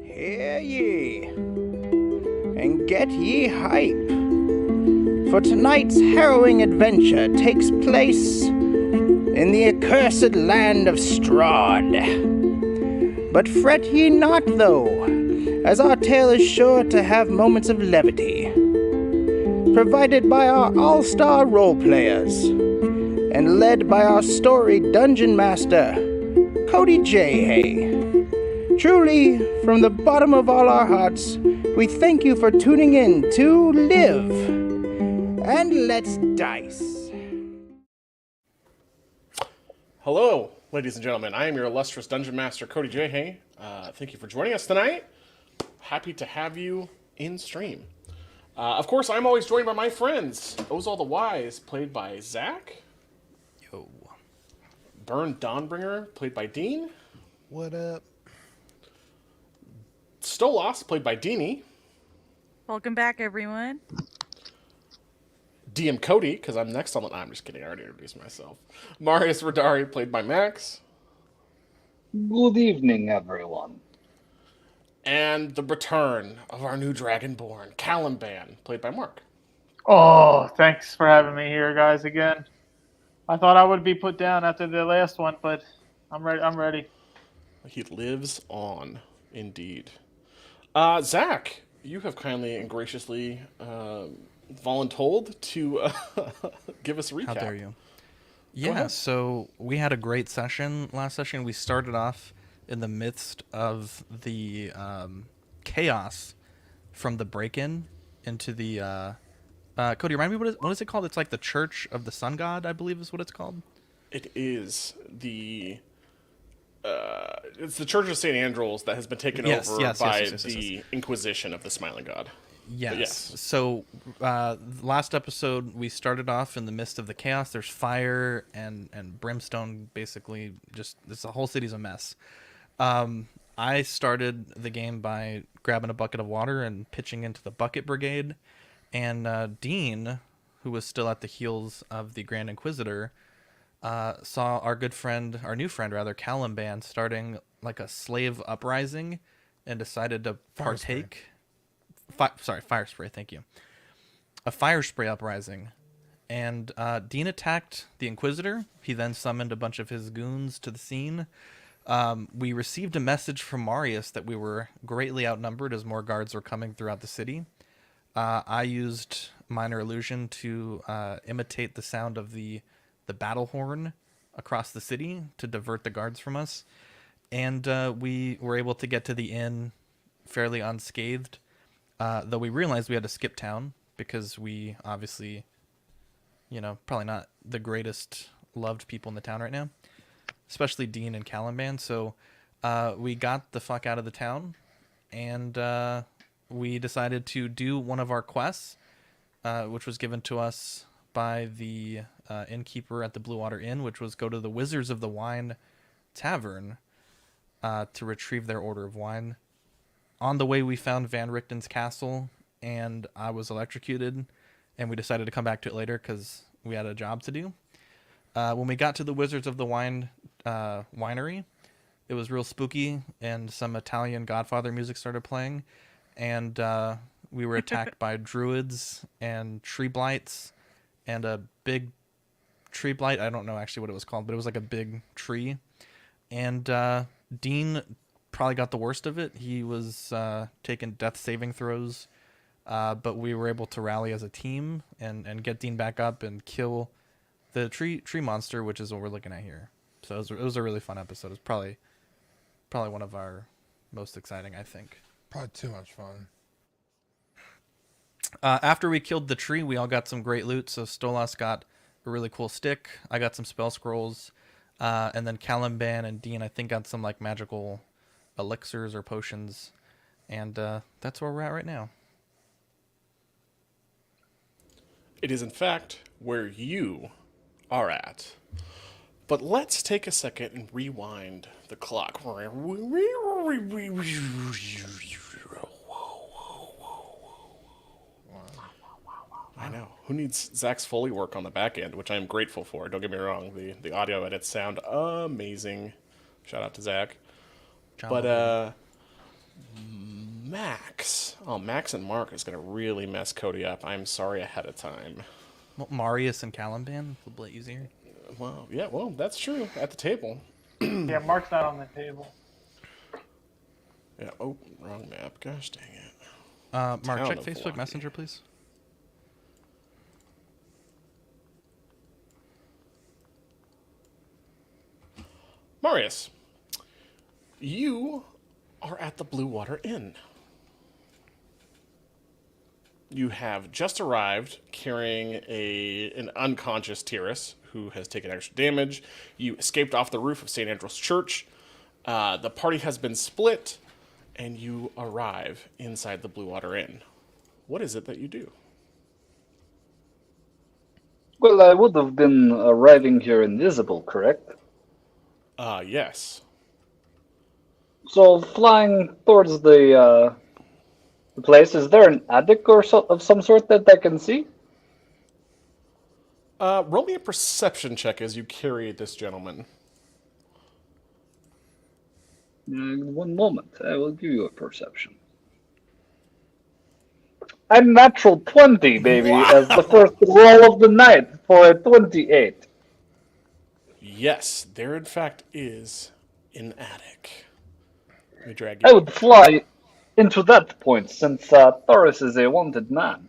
Hear ye, and get ye hype, for tonight's harrowing adventure takes place in the accursed land of Strahd. But fret ye not, though, as our tale is sure to have moments of levity, provided by our all-star role-players, and led by our storied dungeon master, Cody J. Hay. Truly, from the bottom of all our hearts, we thank you for tuning in to Live and Let's Dice. Hello, ladies and gentlemen. I am your illustrious Dungeon Master, Cody J. Hay. Thank you for joining us tonight. Happy to have you in stream. Of course, I'm always joined by my friends. Ozal the Wise, played by Zach. Yo. Burn Dawnbringer, played by Dean. What up? Stolas, played by Deanie. Welcome back, everyone. DM Cody, because I'm next on the... I'm just kidding, I already introduced myself. Marius Radari, played by Max. Good evening, everyone. And the return of our new Dragonborn, Caliban, played by Mark. Oh, thanks for having me here, guys, again. I thought I would be put down after the last one, but I'm ready. He lives on, indeed. Zach, you have kindly and graciously voluntold to give us a recap. How dare you? Yeah, so we had a great session last session. We started off in the midst of the chaos from the break-in into the... Cody, remind me, what is it called? It's like the Church of the Sun God, I believe is what it's called. It is the... it's the Church of St. Andrews that has been taken over by the Inquisition of the Smiling God. Yes. So last episode, we started off in the midst of the chaos. There's fire and brimstone, basically. Just the whole city's a mess. I started the game by grabbing a bucket of water and pitching into the Bucket Brigade. And Dean, who was still at the heels of the Grand Inquisitor, saw our new friend, Caliban, starting like a slave uprising and decided to partake. Fire spray, thank you. A fire spray uprising. And Dean attacked the Inquisitor. He then summoned a bunch of his goons to the scene. We received a message from Marius that we were greatly outnumbered as more guards were coming throughout the city. I used Minor Illusion to imitate the sound of the battle horn across the city to divert the guards from us. And we were able to get to the inn fairly unscathed, though we realized we had to skip town because we obviously, probably not the greatest loved people in the town right now, especially Dean and Caliban. So we got the fuck out of the town, and we decided to do one of our quests, which was given to us by the innkeeper at the Blue Water Inn, which was go to the Wizards of the Wine Tavern to retrieve their order of wine. On the way, we found Van Richten's castle, and I was electrocuted, and we decided to come back to it later because we had a job to do. When we got to the Wizards of the Wine Winery, it was real spooky, and some Italian Godfather music started playing, and we were attacked by druids and tree blights, and a big tree blight. I don't know actually what it was called, but it was like a big tree. And Dean probably got the worst of it. He was taking death saving throws, but we were able to rally as a team and get Dean back up and kill the tree monster, which is what we're looking at here. So it was a really fun episode. It's probably one of our most exciting, I think. Probably too much fun. After we killed the tree, we all got some great loot. So Stolas got a really cool stick. I got some spell scrolls. And then Caliban and Dean, I think, got some like magical elixirs or potions. And that's where we're at right now. It is, in fact, where you are at. But let's take a second and rewind the clock. I know. Who needs Zach's Foley work on the back end, which I'm grateful for. Don't get me wrong. The audio edits sound amazing. Shout out to Zach. But Max. Oh, Max and Mark is going to really mess Cody up. I'm sorry ahead of time. Well, Marius and Caliban, a little bit easier. Well, yeah, well, that's true. At the table. Yeah, Mark's not on the table. Yeah, oh, wrong map. Gosh dang it. Mark, Town check of Facebook Hawaii. Messenger, please. Marius, you are at the Blue Water Inn. You have just arrived carrying an unconscious Tyrus who has taken extra damage. You escaped off the roof of St. Andrew's Church. The party has been split, and you arrive inside the Blue Water Inn. What is it that you do? Well, I would have been arriving here invisible, correct? Yes. So, flying towards the place, is there an attic or of some sort that I can see? Roll me a perception check as you carry this gentleman. One moment, I will give you a perception. I'm natural 20, baby, as the first roll of the night for a 28. Yes, there in fact is an attic. Let me drag I you. would fly into that point, since Taurus is a wanted man.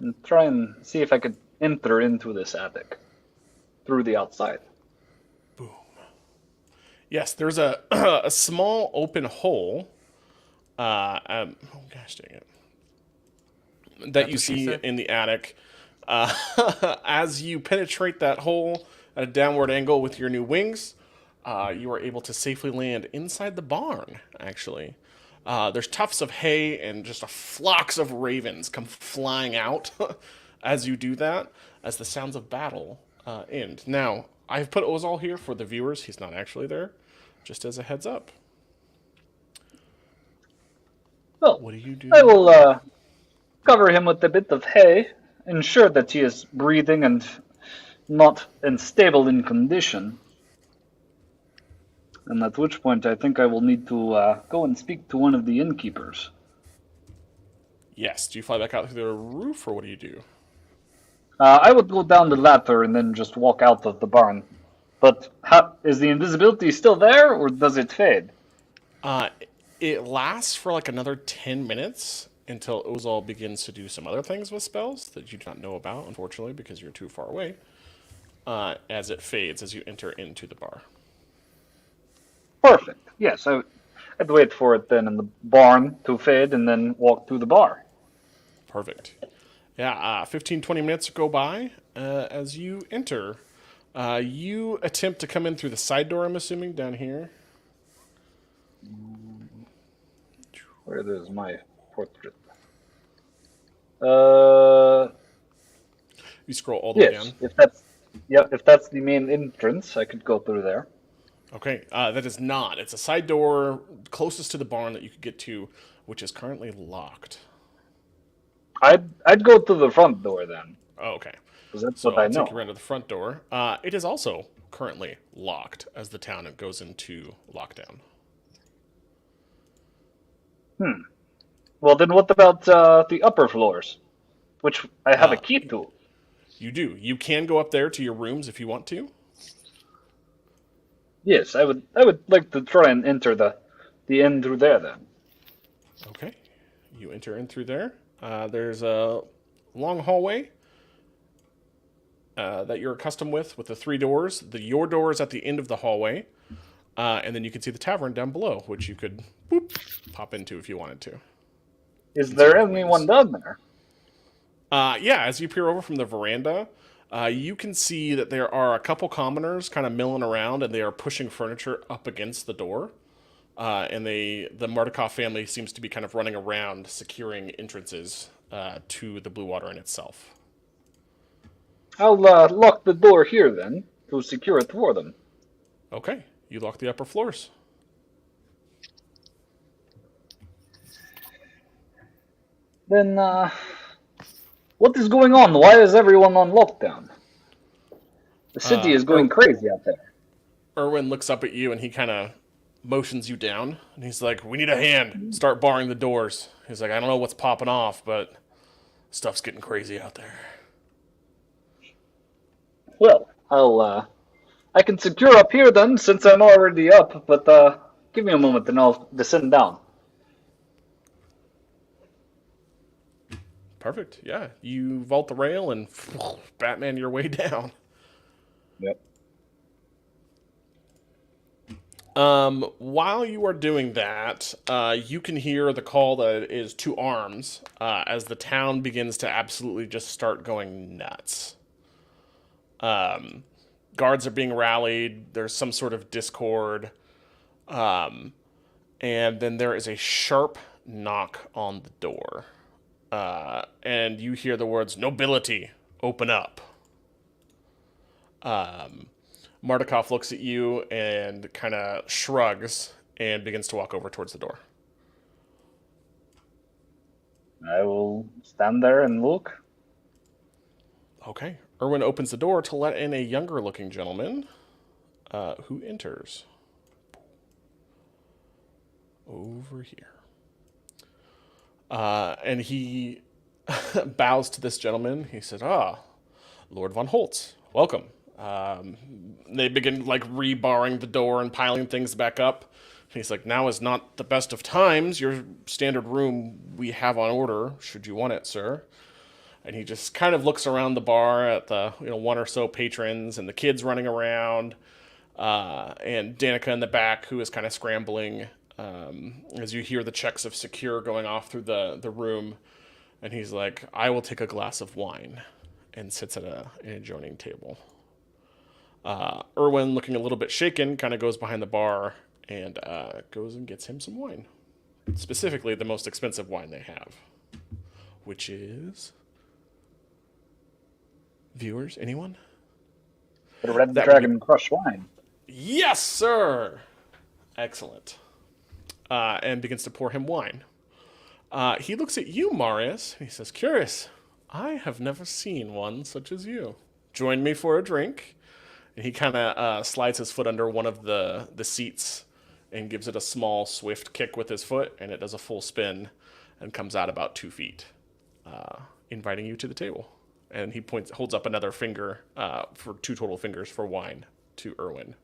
And try and see if I could enter into this attic through the outside. Boom. Yes, there's a small open hole. Oh gosh dang it. That you see in the attic. As you penetrate that hole at a downward angle with your new wings, you are able to safely land inside the barn, actually. There's tufts of hay and just flocks of ravens come flying out as you do that, as the sounds of battle end. Now, I've put Ozal here for the viewers. He's not actually there, just as a heads up. Well, What do you do? I will cover him with a bit of hay, ensure that he is breathing and not unstable in condition. And at which point I think I will need to go and speak to one of the innkeepers. Yes. Do you fly back out through the roof, or what do you do? I would go down the ladder and then just walk out of the barn. But is the invisibility still there, or does it fade? It lasts for like another 10 minutes until Ozal begins to do some other things with spells that you do not know about, unfortunately, because you're too far away, as it fades as you enter into the bar. Perfect. Yes, I'd wait for it then in the barn to fade and then walk to the bar. Perfect. Yeah, 15, 20 minutes go by as you enter. You attempt to come in through the side door, I'm assuming, down here. Where is my portrait? You scroll all the way Yes, down. if that's the main entrance, I could go through there. Okay, that is not. It's a side door closest to the barn that you could get to, which is currently locked. I'd go to the front door then. Oh, okay. Because that's So what I I'll know. take you around to the front door. It is also currently locked as the town goes into lockdown. Well, then what about the upper floors, which I have a key to? You do. You can go up there to your rooms if you want to. Yes, I would like to try and enter the end through there then. Okay. You enter in through there. There's a long hallway that you're accustomed with the three doors. Your door is at the end of the hallway. And then you can see the tavern down below, which you could pop into if you wanted to. Is there anyone down there? Yeah, as you peer over from the veranda, you can see that there are a couple commoners kind of milling around, and they are pushing furniture up against the door. And the Mardukov family seems to be kind of running around, securing entrances to the Blue Water Inn itself. I'll lock the door here then to secure it for them. Okay, you lock the upper floors. Then, what is going on? Why is everyone on lockdown? The city is going crazy out there. Erwin looks up at you, and he kind of motions you down, and he's like, "We need a hand. Start barring the doors." He's like, "I don't know what's popping off, but stuff's getting crazy out there." Well, I can secure up here then, since I'm already up. But give me a moment, and I'll descend down. Perfect. Yeah, you vault the rail and Batman your way down. Yep. While you are doing that, you can hear the call that is to arms as the town begins to absolutely just start going nuts. Guards are being rallied. There's some sort of discord. And then there is a sharp knock on the door. And you hear the words, "Nobility, open up." Mardukov looks at you and kind of shrugs and begins to walk over towards the door. I will stand there and look. Okay. Erwin opens the door to let in a younger-looking gentleman who enters. Over here. And he bows to this gentleman. He says, Lord von Holtz, welcome. They begin like rebarring the door and piling things back up. And he's like, "Now is not the best of times. Your standard room we have on order, should you want it, sir." And he just kind of looks around the bar at the one or so patrons and the kids running around, and Danica in the back who is kind of scrambling as you hear the checks of secure going off through the room. And he's like, "I will take a glass of wine," and sits at an adjoining table. Erwin, looking a little bit shaken, kind of goes behind the bar and goes and gets him some wine. Specifically, the most expensive wine they have, which is... Viewers, anyone? The Red Dragon Crush wine. Yes, sir! Excellent. And begins to pour him wine. He looks at you, Marius, and he says, "Curious, I have never seen one such as you. Join me for a drink." And he kind of slides his foot under one of the seats and gives it a small, swift kick with his foot, and it does a full spin and comes out about 2 feet, inviting you to the table. And he holds up another finger for 2 total fingers for wine to Erwin,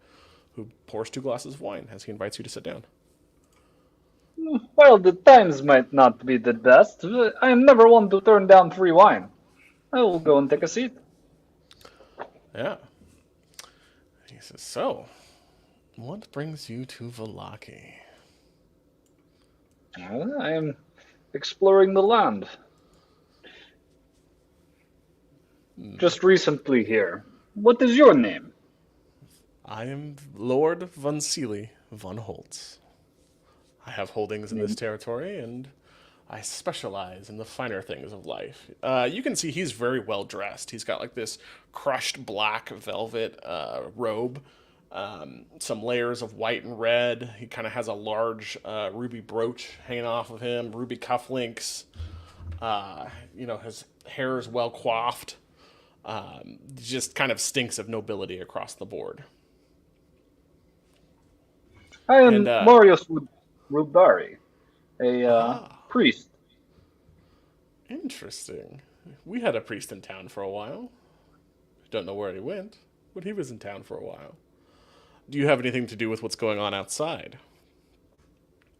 who pours 2 glasses of wine as he invites you to sit down. Well, the times might not be the best. I am never one to turn down free wine. I will go and take a seat. Yeah. He says, "So, what brings you to Vallaki?" I am exploring the land. Just recently here. What is your name? "I am Lord von Seely von Holtz. I have holdings in this territory, and I specialize in the finer things of life." You can see he's very well dressed. He's got like this crushed black velvet robe, some layers of white and red. He kind of has a large ruby brooch hanging off of him, ruby cufflinks. His hair is well coiffed. Just kind of stinks of nobility across the board. I am Marius Rubari, a priest. Interesting. We had a priest in town for a while. Don't know where he went, but he was in town for a while. Do you have anything to do with what's going on outside?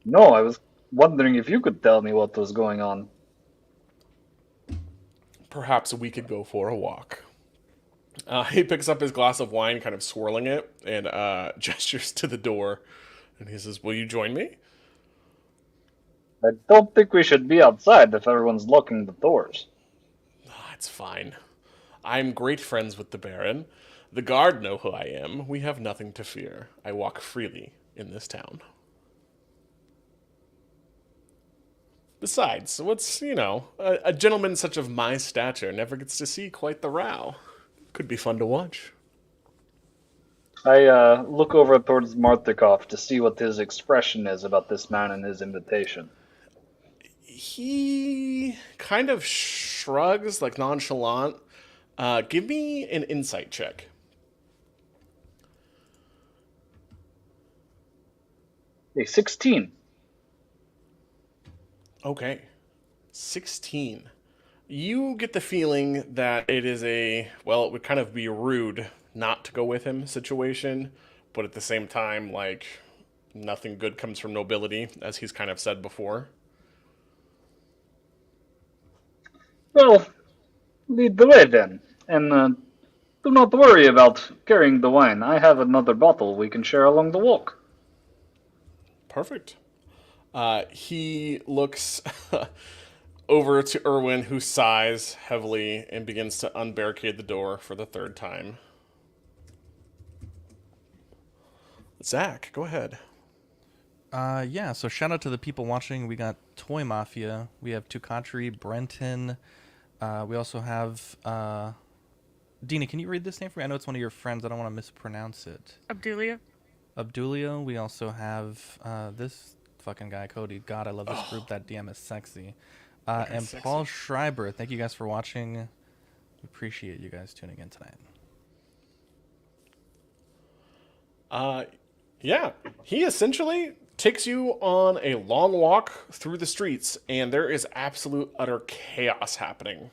No, I was wondering if you could tell me what was going on. Perhaps we could go for a walk. He picks up his glass of wine, kind of swirling it, and gestures to the door. And he says, "Will you join me?" I don't think we should be outside if everyone's locking the doors. It's fine. I'm great friends with the Baron. The guard know who I am. We have nothing to fear. I walk freely in this town. Besides, a gentleman such of my stature never gets to see quite the row. Could be fun to watch. I look over towards Martikov to see what his expression is about this man and his invitation. He kind of shrugs, like nonchalant. Give me an insight check. A 16. Okay. 16. You get the feeling that it is it would kind of be rude not to go with him situation, but at the same time, like, nothing good comes from nobility, as he's kind of said before. Well, lead the way then, and do not worry about carrying the wine. I have another bottle we can share along the walk. Perfect. He looks over to Erwin, who sighs heavily and begins to unbarricade the door for the third time. Zach, go ahead. Yeah, so shout out to the people watching. We got Toy Mafia. We have Tukatri, Brenton. We also have... Dina, can you read this name for me? I know it's one of your friends. I don't want to mispronounce it. Abdulio. We also have this fucking guy, Cody. God, I love this group. That DM is sexy. And sexy. Paul Schreiber. Thank you guys for watching. We appreciate you guys tuning in tonight. Yeah, he essentially takes you on a long walk through the streets, and there is absolute utter chaos happening.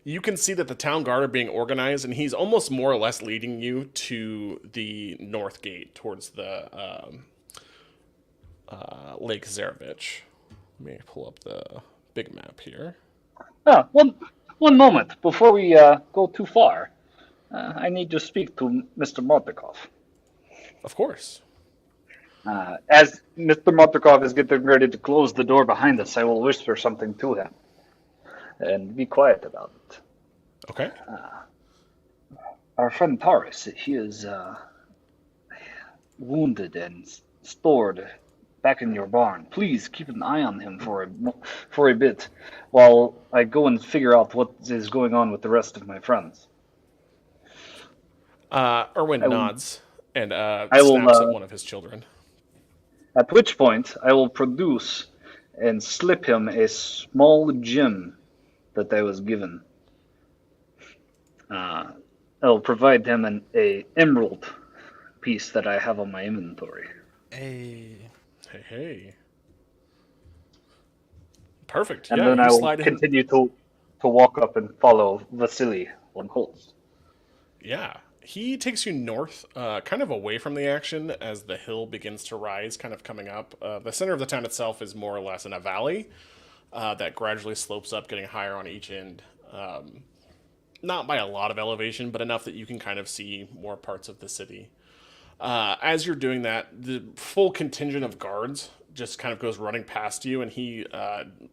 You can see that the town guard are being organized, and he's almost more or less leading you to the north gate towards the Lake Zarevich. Let me pull up the big map here. One moment before we go too far. I need to speak to Mr. Mordekov. Of course. As Mr. Mordekov is getting ready to close the door behind us, I will whisper something to him. And be quiet about it. Okay. Our friend Taurus, he is wounded and stored back in your barn. Please keep an eye on him for a bit while I go and figure out what is going on with the rest of my friends. Erwin nods and snaps at one of his children. At which point, I will produce and slip him a small gem that I was given. I'll provide him an emerald piece that I have on my inventory. Hey. Perfect. And then I will continue to walk up and follow Vasily on Holtz. Yeah. He takes you north, kind of away from the action as the hill begins to rise, kind of coming up. The center of the town itself is more or less in a valley that gradually slopes up, getting higher on each end. Not by a lot of elevation, but enough that you can kind of see more parts of the city. As you're doing that, the full contingent of guards just kind of goes running past you, and he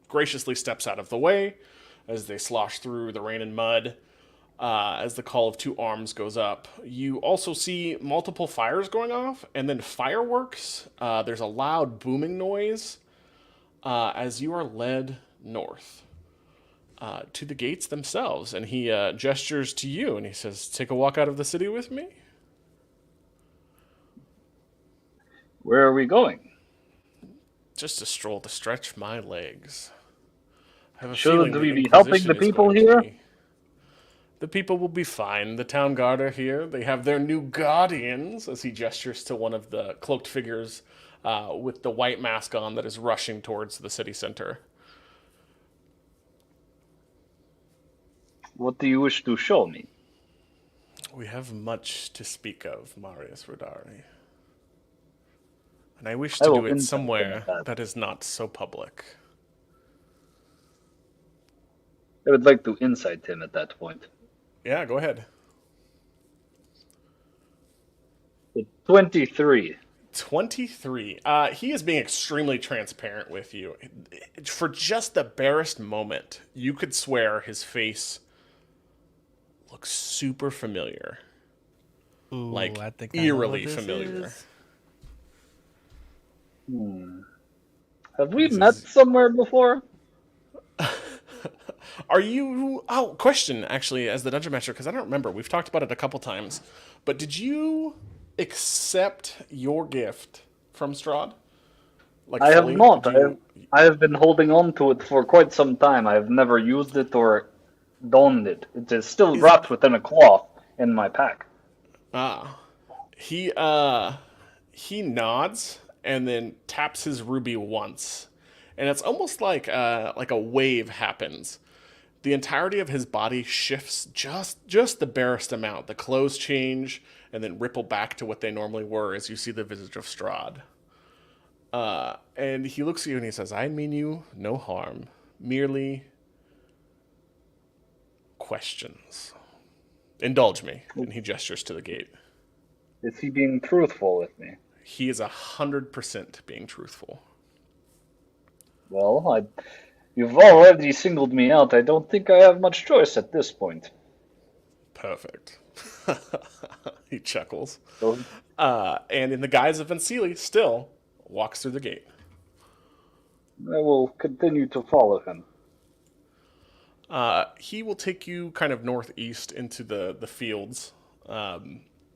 graciously steps out of the way as they slosh through the rain and mud. As the call of two arms goes up, you also see multiple fires going off, and then fireworks. There's a loud booming noise as you are led north to the gates themselves. And he gestures to you, and he says, "Take a walk out of the city with me." Where are we going? Just a stroll to stretch my legs. I have a Shouldn't feeling we be helping the people here? The people will be fine. The town guard are here. They have their new guardians, as he gestures to one of the cloaked figures with the white mask on that is rushing towards the city center. What do you wish to show me? We have much to speak of, Marius Rodari. And I wish to do it somewhere that is not so public. I would like to incite him at that point. Yeah, go ahead. 23. 23. He is being extremely transparent with you. For just the barest moment, you could swear his face looks super familiar. Ooh, like, I think I eerily know what this familiar. is. Have we met somewhere before? Are you... Oh, question, actually, as the Dungeon Master, because I don't remember. We've talked about it a couple times. But did you accept your gift from Strahd? Like, I have fully? not. I have been holding on to it for quite some time. I have never used it or donned it. It is still wrapped within a cloth in my pack. Ah. He He nods and then taps his ruby once, and it's almost like a wave happens. The entirety of his body shifts just the barest amount. The clothes change and then ripple back to what they normally were as you see the visage of Strahd. And he looks at you and he says, "I mean you no harm, merely questions. Indulge me." And he gestures to the gate. Is he being truthful with me? He is 100% being truthful. Well, you've already singled me out. I don't think I have much choice at this point. Perfect. He chuckles. So, And in the guise of Vincili, still walks through the gate. I will continue to follow him. He will take you kind of northeast into the fields.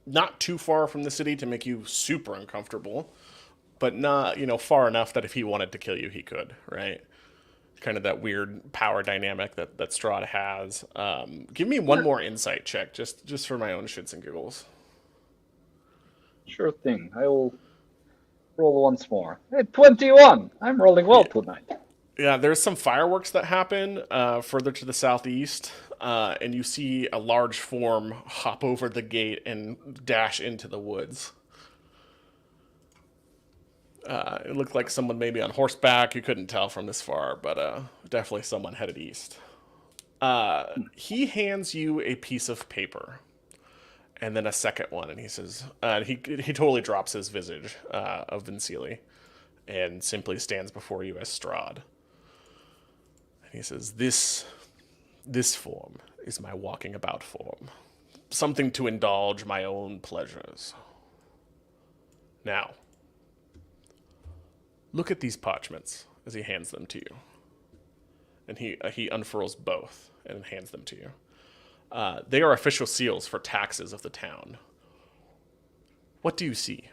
Not too far from the city to make you super uncomfortable, but not, far enough that if he wanted to kill you, he could, right? Kind of that weird power dynamic that Strahd has. Give me one more insight check, just for my own shits and giggles. Sure thing. I will roll once more. Hey, 21! I'm rolling well tonight. Yeah, there's some fireworks that happen further to the southeast, and you see a large form hop over the gate and dash into the woods. It looked like someone maybe on horseback. You couldn't tell from this far, but definitely someone headed east. He hands you a piece of paper, and then a second one, and he says, he totally drops his visage of Vincili, and simply stands before you as Strahd. And he says, this form is my walking about form, something to indulge my own pleasures. Now, look at these parchments as he hands them to you. And he unfurls both and hands them to you. They are official seals for taxes of the town. What do you see?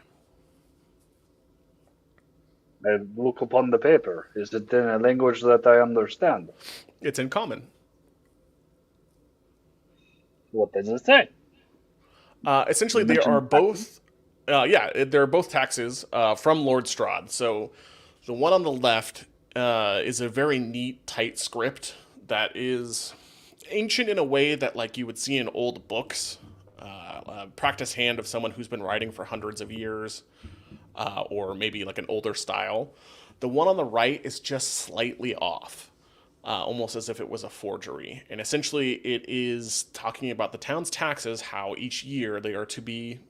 I look upon the paper. Is it in a language that I understand? It's in common. What does it say? Essentially, they are both... they're both taxes from Lord Strahd. So the one on the left is a very neat, tight script that is ancient in a way that like you would see in old books. Practice hand of someone who's been writing for hundreds of years, or maybe like an older style. The one on the right is just slightly off, almost as if it was a forgery. And essentially it is talking about the town's taxes, how each year they are to be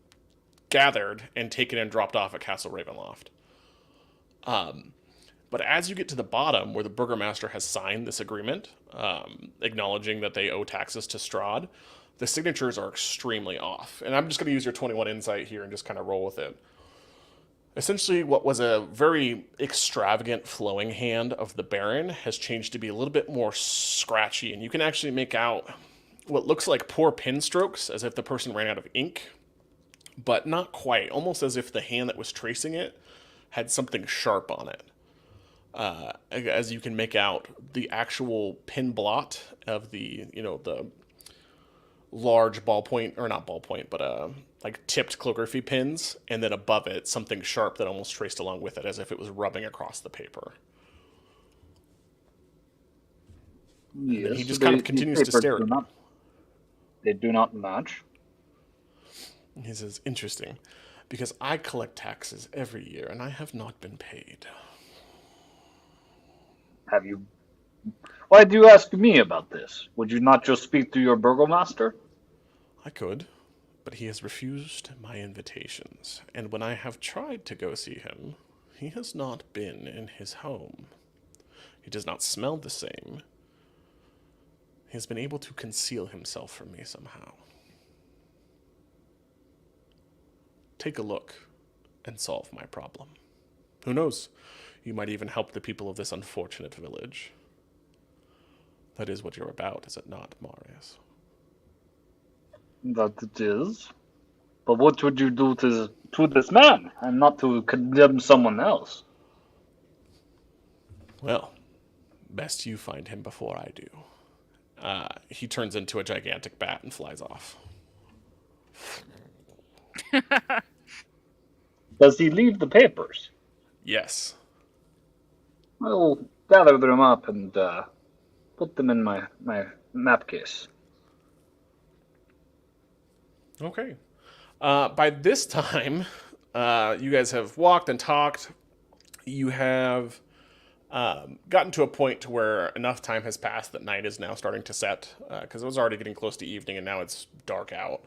gathered and taken and dropped off at Castle Ravenloft. But as you get to the bottom, where the burgomaster has signed this agreement, acknowledging that they owe taxes to Strahd, the signatures are extremely off. And I'm just going to use your 21 insight here and just kind of roll with it. Essentially, what was a very extravagant flowing hand of the Baron has changed to be a little bit more scratchy, and you can actually make out what looks like poor pen strokes, as if the person ran out of ink, but not quite, almost as if the hand that was tracing it had something sharp on it. As you can make out the actual pin blot of the large ballpoint, or not ballpoint, but like tipped calligraphy pins, and then above it something sharp that almost traced along with it, as if it was rubbing across the paper. Yes, and he just kind of continues to stare at you. They do not match. He says, "Interesting, because I collect taxes every year, and I have not been paid." Have you... Why do you ask me about this? Would you not just speak to your burgomaster? I could, but he has refused my invitations, and when I have tried to go see him, he has not been in his home. He does not smell the same. He has been able to conceal himself from me somehow. Take a look and solve my problem. Who knows? You might even help the people of this unfortunate village. That is what you're about, is it not, Marius? That it is. But what would you do to this man, and not to condemn someone else? Well, best you find him before I do. He turns into a gigantic bat and flies off. Does he leave the papers? Yes. I'll gather them up and put them in my map case. Okay. By this time, you guys have walked and talked. You have gotten to a point to where enough time has passed that night is now starting to set, because it was already getting close to evening and now it's dark out.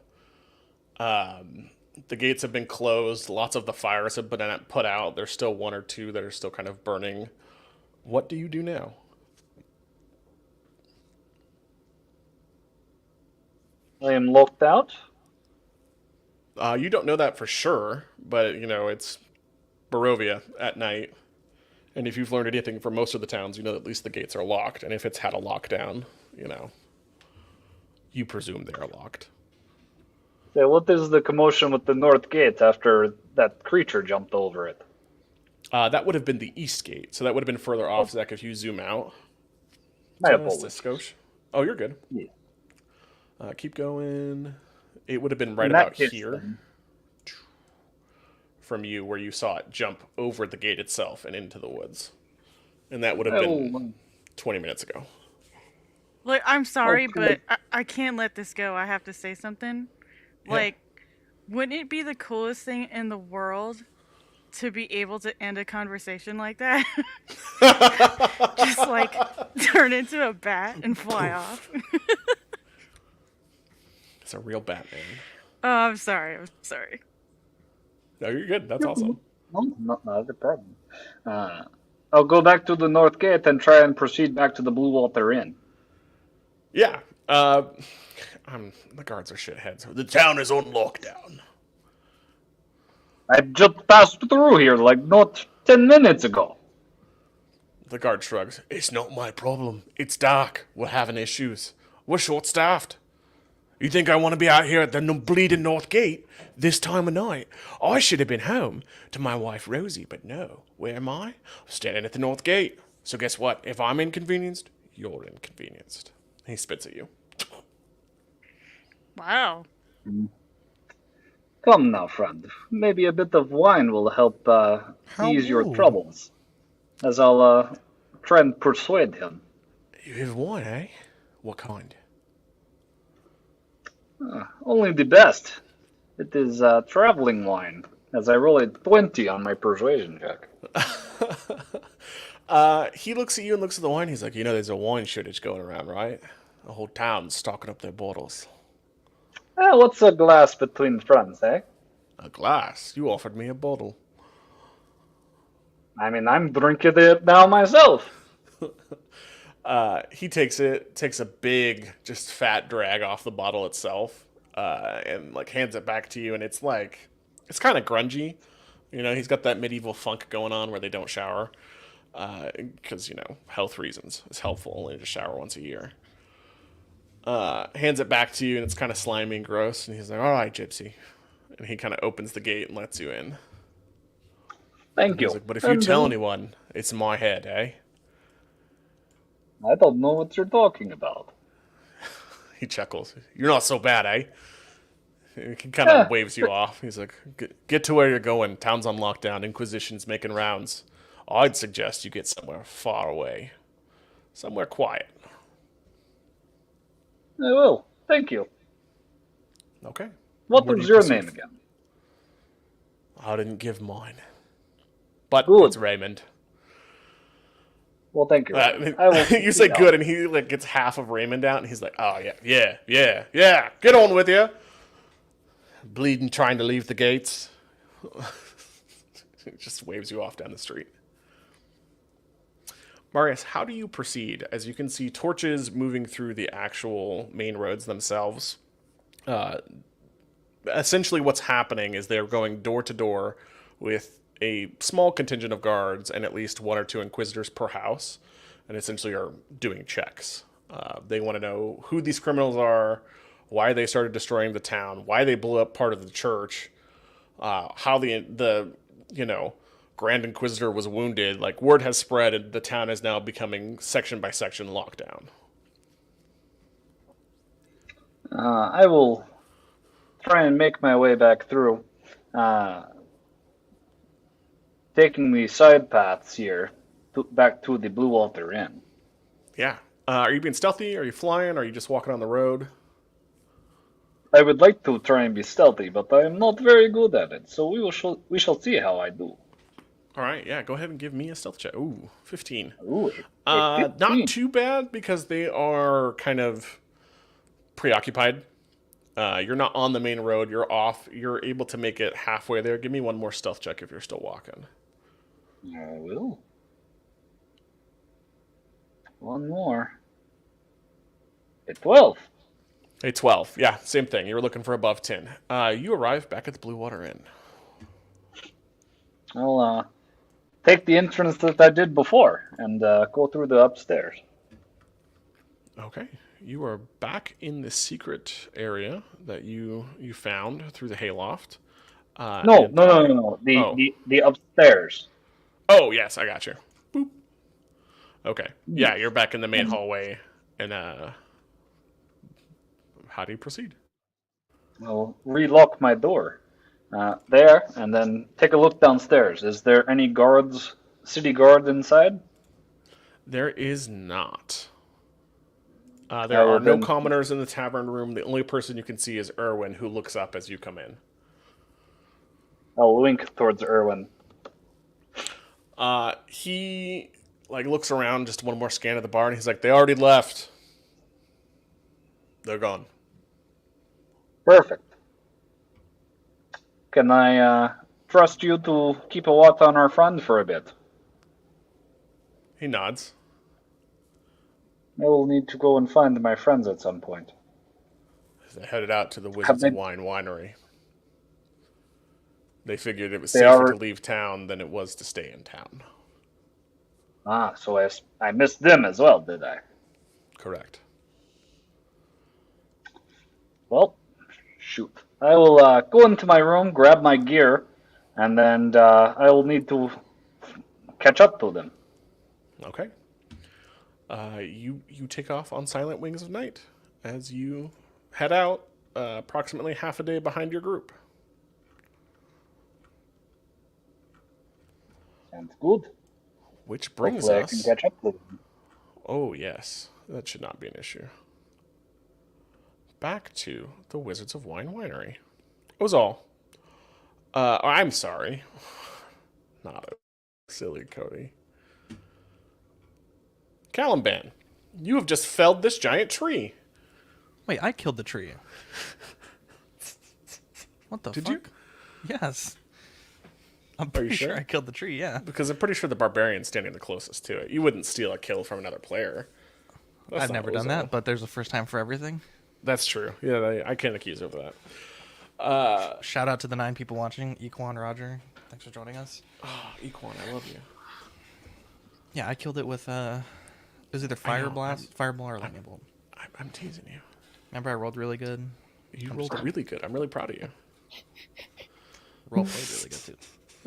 The gates have been closed. Lots of the fires have been put out. There's still one or two that are still kind of burning. What do you do now? I am locked out. You don't know that for sure, but it's Borovia at night. And if you've learned anything from most of the towns, you know that at least the gates are locked. And if it's had a lockdown, you presume they are locked. So what is the commotion with the north gate after that creature jumped over it? That would have been the east gate, so that would have been further off, Zach, if you zoom out. My Just a apologies. skosh. Oh, you're good. Yeah. Keep going. It would have been right In that about case, here then. from you, where you saw it jump over the gate itself and into the woods. And that would have Oh, been 20 minutes ago. Look, I'm sorry, Okay. but I can't let this go. I have to say something. Yeah. Like, wouldn't it be the coolest thing in the world to be able to end a conversation like that? Just like turn into a bat and fly off. It's a real Batman. Oh, I'm sorry. I'm sorry. No, you're good. That's awesome. No, not a problem. I'll go back to the north gate and try and proceed back to the Blue Water Inn. Yeah. The guards are shitheads. The town is on lockdown. I just passed through here like not 10 minutes ago. The guard shrugs. It's not my problem. It's dark. We're having issues. We're short-staffed. You think I want to be out here at the bleeding North Gate this time of night? I should have been home to my wife Rosie, but no. Where am I? I'm standing at the North Gate. So guess what? If I'm inconvenienced, you're inconvenienced. He spits at you. Wow. Come now, friend. Maybe a bit of wine will help ease your rude. troubles. As I'll try and persuade him. You have wine, eh? What kind? Only the best. It is traveling wine, as I roll a 20 on my persuasion check. He looks at you and looks at the wine. He's like, there's a wine shortage going around, right? The whole town's stocking up their bottles. What's a glass between friends, eh? A glass? You offered me a bottle. I mean, I'm drinking it now myself. He takes a big, just fat drag off the bottle itself, and hands it back to you, and it's kind of grungy. He's got that medieval funk going on where they don't shower, because, health reasons. It's helpful only to shower once a year. Hands it back to you, and it's kind of slimy and gross, and he's like, all right, Gypsy. And he kind of opens the gate and lets you in. Thank you. He's like, but if you tell anyone, it's in my head, eh? I don't know what you're talking about. He chuckles. You're not so bad, eh? He kind of waves you off. He's like, get to where you're going. Town's on lockdown. Inquisition's making rounds. I'd suggest you get somewhere far away. Somewhere quiet. I will. Thank you. Okay. What Where do was you your proceed? name again? I didn't give mine. But Good. it's Raymond. Well, thank you. I will You say good, and he gets half of Raymond out, and he's like, oh, yeah. Get on with you. Bleeding, trying to leave the gates. He just waves you off down the street. Marius, how do you proceed? As you can see, torches moving through the actual main roads themselves. Essentially what's happening is they're going door to door with a small contingent of guards and at least one or two inquisitors per house, and essentially are doing checks. They want to know who these criminals are, why they started destroying the town, why they blew up part of the church, how the Grand Inquisitor was wounded. Word has spread, and the town is now becoming section by section lockdown. I will try and make my way back through. taking the side paths here back to the Blue Water Inn. Yeah. Are you being stealthy? Are you flying? Are you just walking on the road? I would like to try and be stealthy, but I am not very good at it, so we shall see how I do. All right, yeah, go ahead and give me a stealth check. Ooh, 15. Ooh, a 15. Not too bad because they are kind of preoccupied. You're not on the main road. You're off. You're able to make it halfway there. Give me one more stealth check if you're still walking. I will. One more. A 12. A 12. Yeah, same thing. You were looking for above 10. You arrive back at the Blue Water Inn. I'll take the entrance that I did before and go through the upstairs. Okay. You are back in the secret area that you found through the hayloft. No. The upstairs. Oh, yes, I got you. Boop. Okay. Yeah, you're back in the main hallway. And how do you proceed? I'll relock my door there and then take a look downstairs. Is there any guards, city guard inside? There is not. There are no commoners in the tavern room. The only person you can see is Erwin, who looks up as you come in. I'll wink towards Erwin. He looks around, just one more scan of the bar, and he's like, "They already left. They're gone." Perfect. Can I trust you to keep a watch on our friend for a bit? He nods. I will need to go and find my friends at some point. They headed out to the Wizards of Wine Winery. They figured it was safer to leave town than it was to stay in town. Ah, so I missed them as well, did I? Correct. Well, shoot. I will go into my room, grab my gear, and then I will need to catch up to them. Okay. You take off on Silent Wings of Night as you head out approximately half a day behind your group. Sounds good. Which brings Hopefully us... I can catch up with them. Oh, yes. That should not be an issue. Back to the Wizards of Wine Winery. It was all. I'm sorry. Not a silly Cody. Caliban, you have just felled this giant tree. Wait, I killed the tree. What the fuck? Did you? Yes. I'm pretty sure sure? I killed the tree, yeah. Because I'm pretty sure the barbarian's standing the closest to it. You wouldn't steal a kill from another player. I've never done that, but there's a first time for everything. That's true. Yeah, I can't accuse you of that. Shout out to the 9 people watching. Equan, Roger, thanks for joining us. Oh, Equan, I love you. Yeah, I killed it with it was either fireball or lightning bolt. I'm teasing you. Remember I rolled really good? You rolled really good. I'm really proud of you. Role played really good too.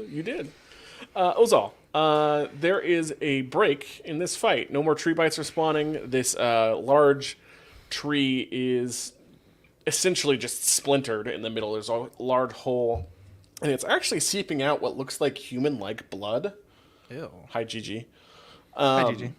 You did. Ozal, there is a break in this fight. No more tree bites are spawning. This large tree is essentially just splintered in the middle. There's a large hole, and it's actually seeping out what looks like human-like blood. Ew. Hi, Gigi. Hi, Gigi.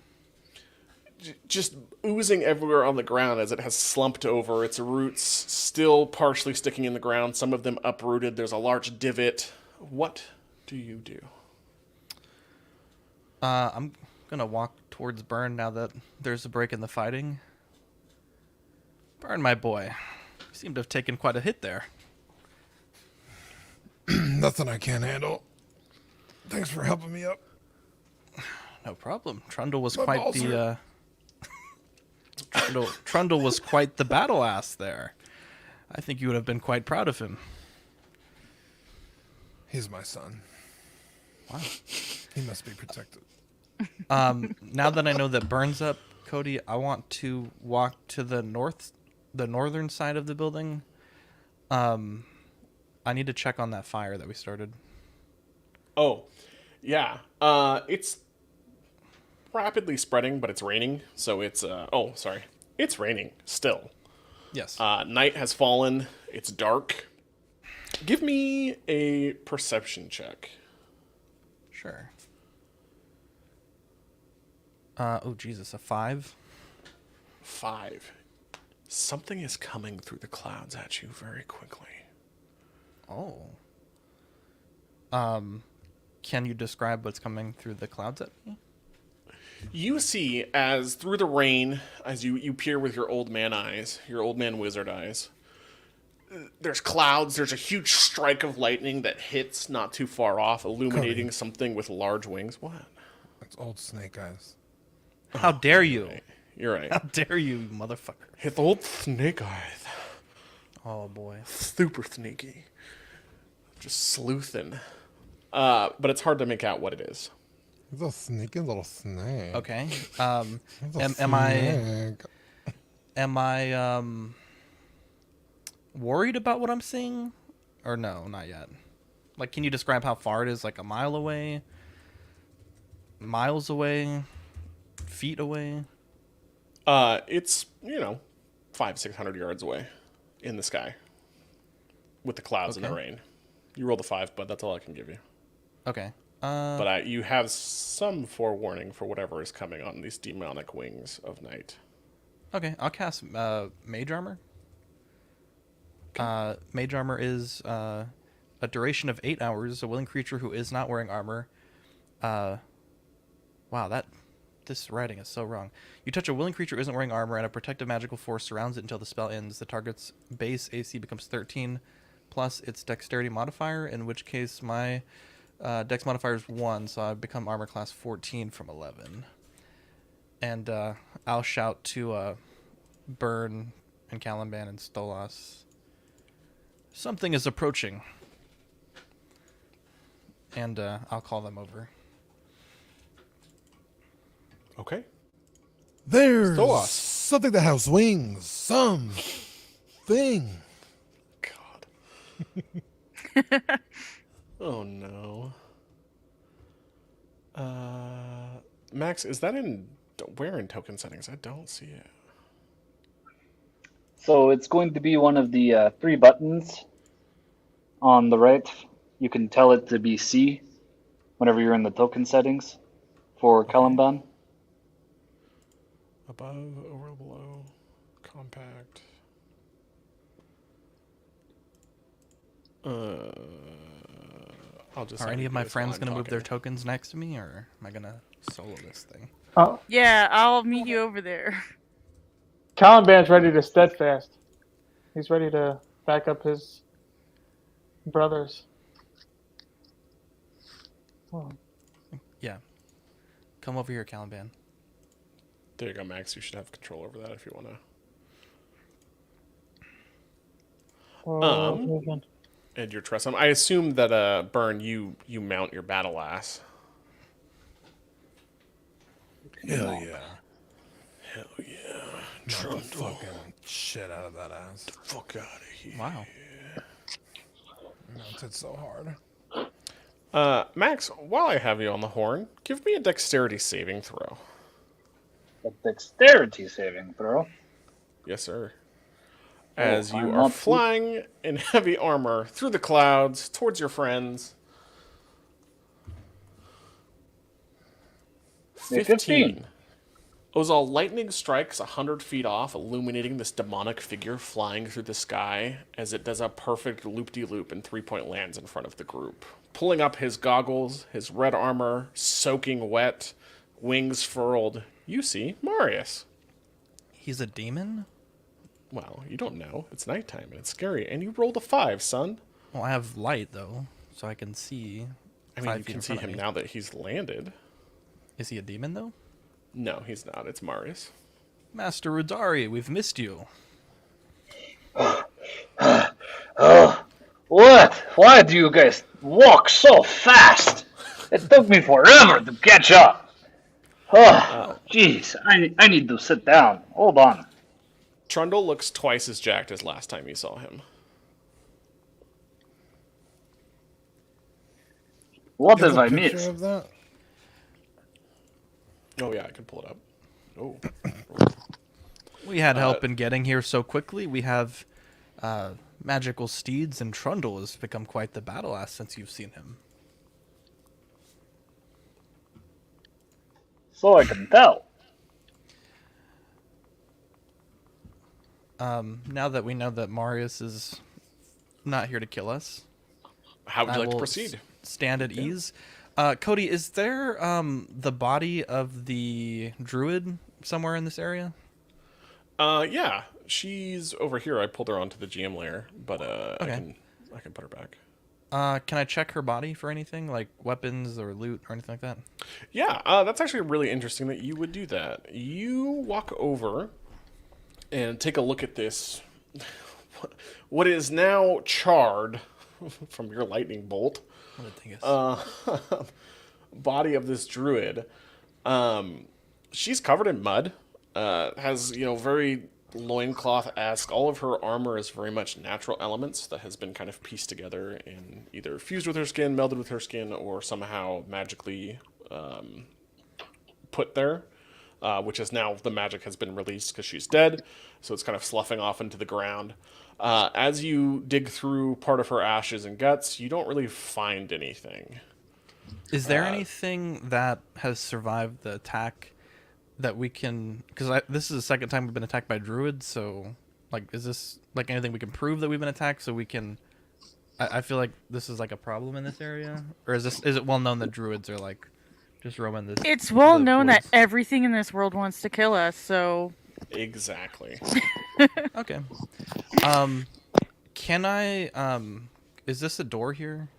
Just oozing everywhere on the ground as it has slumped over. Its roots still partially sticking in the ground, some of them uprooted. There's a large divot. What do you do? I'm gonna walk towards Burn now that there's a break in the fighting. Burn, my boy. You seem to have taken quite a hit there. Nothing I can't handle. Thanks for helping me up. No problem. Trundle was My quite balls the Trundle was quite the battle ass there. I think you would have been quite proud of him. He's my son. Wow. He must be protected. Now that I know that Burn's up, Cody, I want to walk to the northern side of the building. I need to check on that fire that we started. Oh, yeah. It's rapidly spreading, but it's raining, so it's it's raining still. Yes. Night has fallen. It's dark. Give me a perception check. Sure. Oh, Jesus, a 5? 5. Something is coming through the clouds at you very quickly. Oh. Can you describe what's coming through the clouds at me? You see, as through the rain, as you peer with your old man eyes, your old man wizard eyes, there's clouds, there's a huge strike of lightning that hits not too far off, illuminating something with large wings. What? It's old Snake Eyes. How dare you? Right. You're right. How dare you, motherfucker? Hit the old snake eyes. Oh, boy. Super sneaky. Just sleuthing. But it's hard to make out what it is. He's a sneaky little snake. Okay. He's a Am I snake. worried about what I'm seeing? Or no, not yet. Like, can you describe how far it is? Like a mile away? Miles away? Feet away? It's, 500-600 yards away in the sky with the clouds and the Okay. rain. You rolled a 5, but that's all I can give you. Okay. But you have some forewarning for whatever is coming on these demonic wings of night. Okay, I'll cast Mage Armor. Mage Armor is a duration of 8 hours. A willing creature who is not wearing armor. Wow, this writing is so wrong. You touch a willing creature who isn't wearing armor, and a protective magical force surrounds it until the spell ends. The target's base AC becomes 13 plus its dexterity modifier, in which case my dex modifier is 1, so I become armor class 14 from 11. And I'll shout to Burn and Caliban and Stolas. Something is approaching. And I'll call them over. Okay. There's Stolas. something that has wings. Something. God. Oh, no. Max, is that where in token settings? I don't see it. So it's going to be one of the 3 buttons on the right. You can tell it to be C whenever you're in the token settings for Caliban. Above, over, below, compact. I'll just. Are have any you of my do this friends while I'm going to move their talking. tokens next to me, or am I going to solo this thing? Oh, Yeah, I'll meet you over there. Caliban's ready to steadfast. He's ready to back up his brothers. Oh. Yeah. Come over here, Caliban. There you go, Max. You should have control over that if you want to. Again. And your trust. I assume that Burn, you mount your battle ass. Hell yeah. Hell yeah. Knock the fucking shit out of that ass. Fuck out of here. Wow. Mounted so hard. Max, while I have you on the horn, give me a dexterity saving throw. A dexterity saving throw. Yes, sir. As you I'm are not- flying in heavy armor through the clouds towards your friends. 15. Ozal, lightning strikes 100 feet off, illuminating this demonic figure flying through the sky as it does a perfect loop-de-loop and 3-point lands in front of the group. Pulling up his goggles, his red armor, soaking wet, wings furled, you see Marius. He's a demon? Well, you don't know. It's nighttime and it's scary. And you rolled a 5, son. Well, I have light, though, so I can see. I mean, 5 you feet can in see front of him me. now that he's landed. Is he a demon, though? No, he's not. It's Marius. Master Rudari, we've missed you. What? Why do you guys walk so fast? It took me forever to catch up. Oh, jeez. I need to sit down. Hold on. Trundle looks twice as jacked as last time you saw him. What There's have a I picture missed? of that? Oh, yeah, I can pull it up. Oh. We had help in getting here so quickly. We have magical steeds, and Trundle has become quite the battle ass since you've seen him. So I can tell. Now that we know that Marius is not here to kill us, How would I you like to will proceed? stand at ease. Cody, is there the body of the druid somewhere in this area? Yeah, she's over here. I pulled her onto the GM layer, but Okay. I can put her back. Can I check her body for anything, like weapons or loot or anything like that? Yeah, that's actually really interesting that you would do that. You walk over and take a look at this, what is now charred from your lightning bolt, What did I think body of this druid. She's covered in mud, has, very loincloth-esque. All of her armor is very much natural elements that has been kind of pieced together and either fused with her skin, melded with her skin, or somehow magically put there. Which is now the magic has been released because she's dead, so it's kind of sloughing off into the ground. As you dig through part of her ashes and guts, you don't really find anything. Is there anything that has survived the attack that we can? Because this is the second time we've been attacked by druids. So, is this anything we can prove that we've been attacked? So we can. I feel like this is a problem in this area, or is it well known that druids are just roaming this? It's well the known that woods? everything in this world wants to kill us, so Exactly. Okay. Can I? Is this a door here?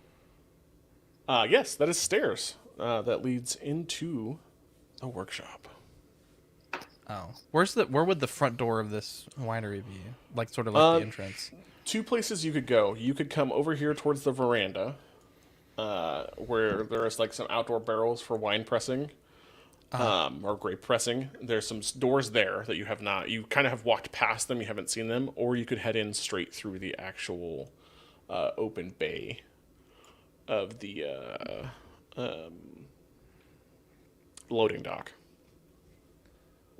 Yes, that is stairs that leads into a workshop. Oh, where would the front door of this winery be? Sort of the entrance. Two places you could go. You could come over here towards the veranda, where there is some outdoor barrels for wine pressing, or grape pressing. There's some doors there that you have not. You kind of have walked past them. You haven't seen them, or you could head in straight through the actual open bay of the loading dock.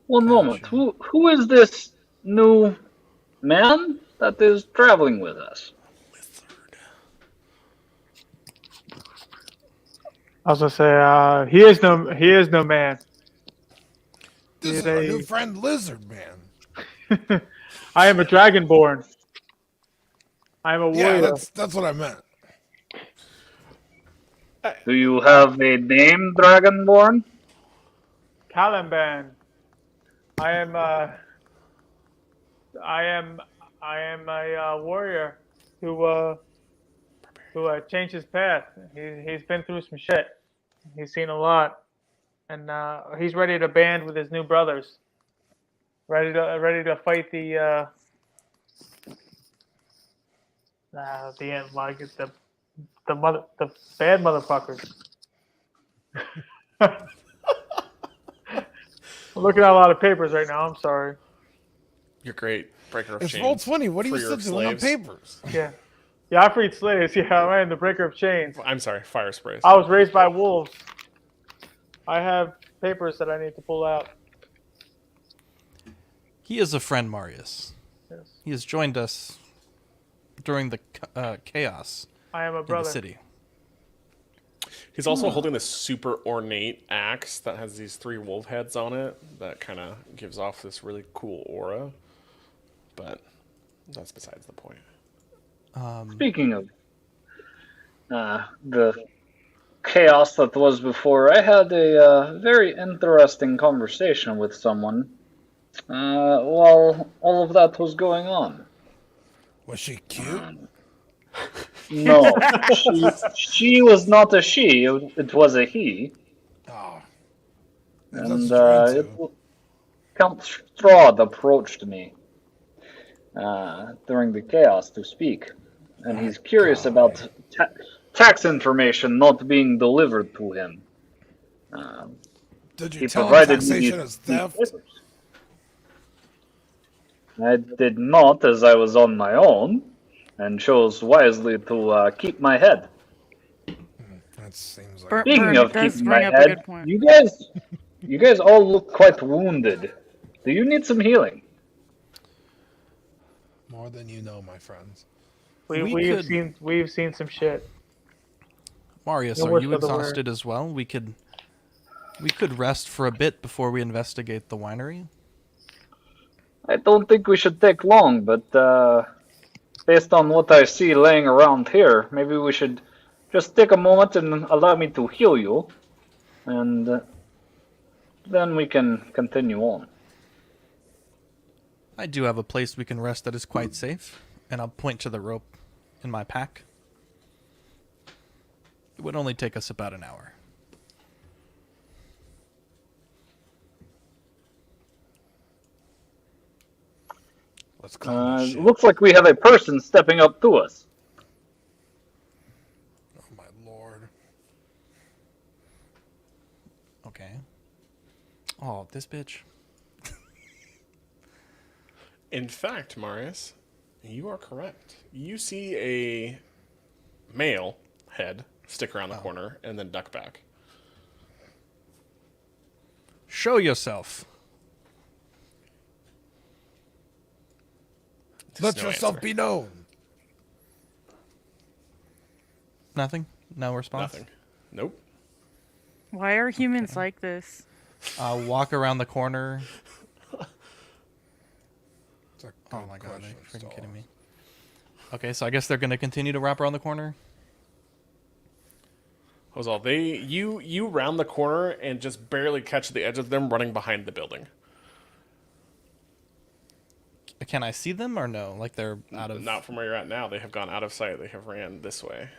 One moment. Who is this new man that is traveling with us? I was gonna say, he is no man. This is our new friend, Lizard Man. I am a dragonborn. I am a warrior. Yeah, that's what I meant. Do you have a name, Dragonborn? Caliban. I am a warrior who changed his path. He's been through some shit. He's seen a lot, and he's ready to band with his new brothers. Ready to fight the bad motherfuckers. I'm looking at a lot of papers right now. I'm sorry. You're great. Breaker of It's chains. Roll20. What are you Freer still of doing on slaves. papers? Yeah, I freed slaves. Yeah, I am the breaker of chains. I'm sorry, fire sprays. I was raised by wolves. I have papers that I need to pull out. He is a friend, Marius. Yes. He has joined us during the chaos I am a in the brother. city. He's also holding this super ornate axe that has these 3 wolf heads on it that kind of gives off this really cool aura. But that's besides the point. Speaking of the chaos that was before, I had a very interesting conversation with someone while all of that was going on. Was she cute? No, she was not a she, it was a he. Oh. And Count Strahd approached me during the chaos to speak. And he's curious about tax information not being delivered to him. Did you He tell him provided me taxation these is theft? papers. I did not, as I was on my own, and chose wisely to keep my head. That seems like... Speaking of does keeping my bring up a head, good point. you guys all look quite wounded. Do you need some healing? More than you know, my friends. We've seen some shit. Marius, No are worse you for the wear. exhausted as well? We could We could rest for a bit before we investigate the winery. I don't think we should take long, but based on what I see laying around here, maybe we should just take a moment and allow me to heal you, and then we can continue on. I do have a place we can rest that is quite safe, and I'll point to the rope in my pack. It would only take us about an hour. Let's clean this shit. Looks like we have a person stepping up to us. Oh my lord. Okay. Oh, this bitch. In fact, Marius, you are correct. You see a male head stick around the corner and then duck back. Show yourself. Let no yourself answer. be known. Nothing? No response? Nothing. Nope. Why are humans like this? Walk around the corner. It's a Oh good my god, are question, you freaking Saul. kidding me? Okay, so I guess they're going to continue to wrap around the corner? Josal, you round the corner and just barely catch the edge of them running behind the building. Can I see them or no? Like they're out of... Not from where you're at now. They have gone out of sight. They have ran this way.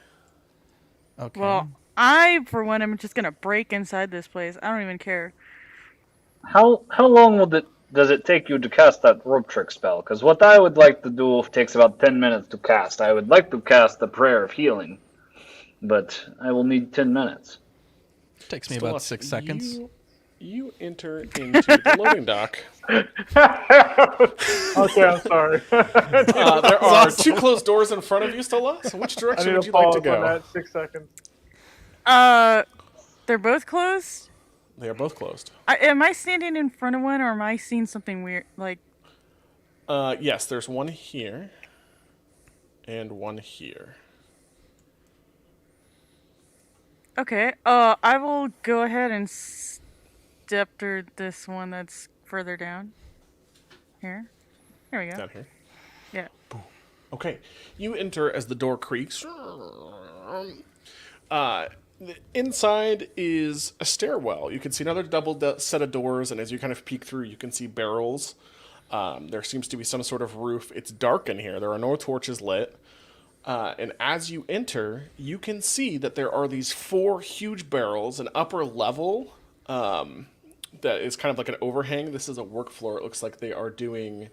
Okay. Well, I, for one, am just gonna break inside this place. I don't even care. How long does it take you to cast that rope trick spell? Because what I would like to do takes about 10 minutes to cast. I would like to cast the Prayer of Healing, but I will need 10 minutes. Takes me Still about left. 6 seconds. You enter into the loading dock. Okay, I'm sorry. There are two closed doors in front of you, Stola. So which I direction need would to you like pause to on go? that 6 seconds. They're both closed? They are both closed. Am I standing in front of one, or am I seeing something weird? Like, Yes, there's one here and one here. okay. I will go ahead and step through this one that's further down. Here. There we go. Down here. Yeah. Okay. You enter as the door creaks. The inside is a stairwell. You can see another double set of doors, and as you kind of peek through, you can see barrels. There seems to be some sort of roof. It's dark in here. There are no torches lit. And as you enter, you can see that there are these 4 huge barrels, an upper level that is kind of like an overhang. This is a work floor. It looks like they are doing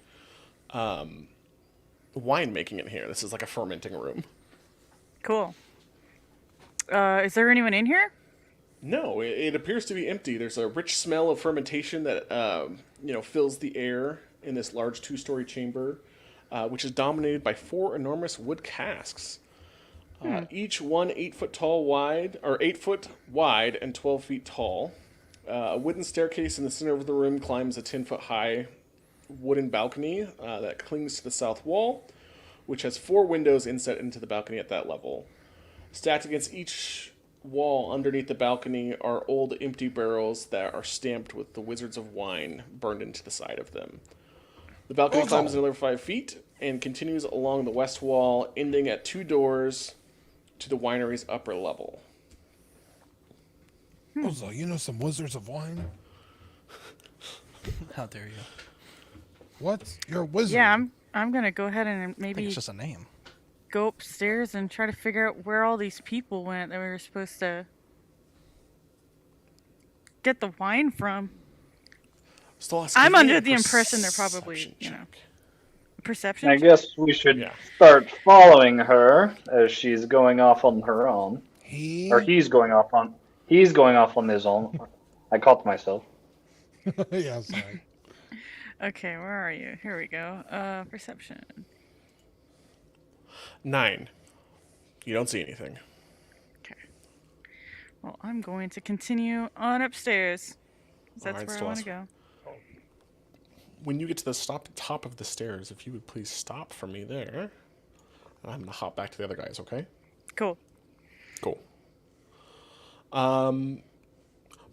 wine making in here. This is like a fermenting room. Cool. Is there anyone in here? No, it appears to be empty. There's a rich smell of fermentation that fills the air in this large 2-story chamber, which is dominated by 4 enormous wood casks. Each one 8 foot wide and 12 feet tall. A wooden staircase in the center of the room climbs a 10-foot high wooden balcony that clings to the south wall, which has 4 windows inset into the balcony at that level. Stacked against each wall underneath the balcony are old empty barrels that are stamped with the Wizards of Wine burned into the side of them. The balcony climbs another 5 feet and continues along the west wall, ending at 2 doors to the winery's upper level. Also, you know some Wizards of Wine? How dare you? What? You're a wizard. Yeah, I'm gonna go ahead and I think maybe it's just a name. go upstairs and try to figure out where all these people went that we were supposed to get the wine from. I'm under the impression they're probably, perception. I guess we should Yeah. start following her as she's going off on her own. He? Or he's going off on his own. I caught myself. Yeah, sorry. Okay, where are you? Here we go. Perception. 9. You don't see anything. Okay. Well, I'm going to continue on upstairs. 'Cause that's Alright, where I still want to us. go. When you get to the top of the stairs, if you would please stop for me there. And I'm going to hop back to the other guys, okay? Cool. Cool.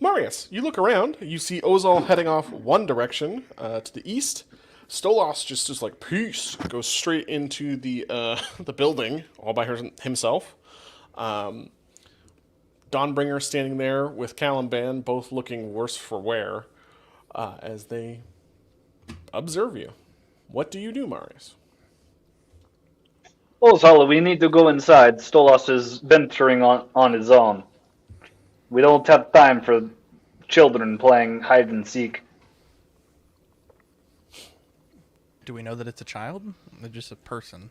Marius, you look around. You see Ozal heading off one direction to the east. Stolas just is like, peace, goes straight into the the building all by himself. Dawnbringer standing there with Caliban, both looking worse for wear as they observe you. What do you do, Marius? Oh, Sala, we need to go inside. Stolas is venturing on his own. We don't have time for children playing hide and seek. Do we know that it's a child? Or just a person?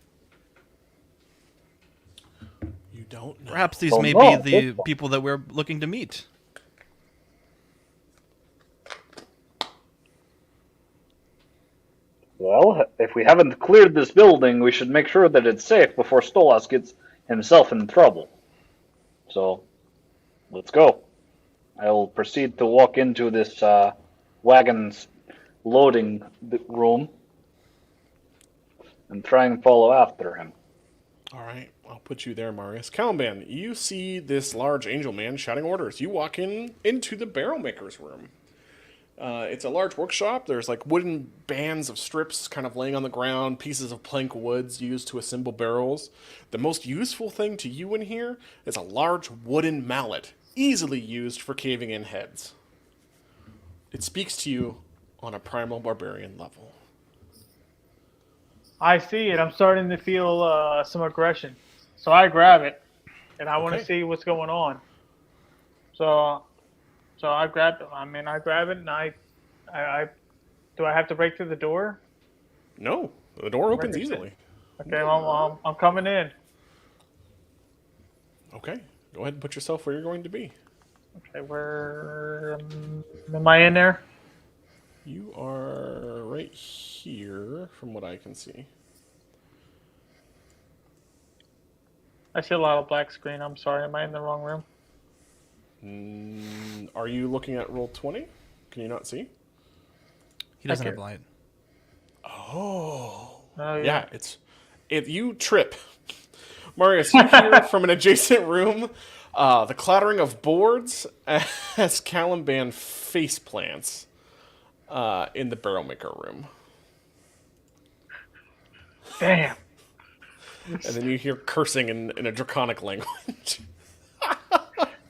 You don't know. Perhaps these Oh, may no. be the people that we're looking to meet. Well, if we haven't cleared this building, we should make sure that it's safe before Stolas gets himself in trouble. So, let's go. I will proceed to walk into this wagon's loading room and try and follow after him. All right, I'll put you there, Marius. Caliban, you see this large angel man shouting orders. You walk into the barrel maker's room. It's a large workshop. There's like wooden bands of strips kind of laying on the ground, pieces of plank woods used to assemble barrels. The most useful thing to you in here is a large wooden mallet, easily used for caving in heads. It speaks to you on a primal barbarian level. I see it. I'm starting to feel some aggression. So I grab it, and I want to Okay. see what's going on. So I grab it. I grab it, and I do I have to break through the door? No, the door opens Where is it? easily. Okay, I'm coming in. Okay, go ahead and put yourself where you're going to be. Okay, where am I in there? You are right here, from what I can see. I see a lot of black screen. I'm sorry. Am I in the wrong room? Are you looking at roll 20? Can you not see? He doesn't Okay. have light. Oh. Oh Yeah, if you trip, Marius, you hear from an adjacent room the clattering of boards as Caliban face plants in the barrel maker room. Damn. And then you hear cursing in a draconic language.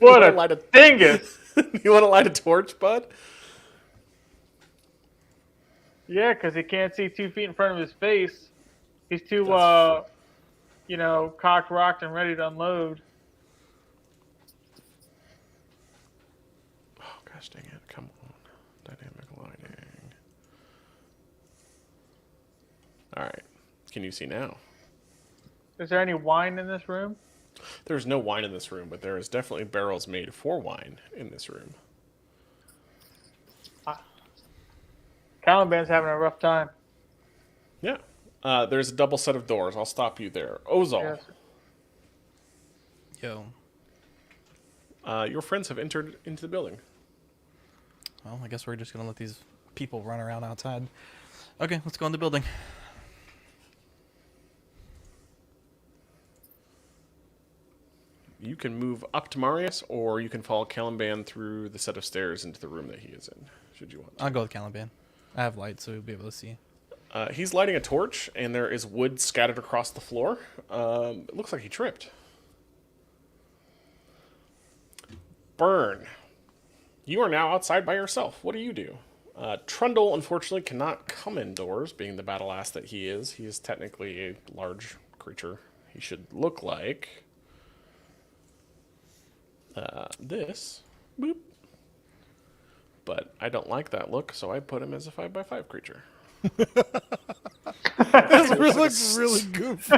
What You a wanna light dingus. You want to light a torch, bud? Yeah, because he can't see 2 feet in front of his face. He's too, That's cocked, rocked, and ready to unload. Oh, gosh dang it. Come on. Dynamic lighting. Alright. Can you see now? Is there any wine in this room? There's no wine in this room, but there is definitely barrels made for wine in this room. Caliban's having a rough time. Yeah. There's a double set of doors. I'll stop you there. Ozal, Yes. Yo. your friends have entered into the building. Well, I guess we're just gonna let these people run around outside. Okay, let's go in the building. You can move up to Marius, or you can follow Caliban through the set of stairs into the room that he is in, should you want to. I'll go with Caliban. I have light, so we'll be able to see. He's lighting a torch, and there is wood scattered across the floor. It looks like he tripped. Burn. You are now outside by yourself. What do you do? Trundle, unfortunately, cannot come indoors, being the battle ass that he is. He is technically a large creature. He should look like this. Boop. But I don't like that look, so I put him as a 5x5 creature. This looks really goofy.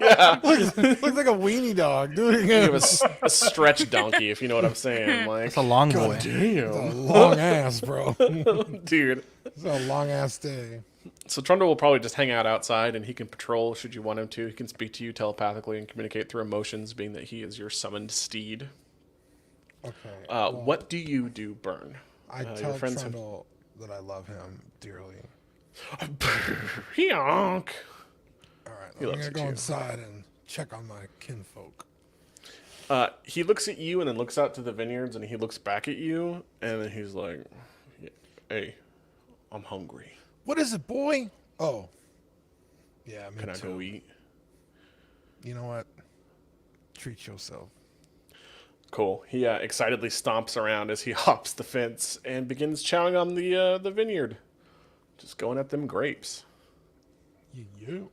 Yeah. looks like a weenie dog. Do it You have again. a stretch donkey, if you know what I'm saying. Like, It's a long boy. It's damn, a long ass, bro. dude. It's a long ass day. So Trundle will probably just hang out outside, and he can patrol should you want him to. He can speak to you telepathically and communicate through emotions, being that he is your summoned steed. Okay. What do you do, Burn? I your tell friends have- Trundle that I love him dearly. Honk. All right, He I'm loves gonna it go too. inside and check on my kinfolk. He looks at you and then looks out to the vineyards, and he looks back at you, and then he's like, "Hey, I'm hungry. What is it, boy? Oh. Yeah, me Can I too. go eat?" You know what? Treat yourself. Cool. He excitedly stomps around as he hops the fence and begins chowing on the vineyard. Just going at them grapes. You.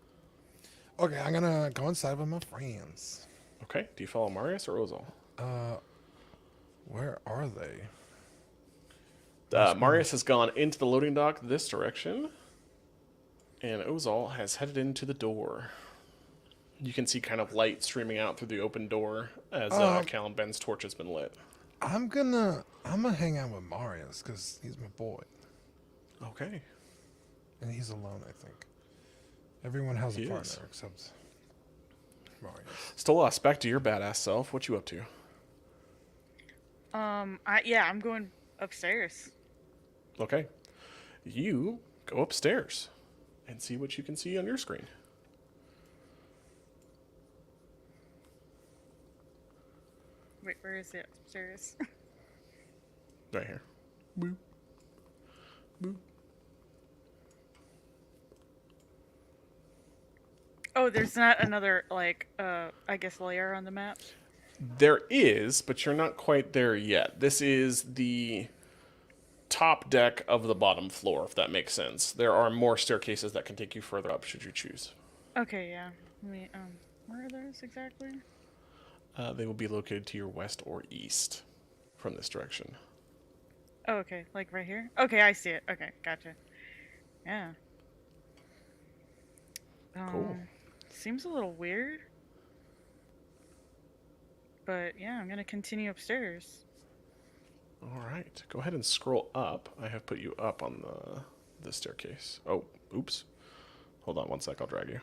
Okay, I'm gonna go inside with my friends. Okay. Do you follow Marius or Ozol? Where are they? Marius has gone into the loading dock this direction, and Ozol has headed into the door. You can see kind of light streaming out through the open door as Callum Ben's torch has been lit. I'm gonna hang out with Marius because he's my boy, Okay. and he's alone. I think everyone has a He partner is. except Marius. Stolas, back to your badass self. What you up to? I'm going upstairs. Okay. You go upstairs and see what you can see on your screen. Wait, where is it? Upstairs. Right here. Boop. Boop. Oh, there's not another, like, I guess layer on the map? There is, but you're not quite there yet. This is the top deck of the bottom floor, if that makes sense. There are more staircases that can take you further up should you choose. Okay, yeah. Let me, where are those exactly? They will be located to your west or east from this direction. Oh, okay. Like right here? Okay, I see it. Okay, gotcha. Yeah. Cool. Seems a little weird. But yeah, I'm gonna continue upstairs. All right. Go ahead and scroll up. I have put you up on the staircase. Oh, oops. Hold on one sec. I'll drag you.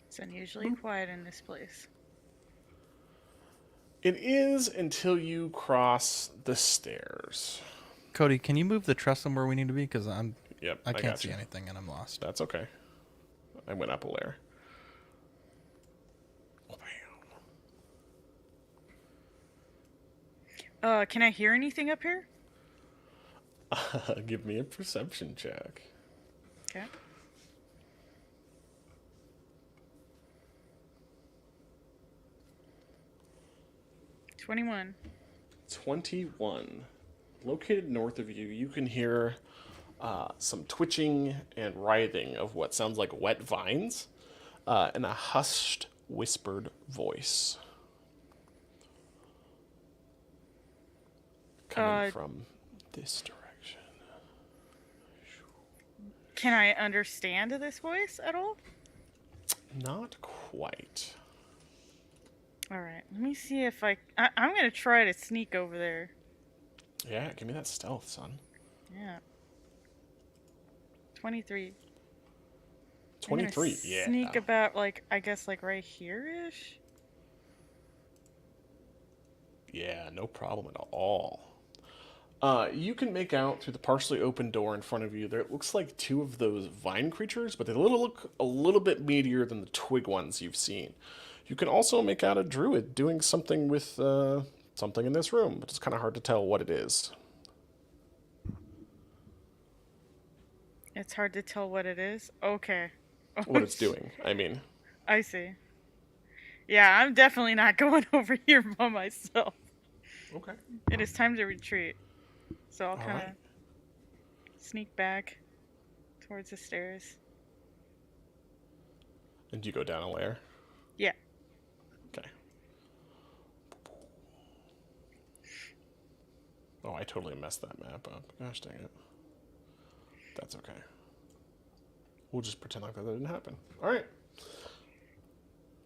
It's unusually quiet in this place. It is until you cross the stairs. Cody, can you move the trestle where we need to be? Because I Yep, can't got see you. anything and I'm lost. That's okay. I went up a layer. Bam. Can I hear anything up here? Give me a perception check. Okay. $21. 21. Located north of you, you can hear some twitching and writhing of what sounds like wet vines and a hushed, whispered voice coming from this direction. Can I understand this voice at all? Not quite. Alright, let me see if I'm gonna try to sneak over there. Yeah, give me that stealth, son. Yeah. 23. 23, yeah. Sneak about, like, I guess, like, right here-ish? Yeah, no problem at all. You can make out through the partially open door in front of you, there looks like two of those vine creatures, but they look a little bit meatier than the twig ones you've seen. You can also make out a druid doing something with something in this room, but it's kind of hard to tell what it is. It's hard to tell what it is? Okay. What it's doing, I mean. I see. Yeah, I'm definitely not going over here by myself. Okay. It is time to retreat. So I'll kind of Alright. sneak back towards the stairs. And you go down a layer? Yeah. Okay. Oh, I totally messed that map up. Gosh dang it. That's okay. We'll just pretend like that didn't happen. Alright.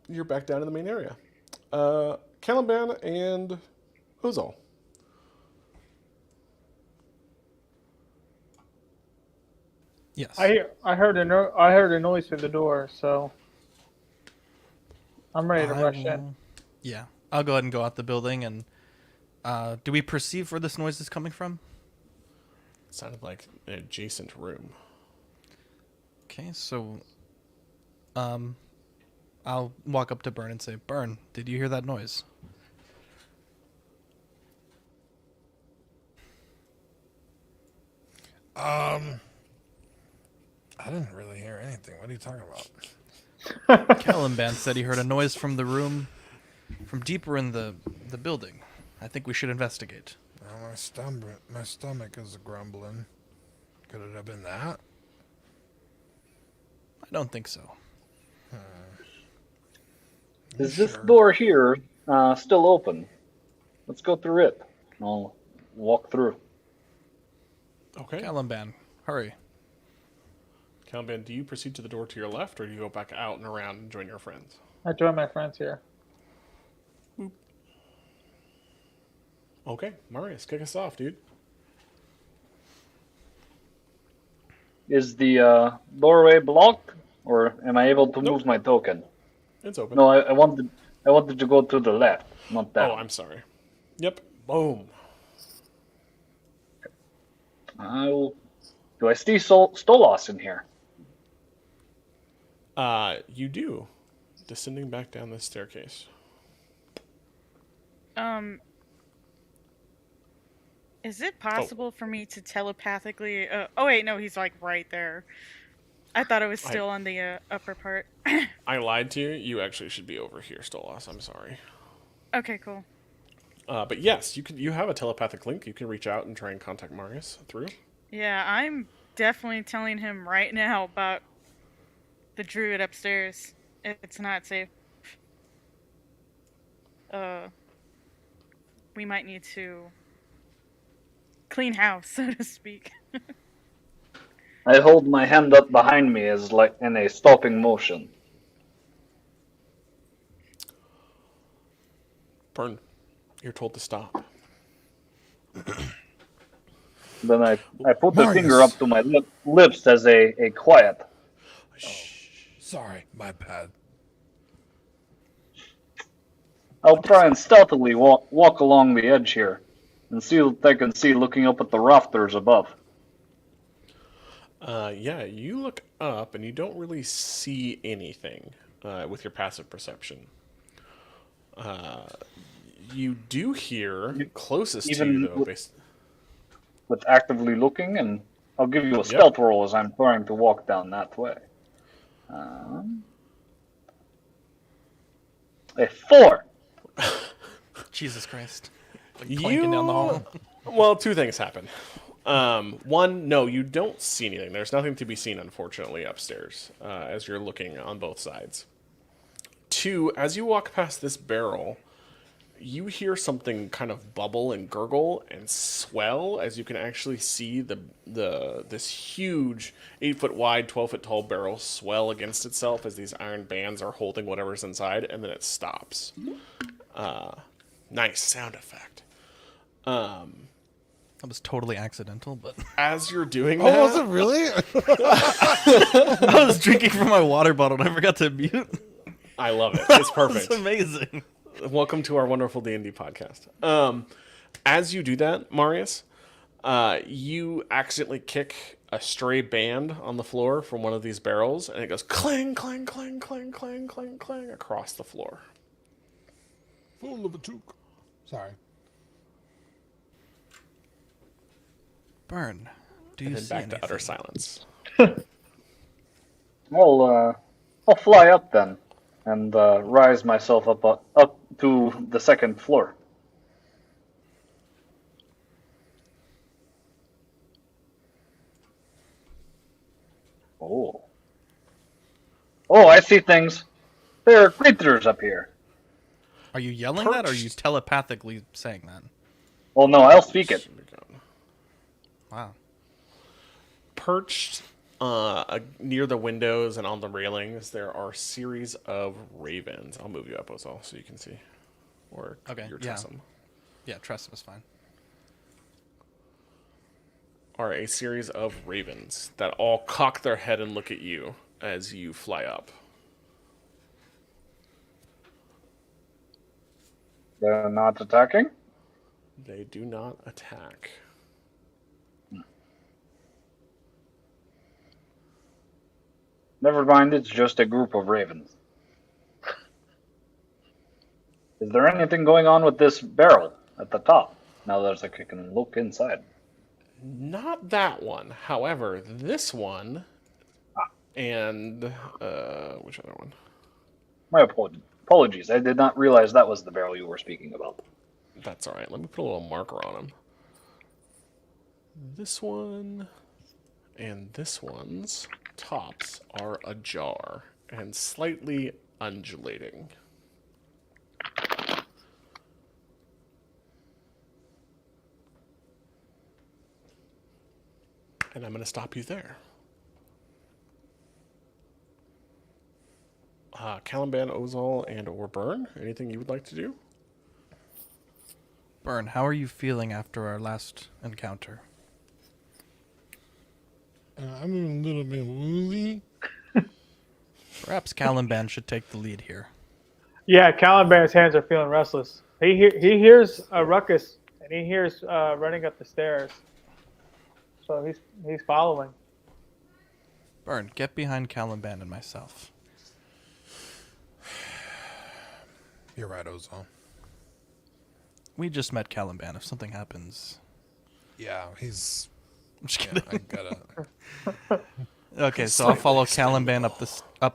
You're back down in the main area. Caliban and Ozol. Yes. I heard a noise through the door, so I'm ready to rush in. Yeah. I'll go ahead and go out the building and do we perceive where this noise is coming from? Sounded like an adjacent room. Okay, so I'll walk up to Burn and say, Burn, did you hear that noise? I didn't really hear anything. What are you talking about? Caliban said he heard a noise from the room from deeper in the building. I think we should investigate. Oh, my stomach is grumbling. Could it have been that? I don't think so. Is this door here still open? Let's go through it. I'll walk through. Okay. Caliban, hurry. Caliban, do you proceed to the door to your left, or do you go back out and around and join your friends? I join my friends here. Okay, Marius, kick us off, dude. Is the doorway blocked, or am I able to move my token? It's open. No, I wanted to go to the left, not that. Oh, I'm sorry. Yep. Boom. Do I see Stolas in here? You do. Descending back down this staircase. Is it possible for me to telepathically? Oh wait, no, he's like right there. I thought it was still on the upper part. I lied to you. You actually should be over here, Stolas. I'm sorry. Okay, cool. But yes, you have a telepathic link. You can reach out and try and contact Marius through. Yeah, I'm definitely telling him right now about the druid upstairs. It's not safe. We might need to clean house, so to speak. I hold my hand up behind me as like in a stopping motion. Burn. You're told to stop. Then I put the Marius. finger up to my lips as a quiet. Sorry, my bad. I'll try and stealthily walk along the edge here and see what I can see looking up at the rafters above. Yeah, you look up and you don't really see anything with your passive perception. You do hear closest to you, though. With actively looking, and I'll give you a stealth roll as I'm trying to walk down that way. A 4. Jesus Christ. Like clanking down the hall. Well, two things happen. One, no, you don't see anything. There's nothing to be seen, unfortunately, upstairs as you're looking on both sides. Two, as you walk past this barrel, you hear something kind of bubble and gurgle and swell as you can actually see this huge 8-foot wide, 12-foot tall barrel swell against itself as these iron bands are holding whatever's inside, and then it stops. Nice sound effect. That was totally accidental, but As you're doing Oh, that, was it really? I was drinking from my water bottle and I forgot to mute. I love it. It's perfect. It's amazing. Welcome to our wonderful D&D podcast. As you do that, Marius, you accidentally kick a stray band on the floor from one of these barrels, and it goes clang, clang, clang, clang, clang, clang, clang across the floor. Fool of a toque. Sorry. Burn. Do you And then see back anything? to utter silence. I'll fly up then, and rise myself up to the second floor. Oh, I see things. There are creatures up here. Are you yelling that or are you telepathically saying that? Oh no, I'll speak it. Wow. Perched near the windows and on the railings, there are a series of ravens. I'll move you up as well so you can see. Or Okay, your yeah. Tressum. Yeah, Tressum is fine. Are a series of ravens that all cock their head and look at you as you fly up. They're not attacking? They do not attack. Never mind, it's just a group of ravens. Is there anything going on with this barrel at the top? Now that I can look inside. Not that one. However, this one and which other one? My apologies. I did not realize that was the barrel you were speaking about. That's all right. Let me put a little marker on them. This one and this one's tops are ajar and slightly undulating. And I'm going to stop you there. Caliban, Ozol, and or Burn, anything you would like to do? Burn, how are you feeling after our last encounter? I'm a little bit woozy. Perhaps Caliban should take the lead here. Yeah, Caliban's hands are feeling restless. He hears a ruckus, and he hears running up the stairs. So he's following. Burn, get behind Caliban and myself. You're right, Ozone. We just met Caliban. If something happens... Yeah, he's... I'm just Yeah, kidding. I gotta... Okay, so I'll follow Caliban up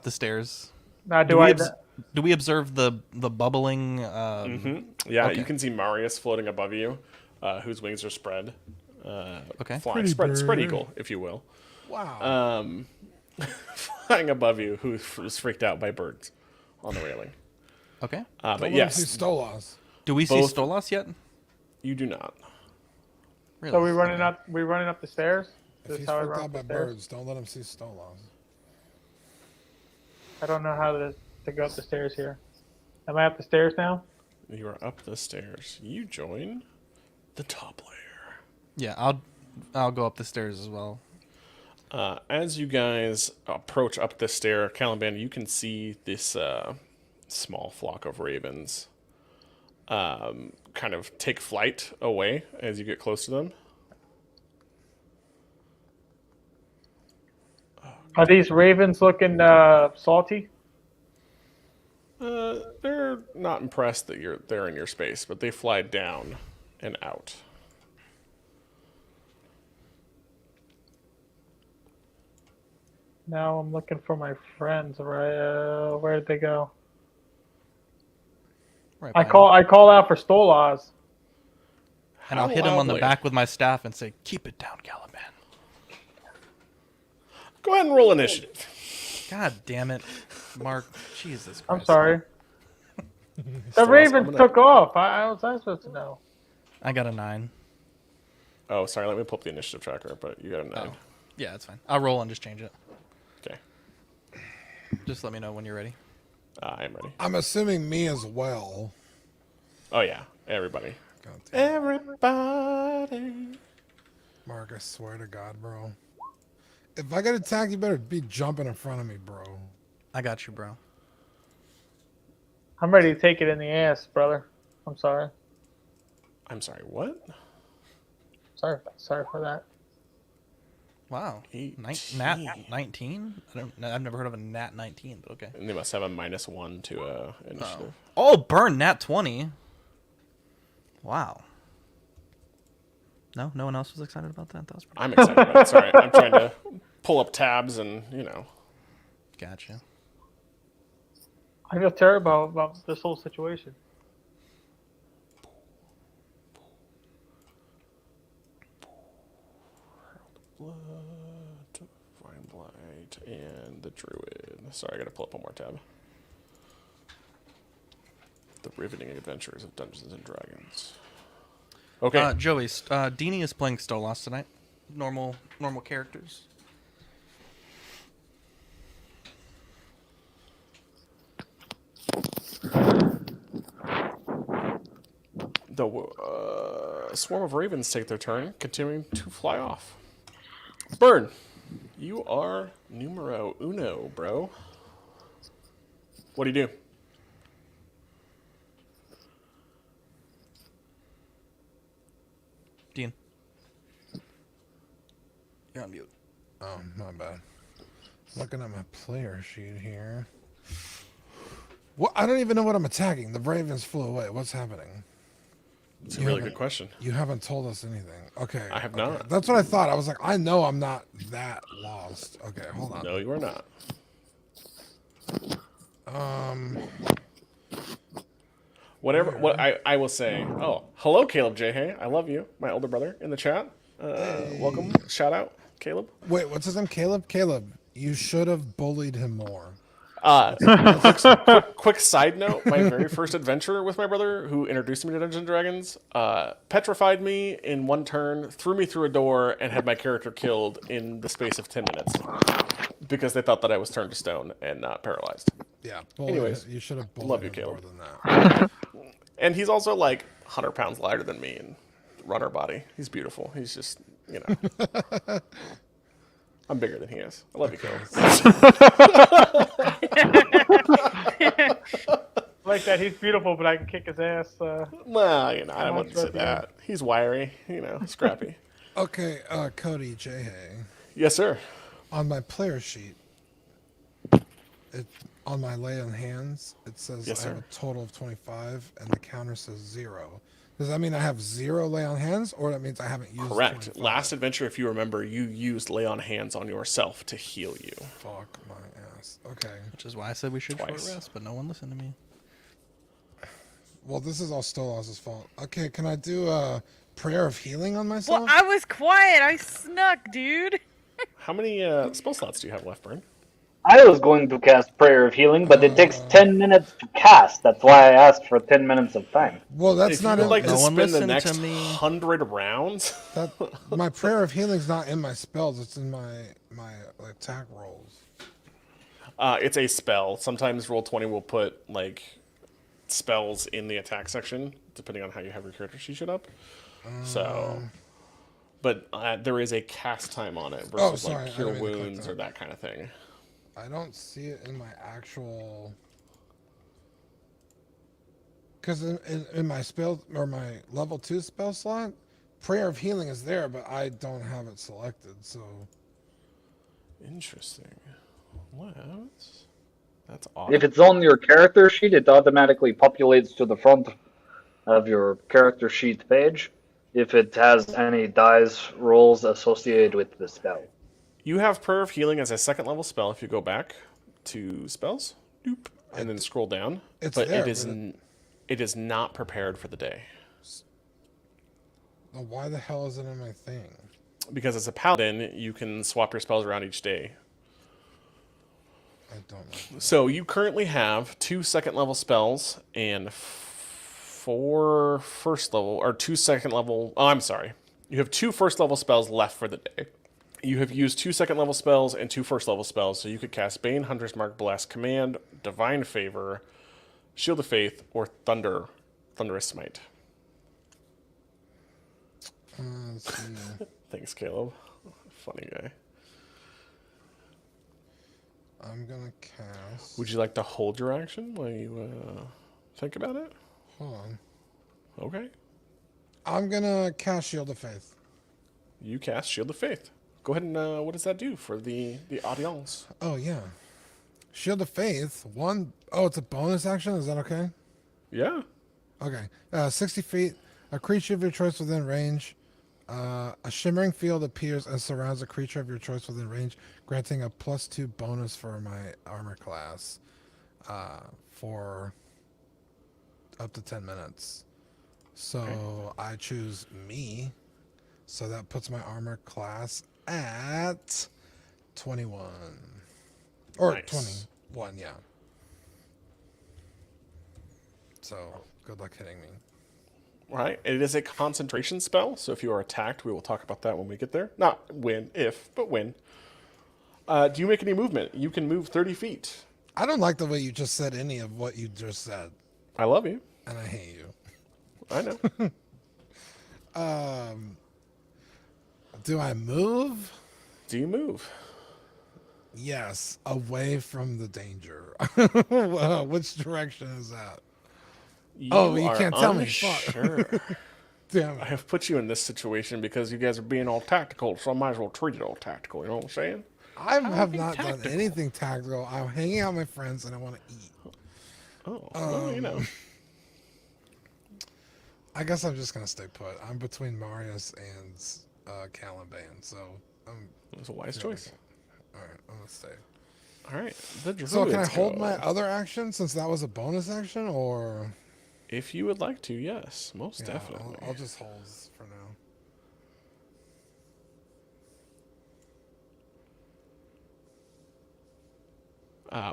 the stairs. Now, Do we observe the bubbling... Yeah, Okay. you can see Marius floating above you, whose wings are spread. Okay. Flying, spread eagle, if you will. Wow. Flying above you, who was freaked out by birds on the railing. Okay. But Don't yes, let him see Stolas. Do we see Both- Stolas yet? you do not. Really? So we running up the stairs? If This he's is how I freaked run out up by the stairs? birds, don't let him see Stolas. I don't know how to go up the stairs here. Am I up the stairs now? You are up the stairs. You join the top layer. Yeah, I'll go up the stairs as well. As you guys approach up the stair, Caliban, you can see this small flock of ravens kind of take flight away as you get close to them. Are these ravens looking salty? They're not impressed that they're in your space, but they fly down and out. Now I'm looking for my friends. Right? Where did they go? Right I behind call out for Stolas. And I'll How hit him on the loudly? back with my staff and say, "Keep it down, Caliban." Go ahead and roll initiative. God damn it, Mark. Jesus Christ. I'm sorry. The Stolas, ravens I'm gonna- took off. How was I supposed to know? I got a 9. Oh, sorry. Let me pull up the initiative tracker, but you got a 9. Yeah, that's fine. I'll roll and just change it. Okay. Just let me know when you're ready. I am ready. I'm assuming me as well. Oh, yeah. Everybody. God damn. Everybody. Mark, I swear to God, bro. If I get attacked, you better be jumping in front of me, bro. I got you, bro. I'm ready to take it in the ass, brother. I'm sorry. I'm sorry, what? Sorry for that. Wow. 18. Nat 19? I've never heard of a Nat 19, but okay. And they must have a -1 to initiative. Oh, burn Nat 20. Wow. No one else was excited about that. That was pretty I'm excited about it. Sorry, I'm trying to pull up tabs and, Gotcha. I feel terrible about this whole situation. Blood, Divine Blight, and the Druid. Sorry, I gotta pull up one more tab. The Riveting Adventures of Dungeons and Dragons. Okay. Joey, Deanie is playing Stolas tonight. Normal characters. The swarm of ravens take their turn, continuing to fly off. Burn, you are numero uno, bro. What do you do? Dean. You're on mute. Oh, my bad. Looking at my player sheet here. What? I don't even know what I'm attacking. The ravens flew away. What's happening? It's a really good question. You haven't told us anything. Okay. I have okay. not. That's what I thought. I was like, I know I'm not that lost. Okay, hold on. No, you are not. Whatever. What I will say. Oh, hello, Caleb J. Hay. I love you, my older brother, in the chat. Welcome. Shout out, Caleb. Wait, what's his name? Caleb? Caleb, you should have bullied him more. Quick side note, my very first adventure with my brother, who introduced me to Dungeons & Dragons, petrified me in one turn, threw me through a door, and had my character killed in the space of 10 minutes. Because they thought that I was turned to stone and not paralyzed. Yeah. Anyways, you should have bullied love you, him Caleb. more than that. And he's also like 100 pounds lighter than me and runner body. He's beautiful. He's just, I'm bigger than he is. I love you, Caleb. Like that, he's beautiful, but I can kick his ass. Well, I wouldn't say that. He's wiry, scrappy. Okay, Cody J. Hay. Yes, sir. On my player sheet, on my lay on hands, it says Yes, I have sir. a total of 25, and the counter says 0. Does that mean I have 0 lay on hands, or that means I haven't used Correct. 25? Last adventure, if you remember, you used lay on hands on yourself to heal you. Fuck my ass. Okay. Which is why I said we should Twice. short rest, but no one listened to me. Well, this is all Stolaz's fault. Okay, can I do a prayer of healing on myself? Well, I was quiet. I snuck, dude. How many spell slots do you have left, Burn? I was going to cast Prayer of Healing, but it takes 10 minutes to cast. That's why I asked for 10 minutes of time. Well, that's If not you in would like No to one spend the listened next to me. 100 rounds, that. My prayer of healing's not in my spells. It's in my attack rolls. it's a spell. Sometimes Roll20 will put spells in the attack section, depending on how you have your character sheet set up. But there is a cast time on it versus sorry, I Cure didn't mean to click Wounds that. or that kind of thing. I don't see it in my actual. Because in my spell or my level 2 spell slot, prayer of healing is there, but I don't have it selected. So Interesting. What? That's odd. If it's on your character sheet, it automatically populates to the front of your character sheet page if it has any dice rolls associated with the spell. You have Prayer of Healing as a second level spell if you go back to spells, doop, and then scroll down. It's but there, it is not prepared for the day. Well, why the hell is it in my thing? Because as a paladin, you can swap your spells around each day. I don't know. So you currently have 2 second level spells and 4 first level, or 2 second level. Oh, I'm sorry. You have 2 first level spells left for the day. You have used 2 second level spells and 2 first level spells, so you could cast Bane, Hunter's Mark, Blast, Command, Divine Favor, Shield of Faith, or Thunderous Smite. Let's see. Thanks, Caleb. Funny guy. I'm gonna cast. Would you like to hold your action while you think about it? Hold on. Okay. I'm gonna cast Shield of Faith. You cast Shield of Faith. Go ahead and what does that do for the audience? Oh yeah. Shield of Faith. Oh, it's a bonus action. Is that okay? Yeah. Okay. 60 feet. A creature of your choice within range. A shimmering field appears and surrounds a creature of your choice within range, granting a +2 bonus for my armor class for up to 10 minutes. So I choose me. So that puts my armor class at 21. Or Nice. 21, yeah. So good luck hitting me. Right. It is a concentration spell, so if you are attacked, we will talk about that when we get there. Not when, but when. Do you make any movement? You can move 30 feet. I don't like the way you just said any of what you just said, I love you. and I hate you. I know. Do I move? Do you move? Yes, away from the danger. Which direction is that? You are can't tell me. Fuck. unsure. Damn I it. have put you in this situation because you guys are being all tactical, so I might as well treat it all tactical. You know what I'm saying? I have being not done tactical. anything tactical. I'm hanging out with my friends and I want to eat. Oh, well, you know. I guess I'm just gonna stay put. I'm between Marius and Caliban, so It was a wise feeling choice. it. All right, I'm gonna stay. All right. The Druids So can I hold go. my other action since that was a bonus action, or If you would like to, yes, most yeah, definitely. I'll just hold for now.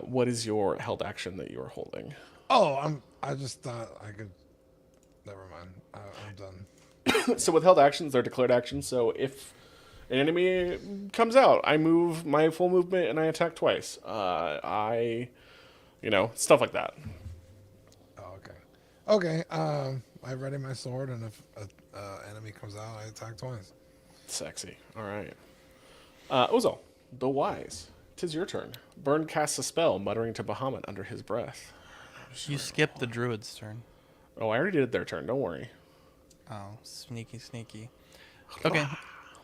What is your held action that you are holding? Oh, I just thought I could. Never mind. I'm done. So with held actions, they're declared actions. So if an enemy comes out, I move my full movement and I attack twice. Stuff like that. Oh, okay. Okay. I ready my sword, and if an enemy comes out, I attack twice. Sexy. All right. Ozal, the wise. 'Tis your turn. Burn casts a spell, muttering to Bahamut under his breath. You skipped the druid's turn. Oh, I already did their turn. Don't worry. Oh, sneaky. Okay.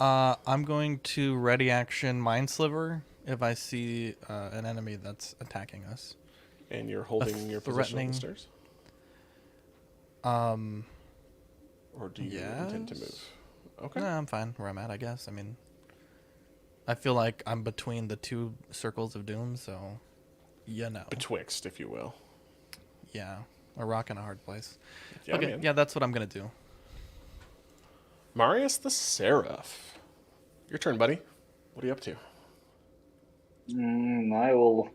I'm going to ready action Mind Sliver if I see an enemy that's attacking us. And you're holding your position on the stairs? Or do you intend to move? Okay. No, I'm fine where I'm at, I guess. I mean, I feel like I'm between the two circles of doom, so Betwixt, if you will. Yeah, a rock and a hard place. Yeah, okay, man. yeah, that's what I'm gonna do. Marius the Seraph. Your turn, buddy. What are you up to? I will.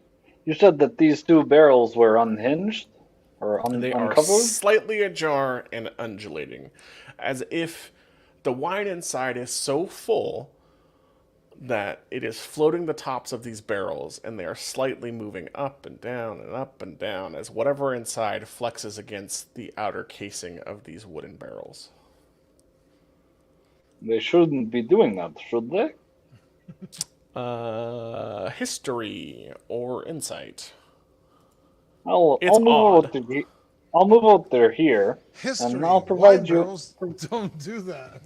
You said that these two barrels were unhinged or They are uncovered. slightly ajar and undulating, as if the wine inside is so full that it is floating the tops of these barrels, and they are slightly moving up and down as whatever inside flexes against the outer casing of these wooden barrels. They shouldn't be doing that, should they? History or insight? I'll It's move odd. out to I'll move out there here, History. and I'll provide Wine you. barrels don't do that.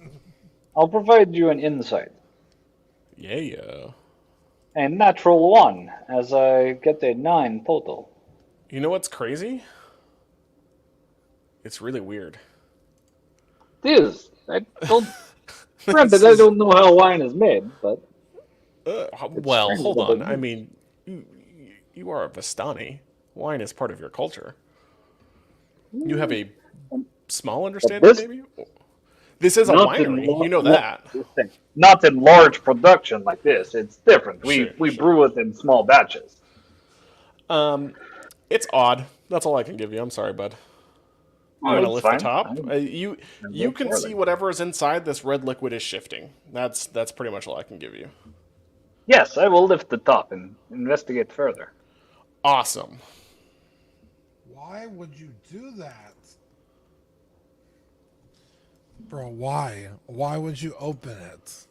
I'll provide you an insight, Yeah. a natural one, as I get a 9 total. You know what's crazy? It's really weird. It is. I don't. Granted, I don't know how wine is made, but Well, strange hold that on. they I do. mean, you are a Vistani. Wine is part of your culture. You have a small understanding, this- maybe? This is a not in winery. lo- You know lo- that. not in large production like this. It's different. We Sure. brew it in small batches. It's odd. That's all I can give you. I'm sorry, bud. You Oh, want to it's lift fine. the top? I'm You look can for see it. whatever is inside this red liquid is shifting. That's pretty much all I can give you. Yes, I will lift the top and investigate further. Awesome. Why would you do that? Bro, why? Why would you open it?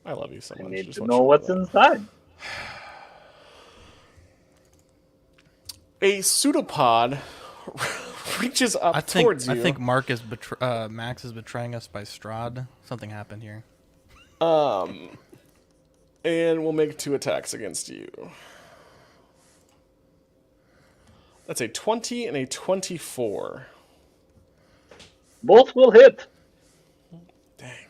I love you so I much. need Just to want know you what's know. inside. A pseudopod reaches up towards you. I think Max is betraying us by Strahd. Something happened here. And we'll make 2 attacks against you. That's a 20 and a 24. Both will hit. Dang.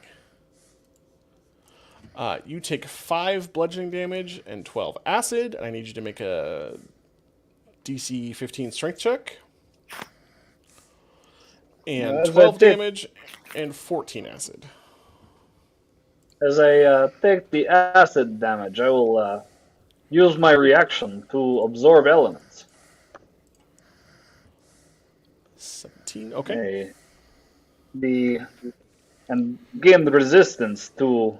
You take 5 bludgeoning damage and 12 acid, and I need you to make a DC 15 strength check. And As I 12 did. damage and 14 acid. As I take the acid damage, I will use my reaction to absorb elements. 17, okay. And gain the resistance to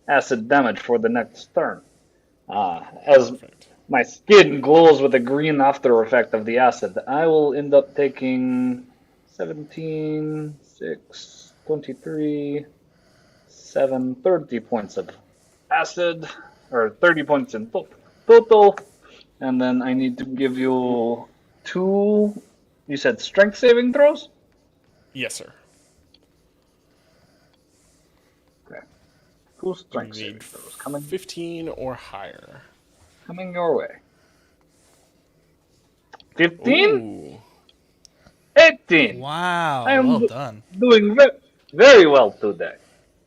acid damage for the next turn. As Perfect. my skin glows with the green after effect of the acid, I will end up taking 17, 6, 23, 7, 30 points of acid, or 30 points in total. And then I need to give you 2, you said strength saving throws? Yes, sir. Okay. 2 You strength saving need throws coming 15 or higher. your way. 15? Ooh. 18. Wow, I am well done. doing very well today.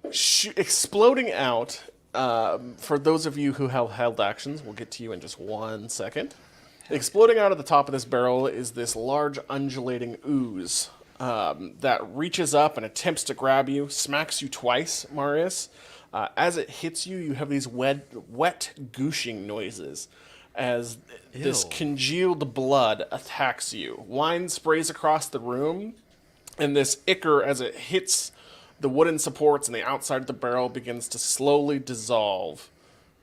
Exploding out. For those of you who have held actions, we'll get to you in just 1 second. Exploding out of the top of this barrel is this large undulating ooze that reaches up and attempts to grab you, smacks you twice, Marius. As it hits you, you have these wet gooshing noises as this Ew. congealed blood attacks you. Wine sprays across the room, and this ichor, as it hits the wooden supports and the outside of the barrel, begins to slowly dissolve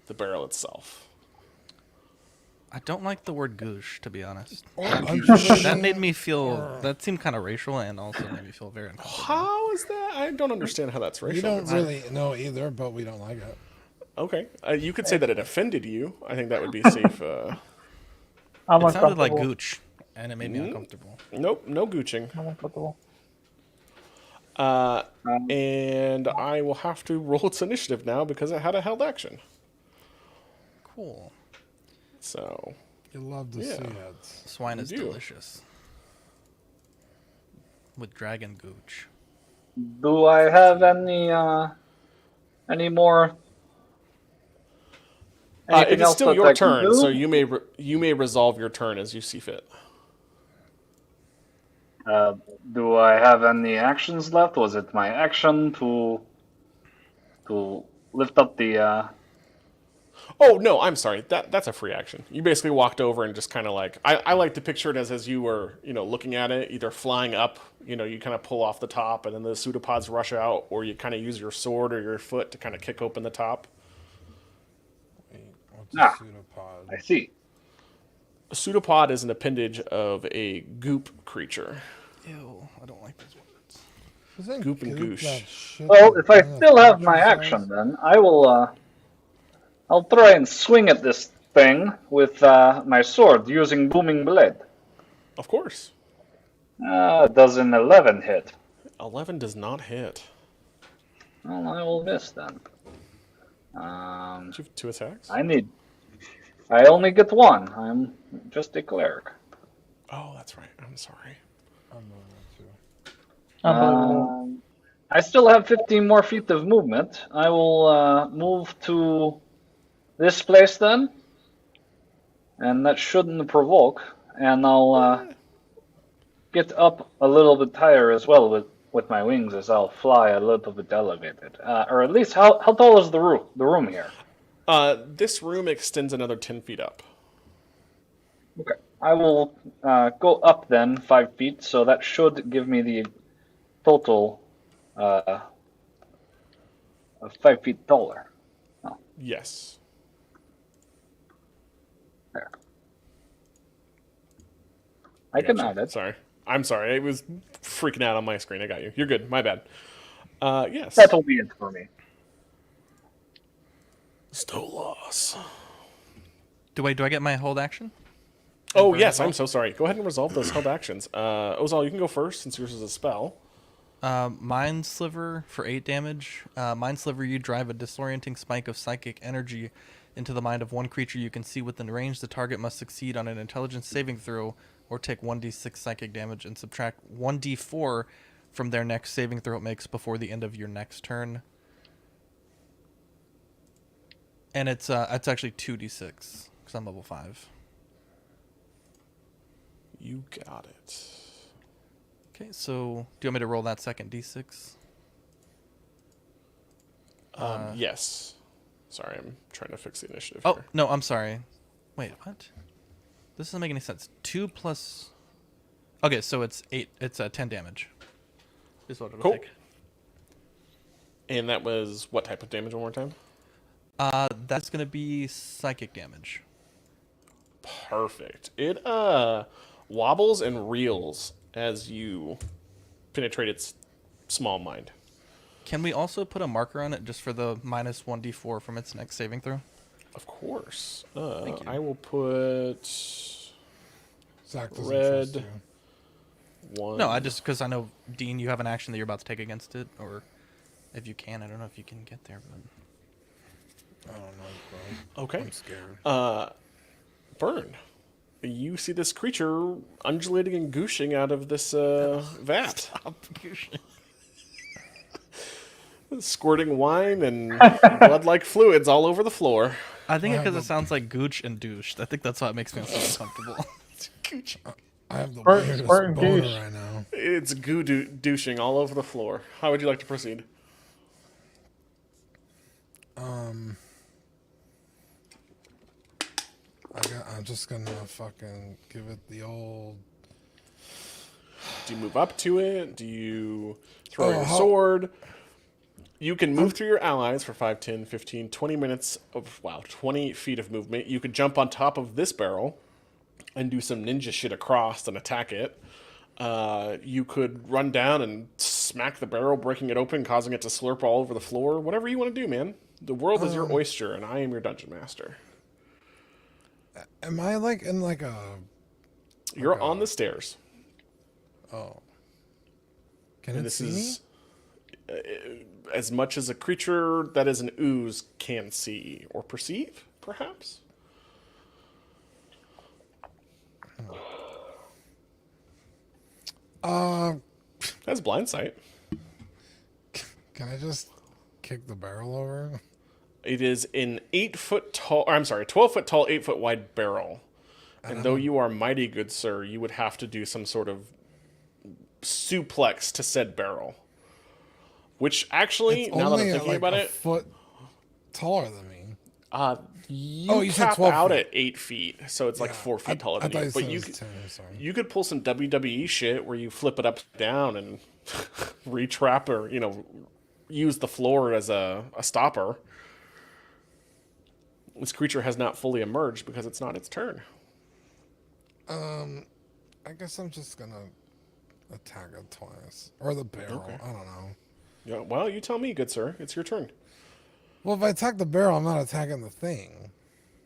the barrel itself. I don't like the word goosh, to be honest. Undulating- That made me feel. That seemed kind of racial and also made me feel very uncomfortable. How is that? I don't understand how that's racial. We don't really know either, but we don't like it. Okay. You could say that it offended you. I think that would be safe. I'm It sounded like uncomfortable. gooch, and it made me uncomfortable. Nope, no gooching. I'm uncomfortable. And I will have to roll its initiative now because it had a held action. Cool. So, You love to Yeah. see it. Swine is do. delicious. With dragon gooch. Do I have any more? it Anything is else still that your I can turn, do? so you may resolve your turn as you see fit. Do I have any actions left? Was it my action to lift up the? Oh no, I'm sorry. That's a free action. You basically walked over and just kind of like I like to picture it as you were looking at it, either flying up, you kind of pull off the top, and then the pseudopods rush out, or you kind of use your sword or your foot to kind of kick open the top. Wait, what's a pseudopod? I see. A pseudopod is an appendage of a goop creature. Ew, I don't like those words. Isn't Goop and goop goosh. that shit Well, that if I kind of still have my creature action, size? then I will. I'll try and swing at this thing with my sword using booming blade. Of course. Does an 11 hit? 11 does not hit. Well, I will miss then. Do you have 2 attacks? I only get 1. I'm just a cleric. Oh, that's right. I'm sorry. I'm moving too. Unbelievable. I still have 15 more feet of movement. I will move to this place then, and that shouldn't provoke. And I'll get up a little bit higher as well with my wings, as I'll fly a little bit elevated. Or at least, how tall is the room here? This room extends another 10 feet up. Okay. I will go up then 5 feet, so that should give me the total of 5 feet taller. Yes. There. I can Gotcha. add it. Sorry. I'm sorry. It was freaking out on my screen. I got you. You're good. My bad. Yes. That'll be it for me. Stolas. Do I get my hold action? Oh, burn yes. as well? I'm so sorry. Go ahead and resolve those held actions. Ozal, you can go first since yours is a spell. Mind Sliver for 8 damage. Mind Sliver, you drive a disorienting spike of psychic energy into the mind of one creature you can see within range. The target must succeed on an intelligence saving throw or take 1d6 psychic damage and subtract 1d4 from their next saving throw it makes before the end of your next turn. And it's actually 2d6 because I'm level 5. You got it. Okay, so do you want me to roll that second d6? Yes. Sorry, I'm trying to fix the initiative Oh, here. no, I'm sorry. Wait, what? This doesn't make any sense. 2 plus... Okay, so it's 8. It's 10 damage. Is what it'll Cool. take. And that was what type of damage one more time? That's going to be psychic damage. Perfect. It wobbles and reels as you penetrate its small mind. Can we also put a marker on it just for the minus 1d4 from its next saving throw? Of course. Thank you. I will put Zach doesn't Red. trust you. 1. No, because I know, Dean, you have an action that you're about to take against it, or if you can. I don't know if you can get there, but... I don't know, bro. Okay. I'm scared. Burn. You see this creature undulating and gooshing out of this vat. Squirting wine and blood-like fluids all over the floor. I think because it sounds like gooch and douche. I think that's why it makes me so uncomfortable. I have the Squirt- weirdest squirt and boner douche. right now. It's douching all over the floor. How would you like to proceed? I'm just gonna fucking give it the old. Do you move up to it? Do you throw your how- sword? You can move through your allies for 5, 10, 15, 20 minutes of, 20 feet of movement. You could jump on top of this barrel and do some ninja shit across and attack it. You could run down and smack the barrel, breaking it open, causing it to slurp all over the floor. Whatever you want to do, man. The world is your oyster, and I am your dungeon master. Am I like in like a? You're on the stairs. Oh. Can And it this see me? is as much as a creature that is an ooze can see or perceive, perhaps. That's blind sight. Can I just kick the barrel over? It is an 8-foot tall, or I'm sorry, 12-foot tall, 8-foot wide barrel. And though you are mighty good, sir, you would have to do some sort of suplex to said barrel. Which actually, It's now that I'm only thinking like about a it, foot taller than me. you said cap 12 out feet. at 8 feet, so it's like 4 feet taller I than thought you. you But said it you was could, 10, I'm sorry. you could pull some WWE shit where you flip it up down and retrap or, use the floor as a stopper. This creature has not fully emerged because it's not its turn. I guess I'm just gonna attack it twice. Or the barrel. Okay. I don't know. Yeah, well, you tell me, good sir. It's your turn. Well, if I attack the barrel, I'm not attacking the thing.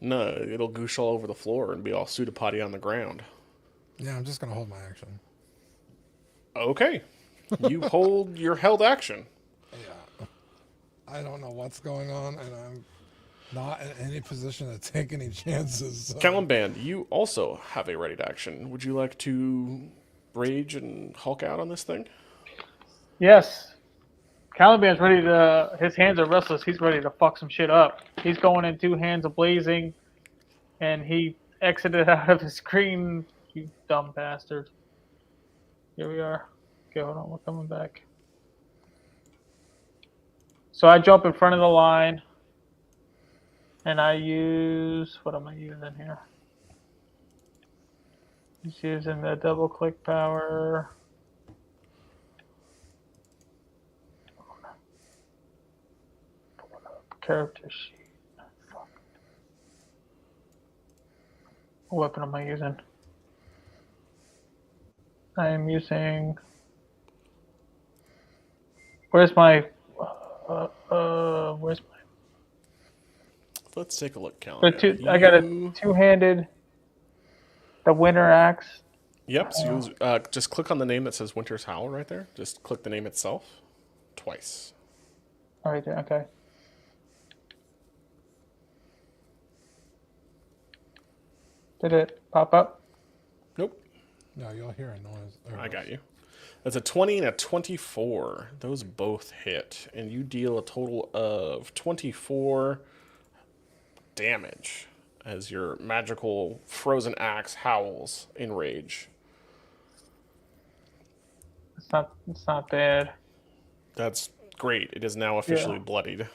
No, it'll goosh all over the floor and be all pseudopody on the ground. Yeah, I'm just gonna hold my action. Okay. You hold your held action. Yeah. I don't know what's going on, and I'm not in any position to take any chances. So. Caliban, you also have a ready to action. Would you like to rage and Hulk out on this thing? Yes. Caliban's ready to. His hands are restless. He's ready to fuck some shit up. He's going in 2 hands a blazing, and he exited out of his screen. You dumb bastard. Here we are. Okay, hold on. We're coming back. So I jump in front of the line, and I use. What am I using here? Just using the double click power. Character sheet. Fuck. What weapon am I using? I am using. Where's my? Where's my? Let's take a look, Caliban. I got a 2-handed. The winter axe. Yep, so you just click on the name that says Winter's Howl right there. Just click the name itself twice. All right there. Okay. Did it pop up? Nope, No, you'll hear a noise. There it I goes. got you. That's a 20 and a 24. Those both hit, and you deal a total of 24 damage as your magical frozen axe howls in rage. It's not bad. That's great. It is now officially Yeah. bloodied.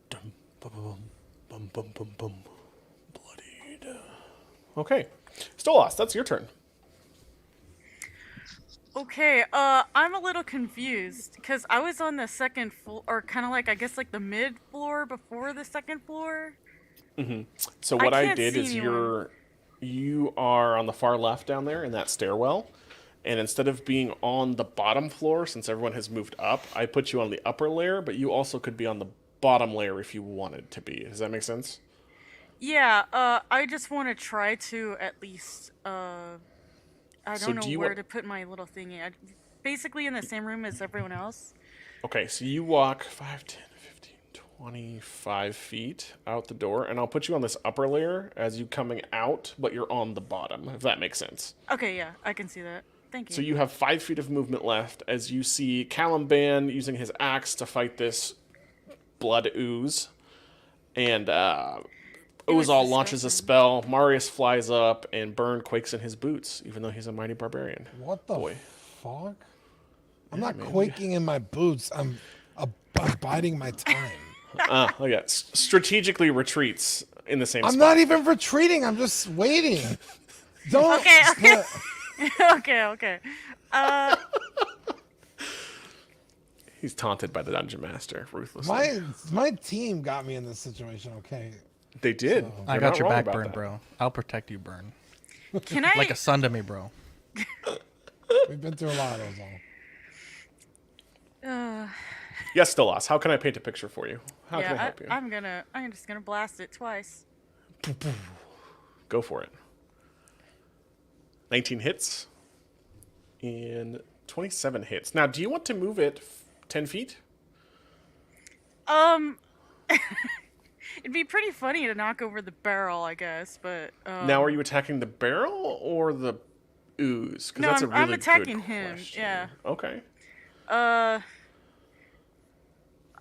Dum, bum, bum, bum, bum, bum. Bloodied. Okay. Stolas, that's your turn. Okay, I'm a little confused because I was on the second floor, or kind of like I guess like the mid floor before the second floor. So what I can't did see is anyone. you are on the far left down there in that stairwell, and instead of being on the bottom floor, since everyone has moved up, I put you on the upper layer, but you also could be on the bottom layer if you wanted to be. Does that make sense? Yeah, I just want to try to at least, I So don't do know you where want- to put my little thingy. basically in the same room as everyone else. Okay, so you walk 5, 10, 15, 25 feet out the door, and I'll put you on this upper layer as you coming out, but you're on the bottom, if that makes sense. Okay, yeah, I can see that. Thank you. So you have 5 feet of movement left as you see Caliban using his axe to fight this blood ooze. And Ozal launches a spell, Marius flies up, and Burn quakes in his boots, even though he's a mighty barbarian. What the Boy. fuck? I'm not quaking in my boots. I'm biding my time. Oh yeah, strategically retreats in the same I'm spot. not even retreating. I'm just waiting. Don't. Okay. Okay. He's taunted by the dungeon master ruthlessly. My team got me in this situation. Okay. They did. I You're got not your wrong back, about Burn, that. bro. I'll protect you, Burn. Can I? Like a son to me, bro. We've been through a lot of those. Yes, Stolas, how can I paint a picture for you? How can I help you? I'm just gonna blast it twice. Go for it. 19 hits and 27 hits. Now, do you want to move it 10 feet? It'd be pretty funny to knock over the barrel, I guess, but Now, are you attacking the barrel or the ooze? 'Cause no, that's a really I'm attacking good him. question. Yeah. Okay.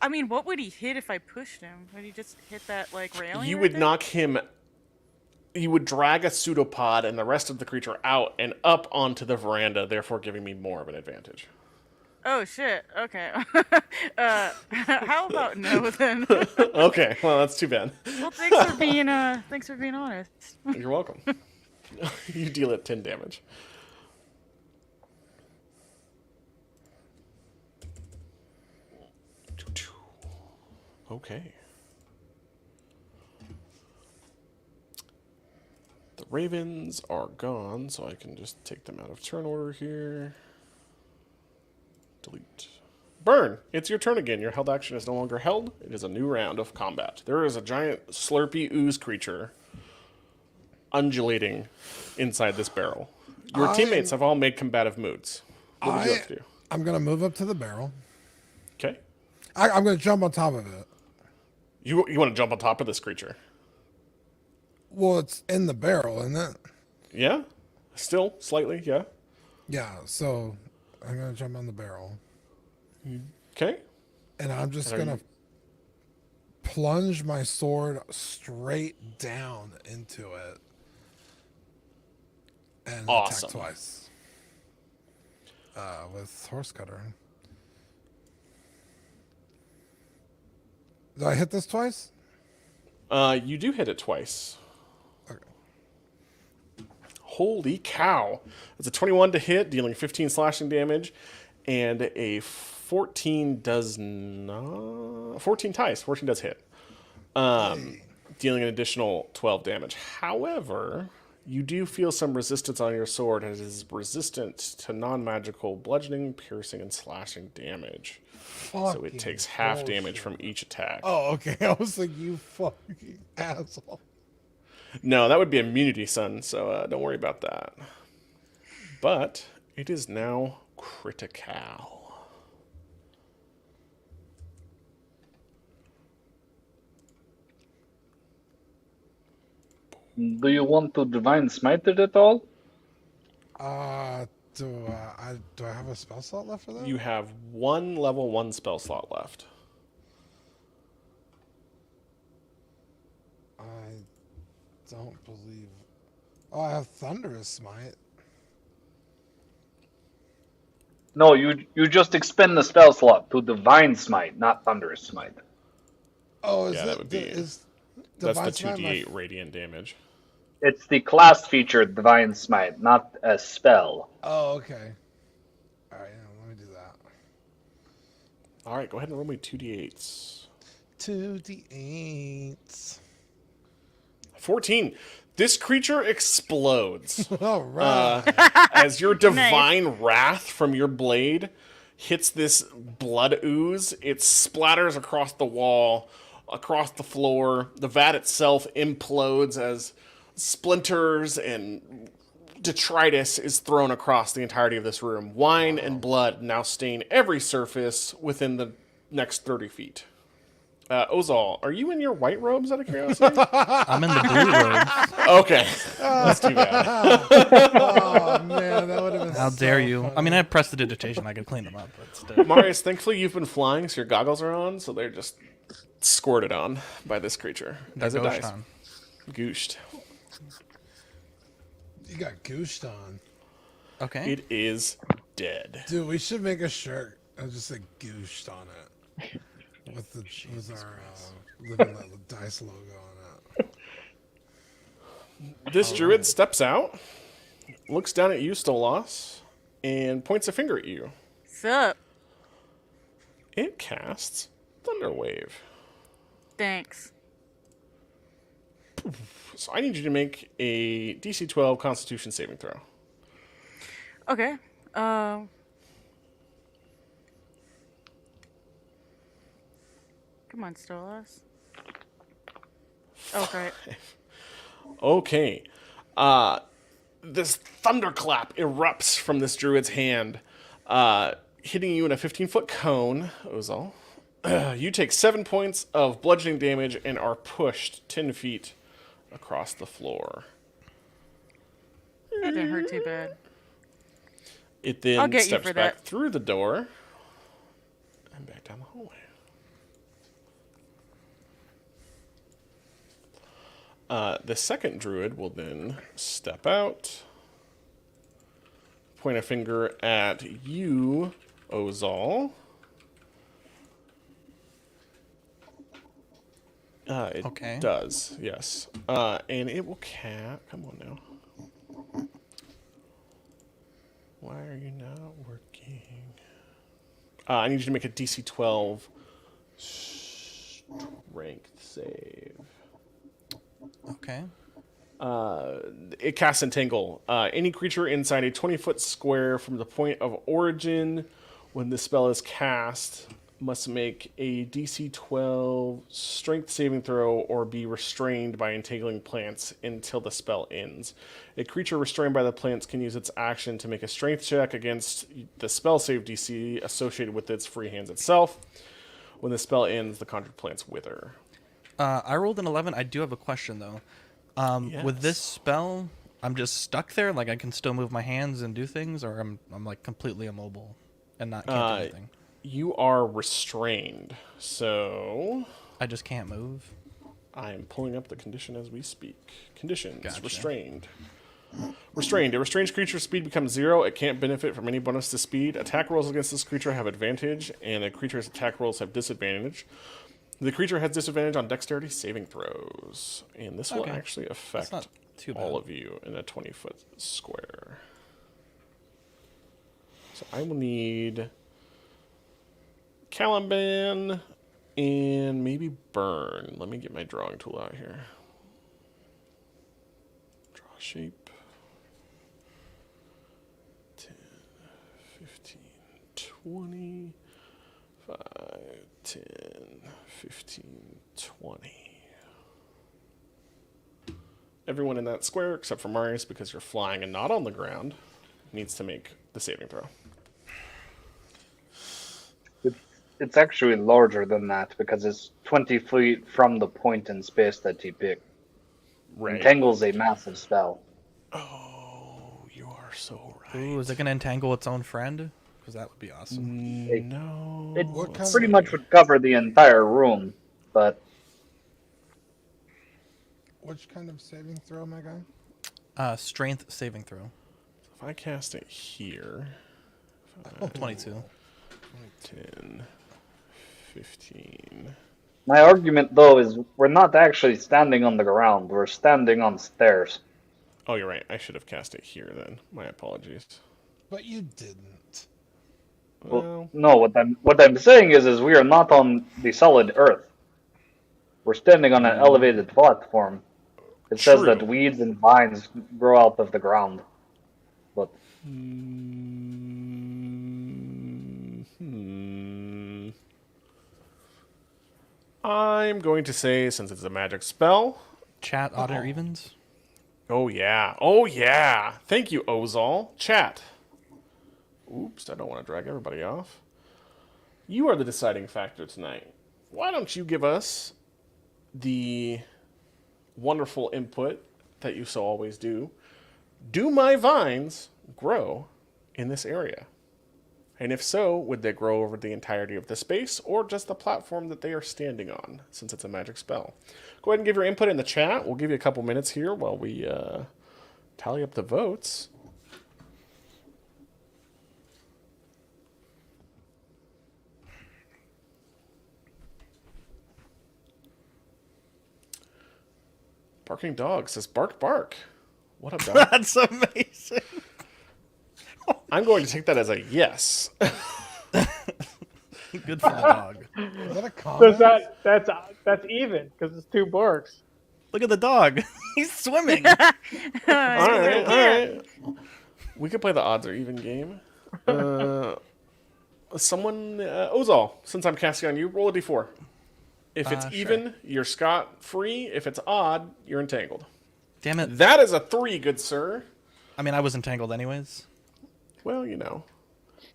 I mean, what would he hit if I pushed him? Would he just hit that like railing? You right would there? knock him. You would drag a pseudopod and the rest of the creature out and up onto the veranda, therefore giving me more of an advantage. Oh shit. Okay. How about no then? Okay, well that's too bad. Well, thanks for being honest. You're welcome. You deal it 10 damage. Okay. The ravens are gone, so I can just take them out of turn order here. Delete. Burn! It's your turn again. Your held action is no longer held. It is a new round of combat. There is a giant slurpy ooze creature undulating inside this barrel. Your teammates have all made combative moods. What would you like to do? I'm gonna move up to the barrel. Okay. I'm gonna jump on top of it. You want to jump on top of this creature? Well, it's in the barrel, isn't it? Yeah? Still, slightly, yeah. Yeah. So I'm gonna jump on the barrel, Okay. and I'm just And are gonna plunge my sword straight down into it, and Awesome. attack twice. With horse cutter. Did I hit this twice? You do hit it twice. Okay. Holy cow. It's a 21 to hit, dealing 15 slashing damage, and a 14 does not... 14 ties. 14 does hit. Dealing an additional 12 damage. However, you do feel some resistance on your sword, as it is resistant to non-magical bludgeoning, piercing, and slashing damage. So it takes half damage from each attack. Oh, okay. I was like, you fucking asshole. No, that would be immunity, son, so don't worry about that. But it is now critical. Do you want to divine smite it at all? Do I have a spell slot left for that? You have one level 1 spell slot left. I don't believe. Oh, I have Thunderous Smite. No, you just expend the spell slot to divine smite, not thunderous smite. Oh, is Yeah, that would be- is That's the Divine Smite 2d8 radiant damage. It's the class feature divine smite, not a spell. Oh, okay. All right, yeah, let me do that. All right, go ahead and roll me 2d8s. 2d8s. 14. This creature explodes. All right. As your divine wrath from your blade hits this blood ooze, it splatters across the wall, across the floor. The vat itself implodes as splinters and detritus is thrown across the entirety of this room. Wine and blood now stain every surface within the next 30 feet. Ozal, are you in your white robes out of curiosity? I'm in the blue robes. Okay. That's too bad. Oh man, that would have been. How so dare you? funny. I mean, I have prestidigitation. I could clean them up, but still. Marius, thankfully you've been flying, so your goggles are on, so they're just squirted on by this creature as it dies. Goshan. Gooshed. You got gooshed on, Okay. It is dead. dude. We should make a shirt and just say gooshed on it with our living the dice logo on it. This druid steps out, looks down at you, Stolas, and points a finger at you. Sup? It casts Thunderwave. Thanks. So I need you to make a DC 12 Constitution saving throw. Okay. Come on, Stolas. Oh, great. Okay. This thunderclap erupts from this druid's hand, hitting you in a 15-foot cone, Ozal. You take 7 points of bludgeoning damage and are pushed 10 feet across the floor. That didn't hurt too bad. It I'll then get you steps for back that. through the door and back down the hallway. The second druid will then step out, point a finger at you, Ozal. It Okay. does, yes. And it will come on now. Why are you not working? I need you to make a DC 12 strength save. Okay. It casts Entangle. Any creature inside a 20-foot square from the point of origin when the spell is cast must make a DC 12 strength saving throw or be restrained by entangling plants until the spell ends. A creature restrained by the plants can use its action to make a strength check against the spell save DC associated with its free hands itself. When the spell ends, the conjured plants wither. I rolled an 11. I do have a question though. With this Yes. spell, I'm just stuck there. Like I can still move my hands and do things, or I'm like completely immobile and can't do anything. You are restrained, so I just can't move. I am pulling up the condition as we speak. Conditions. Gotcha. Restrained. Restrained. A restrained creature's speed becomes 0. It can't benefit from any bonus to speed. Attack rolls against this creature have advantage, and the creature's attack rolls have disadvantage. The creature has disadvantage on dexterity saving throws. And this will Okay. actually affect not too bad. all of you in a 20-foot square. So I will need Caliban and maybe Burn. Let me get my drawing tool out here. Draw shape. 10, 15, 20, 5, 10, 15, 20. Everyone in that square, except for Marius, because you're flying and not on the ground, needs to make the saving throw. It's actually larger than that because it's 20 feet from the point in space that he picked. Right. Entangle's a massive spell. Oh, you are so right. Ooh, is it gonna entangle its own friend? Because that would be awesome. No. It What kind pretty of- much would cover the entire room, but Which kind of saving throw, my guy? Strength saving throw. If I cast it here, 22. 10, 15. my argument though is we're not actually standing on the ground. We're standing on stairs. Oh, you're right. I should have cast it here then. My apologies. But you didn't. Well, no, what I'm saying is we are not on the solid earth. We're standing on an elevated platform. It says True. that weeds and vines grow out of the ground. But I'm going to say, since it's a magic spell, Chat odd or evens? Oh, yeah. Oh, yeah. Thank you, Ozal. Chat. Oops, I don't want to drag everybody off. You are the deciding factor tonight. Why don't you give us the wonderful input that you so always do? Do my vines grow in this area? And if so, would they grow over the entirety of the space or just the platform that they are standing on, since it's a magic spell? Go ahead and give your input in the chat. We'll give you a couple minutes here while we tally up the votes. Barking dog says, bark, bark. What up, dog? That's amazing. I'm going to take that as a yes. Good for the dog. Is that a So comment? that's even because it's 2 barks. Look at the dog. He's swimming. All right. We could play the odds or even game. Ozal, since I'm casting on you, roll a d4. If it's even, you're scot-free. If it's odd, you're entangled. Damn it. That is a 3, good sir. I mean, I was entangled anyways. Well, you know.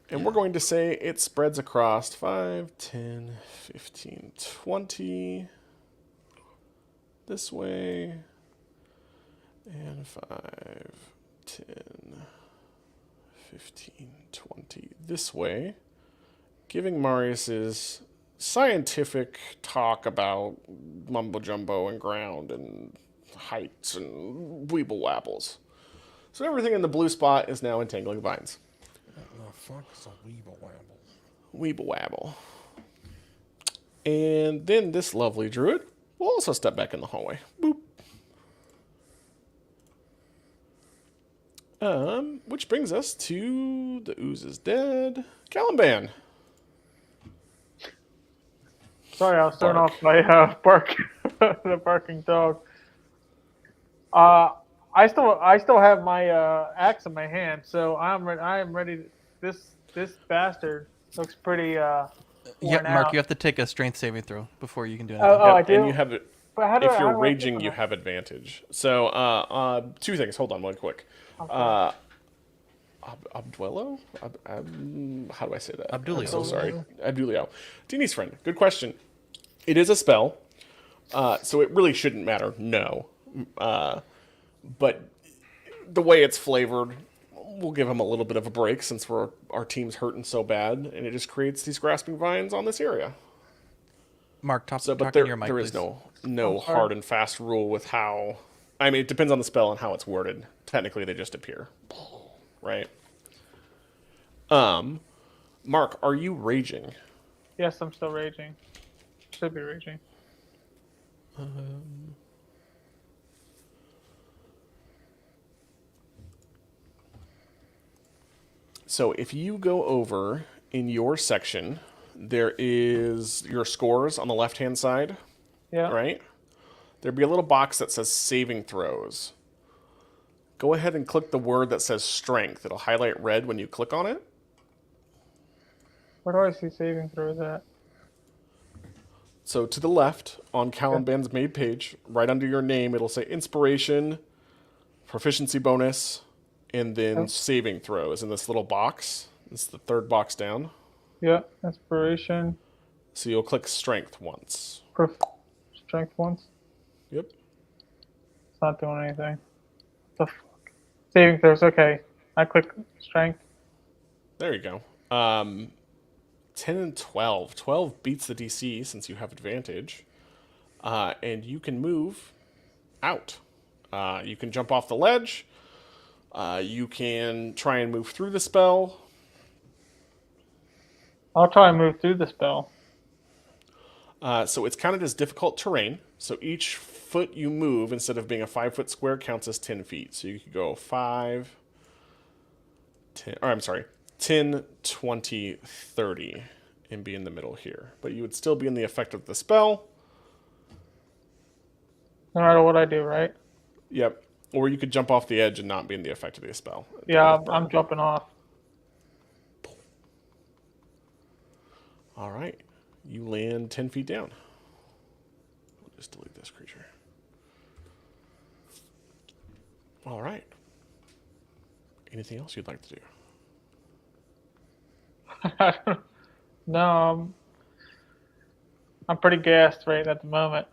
And we're going to say it spreads across 5, 10, 15, 20. This way. And 5, 10, 15, 20. This way. Giving Marius's scientific talk about mumbo jumbo and ground and heights and weeble wapples. So everything in the blue spot is now entangling vines. Oh, fuck, it's a weeble wamble. Weeble wabble. And then this lovely druid will also step back in the hallway. Boop. Which brings us to the ooze is dead. Caliban. Sorry, I was thrown Bark. off by the barking dog. I still have my axe in my hand, so I am ready. This bastard looks pretty Yeah, worn Mark, out. you have to take a strength saving throw before you can do anything. Oh, I do. And you have it. But how do If I- how you're do I raging, click you on have advantage. So, 2 things. Hold on, one quick. Abduello? How do I say that? Abdulio. I'm so sorry. Abdulio. Dini's friend. Good question. It is a spell, so it really shouldn't matter. No. But the way it's flavored, we'll give him a little bit of a break since our team's hurting so bad, and it just creates these grasping vines on this area. Mark, But talk there, in your mic, there is please. no hard and fast rule with how. I mean, it depends on the spell and how it's worded. Technically, they just appear, right? Mark, are you raging? Yes, I'm still raging. Should be raging. So if you go over in your section, there is your scores on the left-hand side, Yeah. right? There'd be a little box that says saving throws. Go ahead and click the word that says strength. It'll highlight red when you click on it. Where do I see saving throws at? So to the left on Caliban's main page, right under your name, it'll say inspiration, proficiency bonus, and then saving throws in this little box. It's the third box down. Yeah, inspiration, So you'll click strength once. strength once. Yep. It's not doing anything. The fuck? Saving throws. Okay, I click strength. There you go. 10 and 12. 12 beats the DC since you have advantage. And you can move out. You can jump off the ledge. You can try and move through the spell. I'll try and move through the spell. So it's counted as difficult terrain. So each foot you move, instead of being a 5-foot square, counts as 10 feet. So you could go 5, 10, or I'm sorry, 10, 20, 30, and be in the middle here. But you would still be in the effect of the spell. No matter what I do, right? Yep. Or you could jump off the edge and not be in the effect of the spell. Yeah, I'm jumping off. All right. You land 10 feet down. We'll just delete this creature. All right. Anything else you'd like to do? No, I'm pretty gassed right at the moment.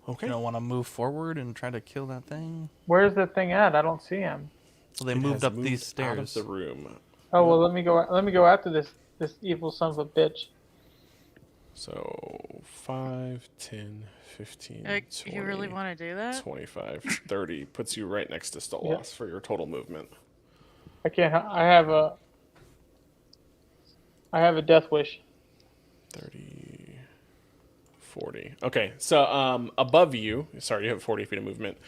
Okay. You don't want to move forward and try to kill that thing? Where's the thing at? I don't see him. Well, they It moved has up moved these out of stairs. the room. Oh well, let me go. Let me go after this evil son of a bitch. So 5, 10, 15, Like, 20, you really want to do that? 25, 30 puts you right next to Stolas for your total movement. I can't. I have a death wish. 30, 40. Okay, so above you, sorry, you have 40 feet of movement.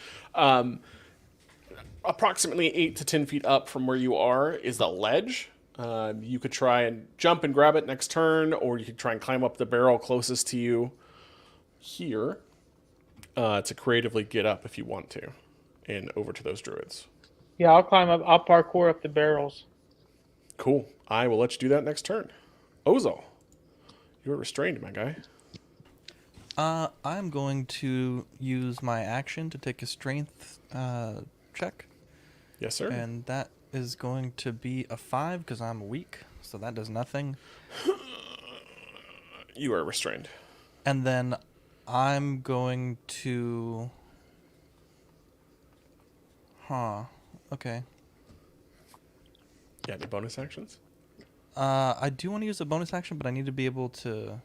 Approximately 8 to 10 feet up from where you are is the ledge. You could try and jump and grab it next turn, or you could try and climb up the barrel closest to you here to creatively get up if you want to, and over to those druids. Yeah, I'll climb up. I'll parkour up the barrels. Cool. I will let you do that next turn. Ozol, you're restrained, my guy. I'm going to use my action to take a strength check, Yes, sir. and that is going to be a 5 because I'm weak, so that does nothing. You are restrained. And then I'm going to... Okay. Yeah, any bonus actions? I do want to use a bonus action, but I need to be able to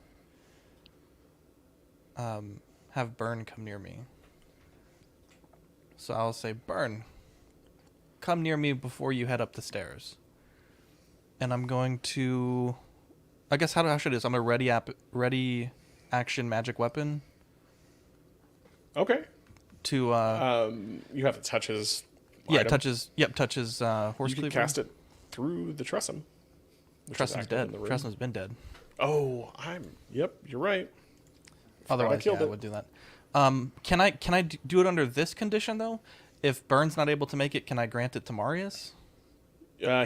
have Burn come near me. So I'll say, Burn, come near me before you head up the stairs. And I'm going to... I guess how should I do this? I'm going to ready action magic weapon Okay. to... You have to touch his yeah, item. touches horse You can cleaver. cast it through the Tressum. which is Tressum's active in dead. the room. Tressum's been dead. Oh, Yep, you're right. Otherwise, killed I it. would do that. Can I do it under this condition though? If Burn's not able to make it, can I grant it to Marius?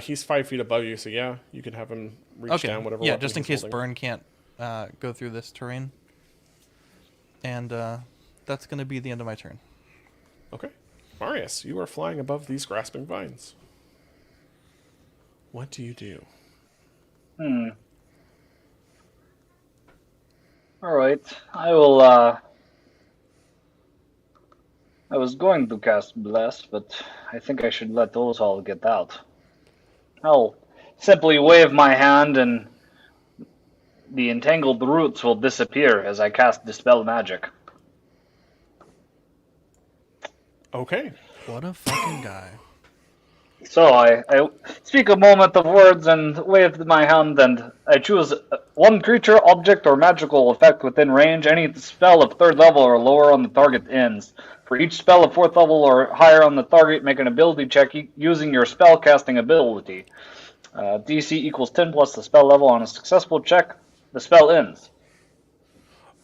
He's 5 feet above you, so yeah, you can have him reach down whatever. Yeah, weapon just in he's case holding. Burn can't go through this terrain. And that's going to be the end of my turn. Okay, Marius, you are flying above these grasping vines. What do you do? All right, I will. I was going to cast Bless, but I think I should let those all get out. I'll simply wave my hand and the entangled roots will disappear as I cast Dispel Magic. Okay. What a fucking guy. So I speak a moment of words and wave my hand, and I choose one creature, object, or magical effect within range. Any spell of 3rd level or lower on the target ends. For each spell of 4th level or higher on the target, make an ability check using your spell casting ability. DC equals 10 plus the spell level. On a successful check, the spell ends.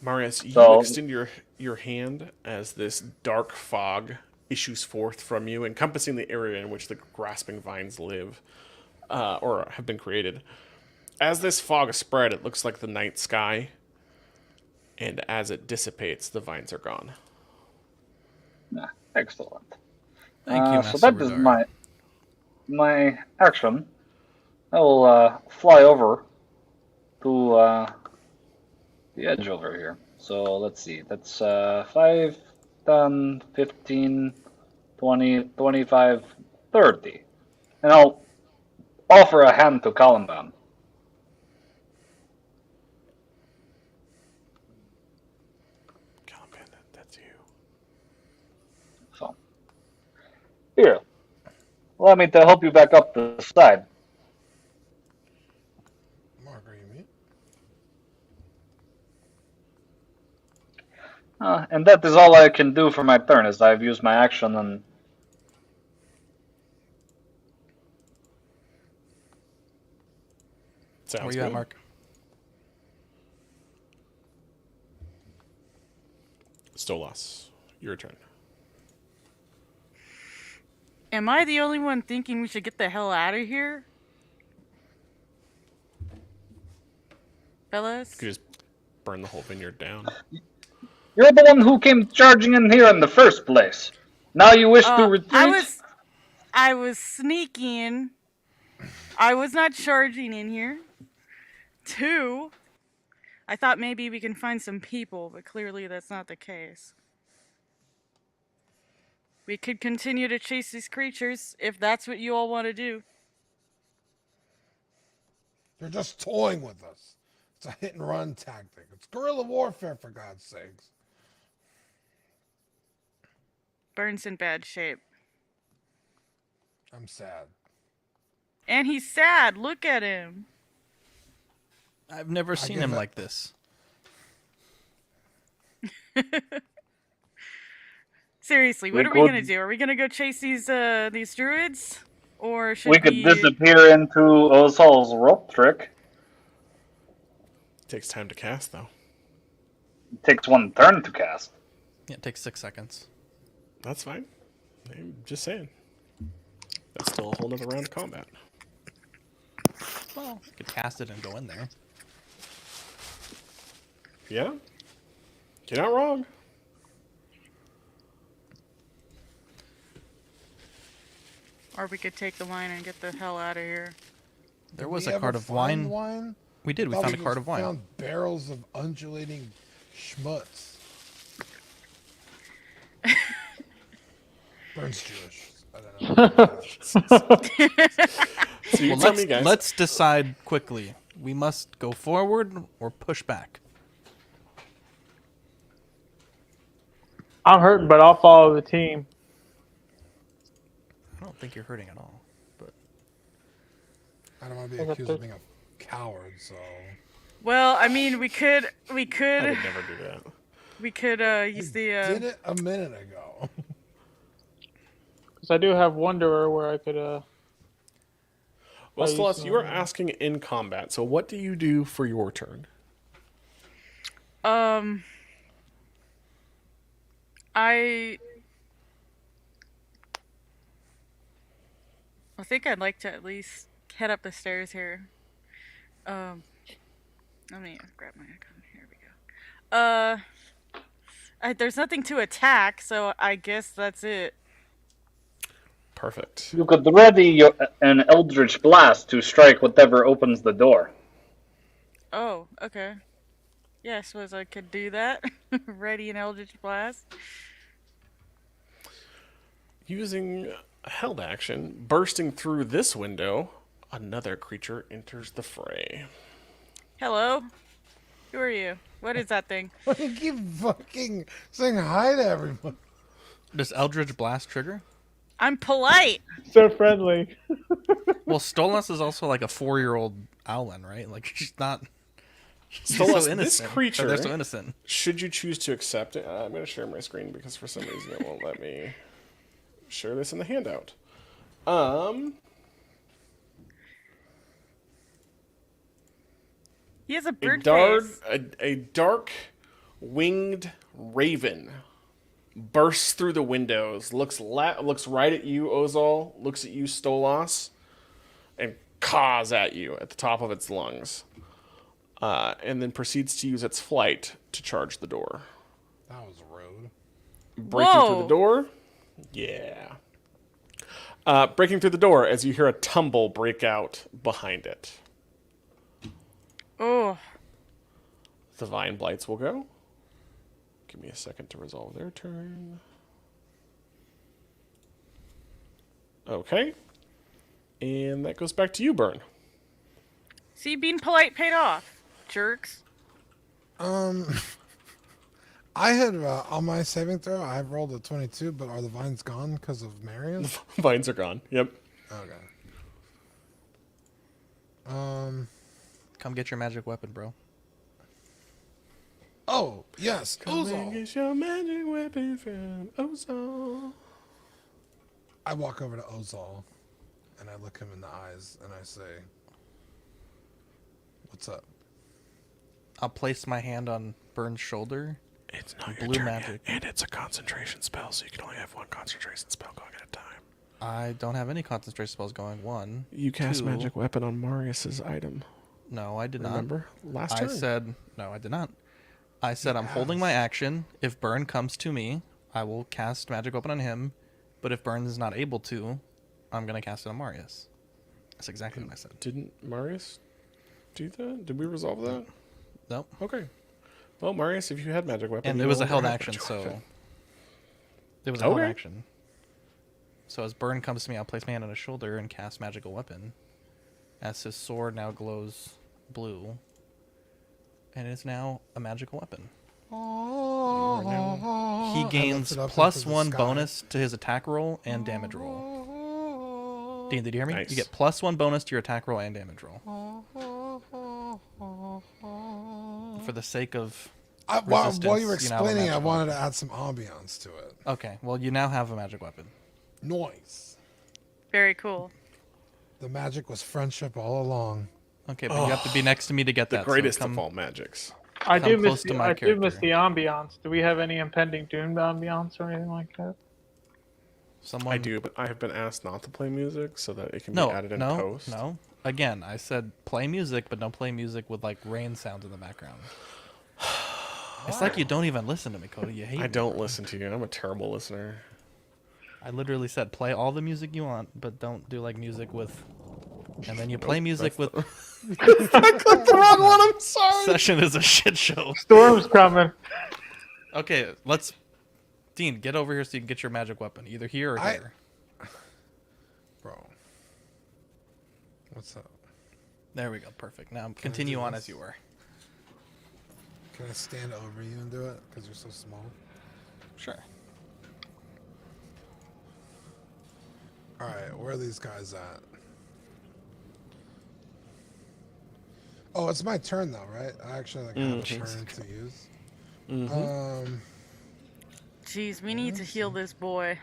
Marius, you So- extend your hand as this dark fog issues forth from you, encompassing the area in which the grasping vines live, or have been created. As this fog is spread, it looks like the night sky, and as it dissipates, the vines are gone. Excellent. Thank you, So Master that is Rodari. my action. I will fly over to the edge over here. So let's see. That's 5, 10, 15, 20, 25, 30. And I'll offer a hand to Caliban. Caliban, that's you. So here, allow me to help you back up the side. Mark, are you mute? And that is all I can do for my turn, as I've used my action and Sounds Where you good. at, Mark? Stolas, your turn. Am I the only one thinking we should get the hell out of here? Fellas? You could just burn the whole vineyard down. You're the one who came charging in here in the first place. Now you wish to retreat? I was sneaking. I was not charging in here. 2, I thought maybe we can find some people, but clearly that's not the case. We could continue to chase these creatures if that's what you all want to do. You're just toying with us. It's a hit and run tactic. It's guerrilla warfare, for God's sakes. Burn's in bad shape. I'm sad. And he's sad. Look at him. I've never seen him like this. Seriously, what are we gonna do? Are we gonna go chase these druids, or should we could disappear into Ozol's rope trick? Takes time to cast, though. It takes 1 turn to cast. Yeah, it takes 6 seconds. That's fine. I'm just saying. That's still a whole nother round of combat. Well, you could cast it and go in there. Yeah? You're not wrong. Or we could take the wine and get the hell out of here. There was a cart of wine. We did. We found a cart of wine. Found barrels of undulating schmutz. Burn's Jewish. I don't know. So you tell me, guys. Let's decide quickly. We must go forward or push back. I'm hurting, but I'll follow the team. I don't think you're hurting at all. But I don't want to be accused of being a coward, so. Well, I mean, we could. I would never do that. We could use the. Did it a minute ago. Because I do have Wanderer where I could. Well, Celeste, you are asking in combat. So, what do you do for your turn? I think I'd like to at least head up the stairs here. Let me grab my icon. Here we go. There's nothing to attack, so I guess that's it. Perfect. You could ready an Eldritch Blast to strike whatever opens the door. Oh, okay. Yeah, I suppose I could do that. Ready an Eldritch Blast. Using a held action, bursting through this window, another creature enters the fray. Hello? Who are you? What is that thing? Why do you keep fucking saying hi to everyone? does Eldritch Blast trigger? I'm polite. So friendly. Well, Stolas is also like a 4-year-old Owlin, right? Like she's not. She's Stolas, so innocent. this creature, They're so innocent. should you choose to accept it, I'm going to share my screen because for some reason it won't let me share this in the handout. He has a bird face. A dark winged raven bursts through the windows, looks right at you, Ozol, looks at you, Stolas, and caws at you at the top of its lungs. And then proceeds to use its flight to charge the door. That was rude. Breaking through the door. Yeah. Breaking through the door as you hear a tumble break out behind it. Oh. The Vine Blights will go. Give me a second to resolve their turn. Okay. And that goes back to you, Burn. See, being polite paid off. Jerks. I had on my saving throw, I rolled a 22, but are the vines gone because of Marion? Vines are gone. Yep. Okay. Come get your magic weapon, bro. Oh, yes. Come Ozol. get your magic weapon from Ozol. I walk over to Ozol and I look him in the eyes and I say, "What's up?" I'll place my hand on Burn's shoulder. It's not Blue your turn magic. yet, and it's a concentration spell, so you can only have one concentration spell going at a time. I don't have any concentration spells going. 1. You cast 2. magic weapon on Marius's item. No, I did not. Remember? Last I turn. said no, I did not. I said I'm holding my action. If Burn comes to me, I will cast Magic Weapon on him. But if Burn is not able to, I'm going to cast it on Marius. That's exactly what I said. Didn't Marius do that? Did we resolve that? Nope. Okay. Well, Marius, if you had Magic Weapon... And you it was no a held longer have action, Magic so... Weapon. It was a held Okay. action. So as Burn comes to me, I'll place my hand on his shoulder and cast Magical Weapon. As his sword now glows blue. And it is now a magical weapon. He gains it up plus into the 1 sky. bonus to his attack roll and damage roll. Dean, did you hear me? Nice. You get plus 1 bonus to your attack roll and damage roll. For the sake of While you were resistance, you now have a explaining, I magical wanted weapon. to add some ambiance to it. Okay, well, you now have a magic weapon. Noise. Very cool. The magic was friendship all along. Okay, but you have to be next to me to get The that. greatest so of come, all magics. I Come do miss close to my I do miss character. the ambiance. Do we have any impending doom ambiance or anything like that? Someone... I do, but I have been asked not to play music so that it can No, be added in no, post. no. Again, I said play music, but don't play music with like rain sounds in the background. It's like you don't even listen to me, Cody. You hate I me. don't listen to you. I'm a terrible listener. I literally said play all the music you want, but don't do like music with. And then you play music with. I clicked the wrong one. I'm sorry. Session is a shit show. Storm's coming. Okay, let's. Dean, get over here so you can get your magic weapon, either here or here. Bro. What's up? There we go. Perfect. Now continue on as you were. Can I stand over you and do it? Because you're so small. Sure. Alright, where are these guys at? Oh, it's my turn though, right? I actually have a turn to use. Jeez, we need to heal this boy.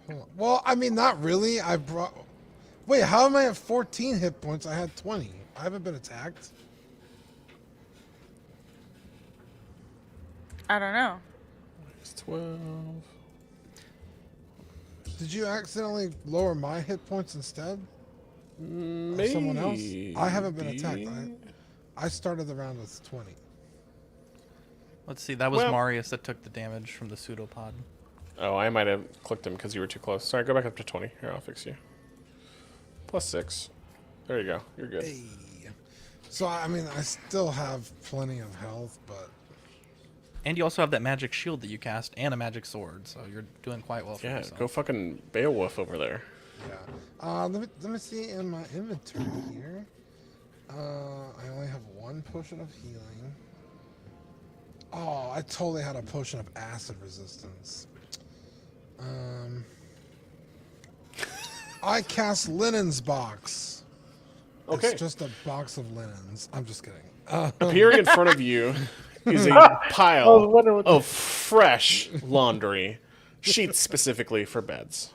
Hold on. Well, I mean, not really. I brought... Wait, how am I at 14 hit points? I had 20. I haven't been attacked. I don't know. It's 12. Did you accidentally lower my hit points instead? Of someone else? I haven't been attacked. I started the round with 20. Let's see. That was Well- Marius that took the damage from the pseudopod. Oh, I might have clicked him because you were too close. Sorry, go back up to 20. Here, I'll fix you. Plus 6. There you go. You're good. Hey. So, I mean, I still have plenty of health, but... And you also have that magic shield that you cast and a magic sword, so you're doing quite well for Yeah, yourself. go fucking Beowulf over there. Yeah. Let me see in my inventory here. I only have 1 potion of healing. Oh, I totally had a potion of acid resistance. I cast Linen's Box. Okay. It's just a box of linens. I'm just kidding. Appearing in front of you is a I was pile wondering what of fresh laundry, sheets specifically for beds.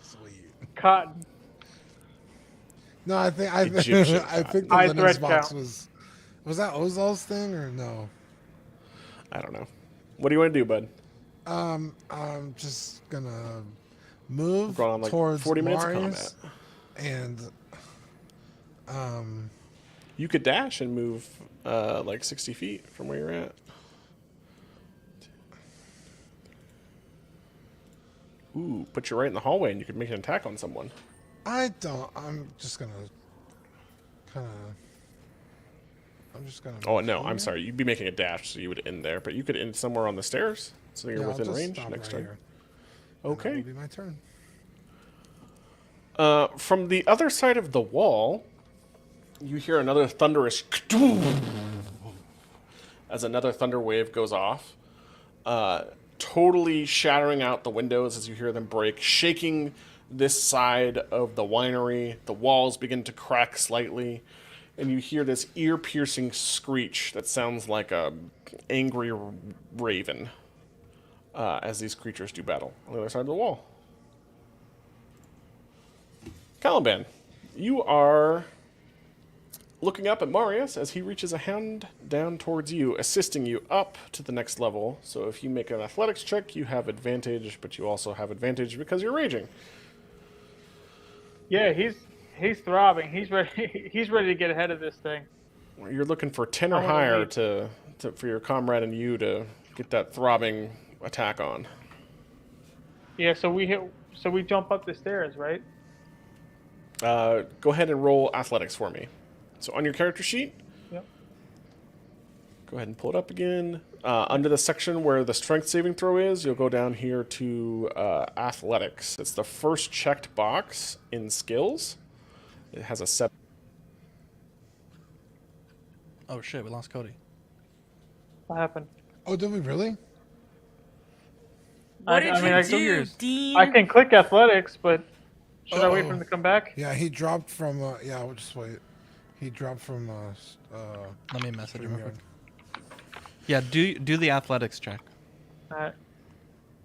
Sweet. cotton. No, I think Egyptian I think the High linens thread box count. was that Ozal's thing or no? I don't know. What do you want to do, bud? I'm just gonna move We're going on like towards 40 minutes of Marius combat. and You could dash and move like 60 feet from where you're at. Ooh, put you right in the hallway and you could make an attack on someone. I'm just gonna kind of. I'm just gonna. Oh, move no, I'm here. sorry. You'd be making a dash, so you would end there. But you could end somewhere on the stairs, so you're Yeah, I'll within just range stop next right turn. here. And that Okay. will be my turn. From the other side of the wall, you hear another thunderous as another thunder wave goes off, totally shattering out the windows as you hear them break, shaking this side of the winery. The walls begin to crack slightly, and you hear this ear-piercing screech that sounds like a angry raven as these creatures do battle on the other side of the wall. Caliban, you are looking up at Marius as he reaches a hand down towards you, assisting you up to the next level. So if you make an athletics check, you have advantage, but you also have advantage because you're raging. Yeah, he's throbbing. He's ready. He's ready to get ahead of this thing. You're looking for 10 or I wanna higher leave. to for your comrade and you to get that throbbing attack on. Yeah, so we jump up the stairs, right? Go ahead and roll athletics for me. So on your character sheet, Yep. go ahead and pull it up again. Under the section where the strength saving throw is, you'll go down here to athletics. It's the first checked box in skills. It has a 7. Oh shit, we lost Cody. What happened? Oh, did we really? What I did mean, you I do, figures. Dean? I can click athletics, but should I wait for Uh-oh. him to come back? Yeah, he dropped from. Yeah, we'll just wait. He dropped from. Let me message him real StreamYard. quick. Yeah, do the athletics check. Alright.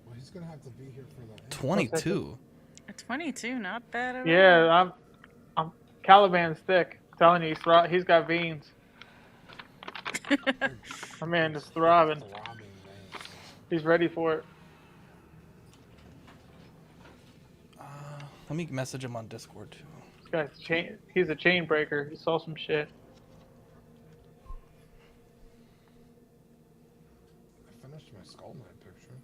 Well, he's gonna have to be here for that. 22. A 22, not bad at all. Yeah, I'm Caliban's thick. I'm telling you, he's got veins. My man is throbbing. He's ready for it. Let me message him on Discord too. This guy's he's a chain breaker. He saw some shit. I finished my Skull Knight picture.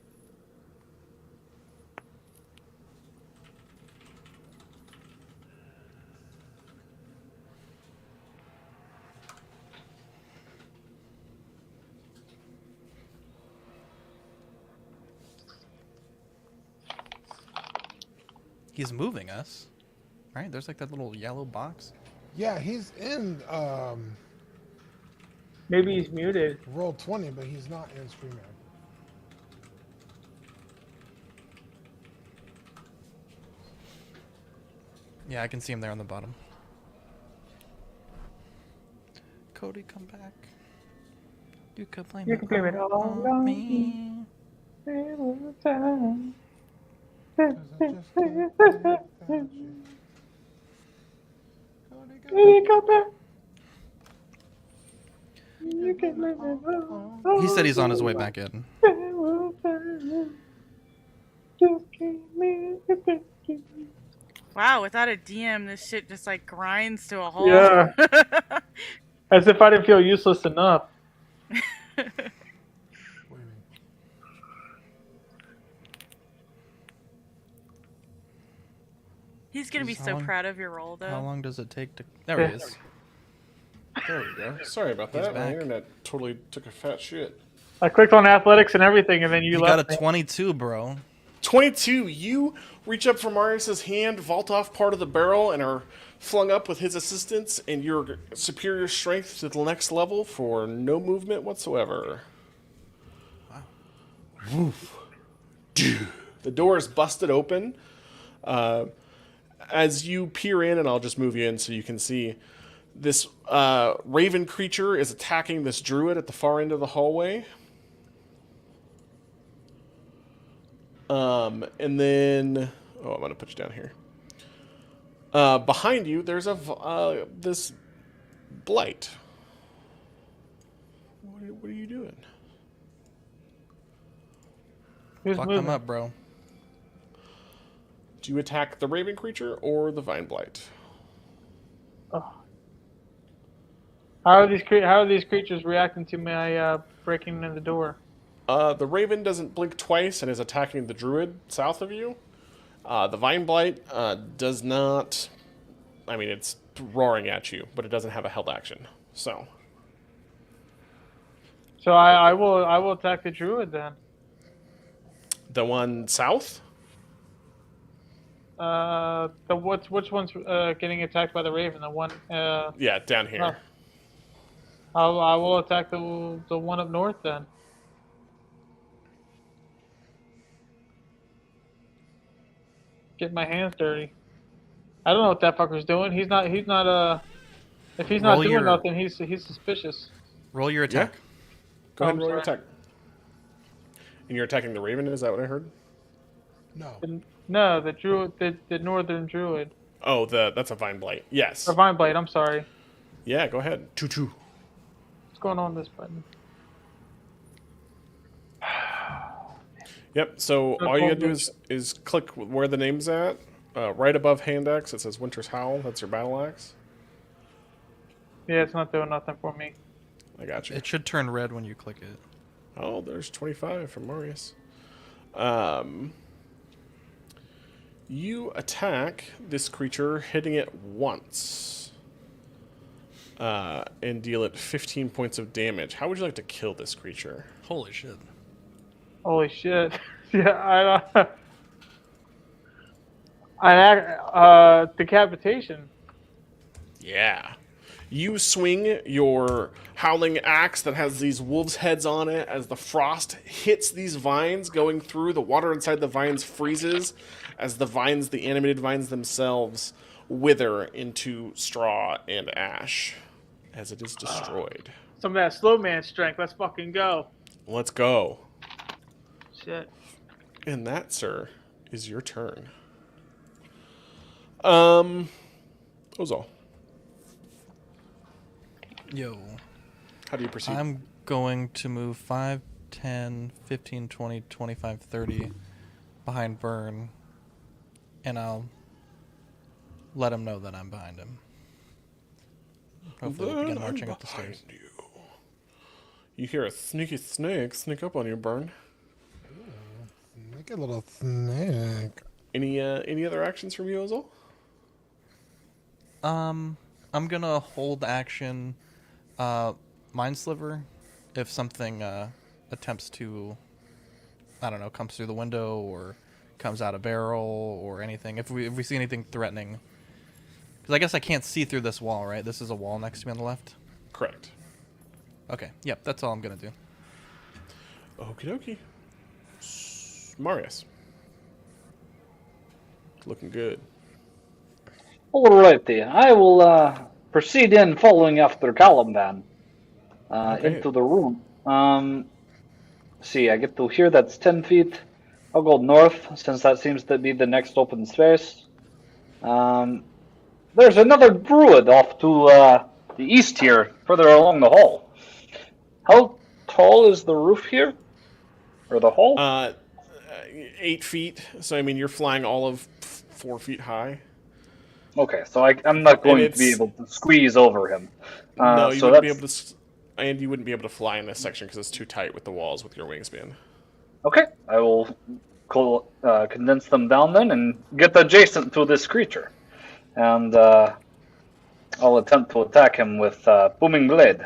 He's moving us, right? There's like that little yellow box. Yeah, he's in Maybe he's muted. roll 20, but he's not in StreamYard. Yeah, I can see him there on the bottom. Cody, come back. You could blame You can blame it all on me. He said he's on his way back in. Wow, without a DM, this shit just like grinds to a halt. Yeah. As if I didn't feel useless enough. He's gonna be How so long- proud of your roll, though. How long does it take to... There he is. There we go. Sorry about that. My back. internet totally took a fat shit. I clicked on athletics and everything, and then you You got left a me. 22, bro. 22. You reach up for Marius's hand, vault off part of the barrel, and are flung up with his assistance and your superior strength to the next level for no movement whatsoever. Wow. Woof. The door is busted open. As you peer in, and I'll just move you in so you can see, this raven creature is attacking this druid at the far end of the hallway. And then, oh, I'm gonna put you down here. Behind you, there's this blight. What are you doing? Who's Fuck moving? them up, bro. Do you attack the raven creature or the vine blight? Oh. How are these creatures reacting to my breaking in the door? The raven doesn't blink twice and is attacking the druid south of you. The vine blight does not. I mean, it's roaring at you, but it doesn't have a held action. So I will attack the druid then. the one south. Which one's getting attacked by the raven? The one. Yeah, down here. Oh. I will attack the one up north then. Get my hands dirty. I don't know what that fucker's doing. He's not. If he's not Roll doing your- nothing, he's suspicious. Roll your attack. Go ahead and I'm roll your sorry. attack. And you're attacking the raven. Is that what I heard? No. No, the druid, the northern druid. Oh, that's a vine blight. Yes. Or vine blade. I'm sorry. Yeah, go ahead. 2-2. What's going on with this button? Yep. So all you gotta do is click where the name's at. Right above hand axe, it says Winter's Howl. That's your battle axe. Yeah, it's not doing nothing for me. I got you. It should turn red when you click it. Oh, there's 25 from Marius. You attack this creature, hitting it once, and deal it 15 points of damage. How would you like to kill this creature? Holy shit. Holy shit. Yeah, decapitation. Yeah. You swing your howling axe that has these wolves' heads on it as the frost hits these vines going through. The water inside the vines freezes as the vines, the animated vines themselves, wither into straw and ash as it is destroyed. Some of that slow man strength. Let's fucking go. Let's go. Shit. And that, sir, is your turn. Ozal, Yo. how do you proceed? I'm going to move 5, 10, 15, 20, 25, 30 behind Vern. And I'll let him know that I'm behind him. Hopefully, we begin marching up the stairs. You hear a sneaky snake sneak up on you, Burn. Make a little snake. Any other actions from you, Ozal? I'm gonna hold action, Mind Sliver, if something attempts to, I don't know, comes through the window or comes out a barrel or anything. If we see anything threatening, because I guess I can't see through this wall, right? This is a wall next to me on the left. Correct. Okay, yep, that's all I'm gonna do. Okie dokie. Marius. Looking good. Alrighty, I will proceed in following after Caliban into the room. See, I get to here, that's 10 feet. I'll go north, since that seems to be the next open space. There's another druid off to the east here, further along the hall. How tall is the roof here? Or the hall? 8 feet. So, I mean, you're flying all of 4 feet high. Okay, so I'm not going to be able to squeeze over him. No, you so wouldn't be able to... And you wouldn't be able to fly in this section because it's too tight with the walls with your wingspan. Okay, I will condense them down then and get adjacent to this creature. And I'll attempt to attack him with Booming Blade.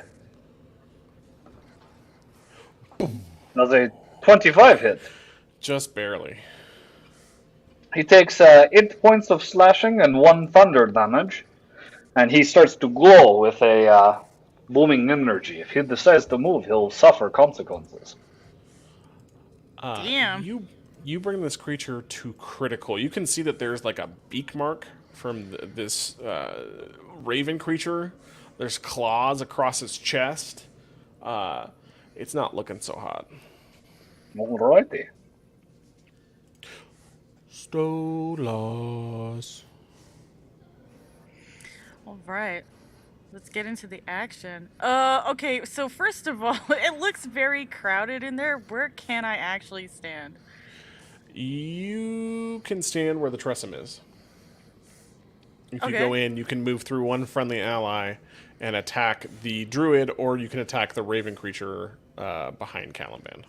Does a 25 hit. Just barely. He takes 8 points of slashing and 1 thunder damage. And he starts to glow with a booming energy. If he decides to move, he'll suffer consequences. Damn. You bring this creature to critical. You can see that there's like a beak mark from this raven creature. There's claws across its chest. It's not looking so hot. Alrighty. Stolas. All right. Let's get into the action. Okay, so first of all, it looks very crowded in there. Where can I actually stand? You can stand where the Tressum is. If you Okay. go in, you can move through one friendly ally and attack the druid, or you can attack the raven creature behind Caliban.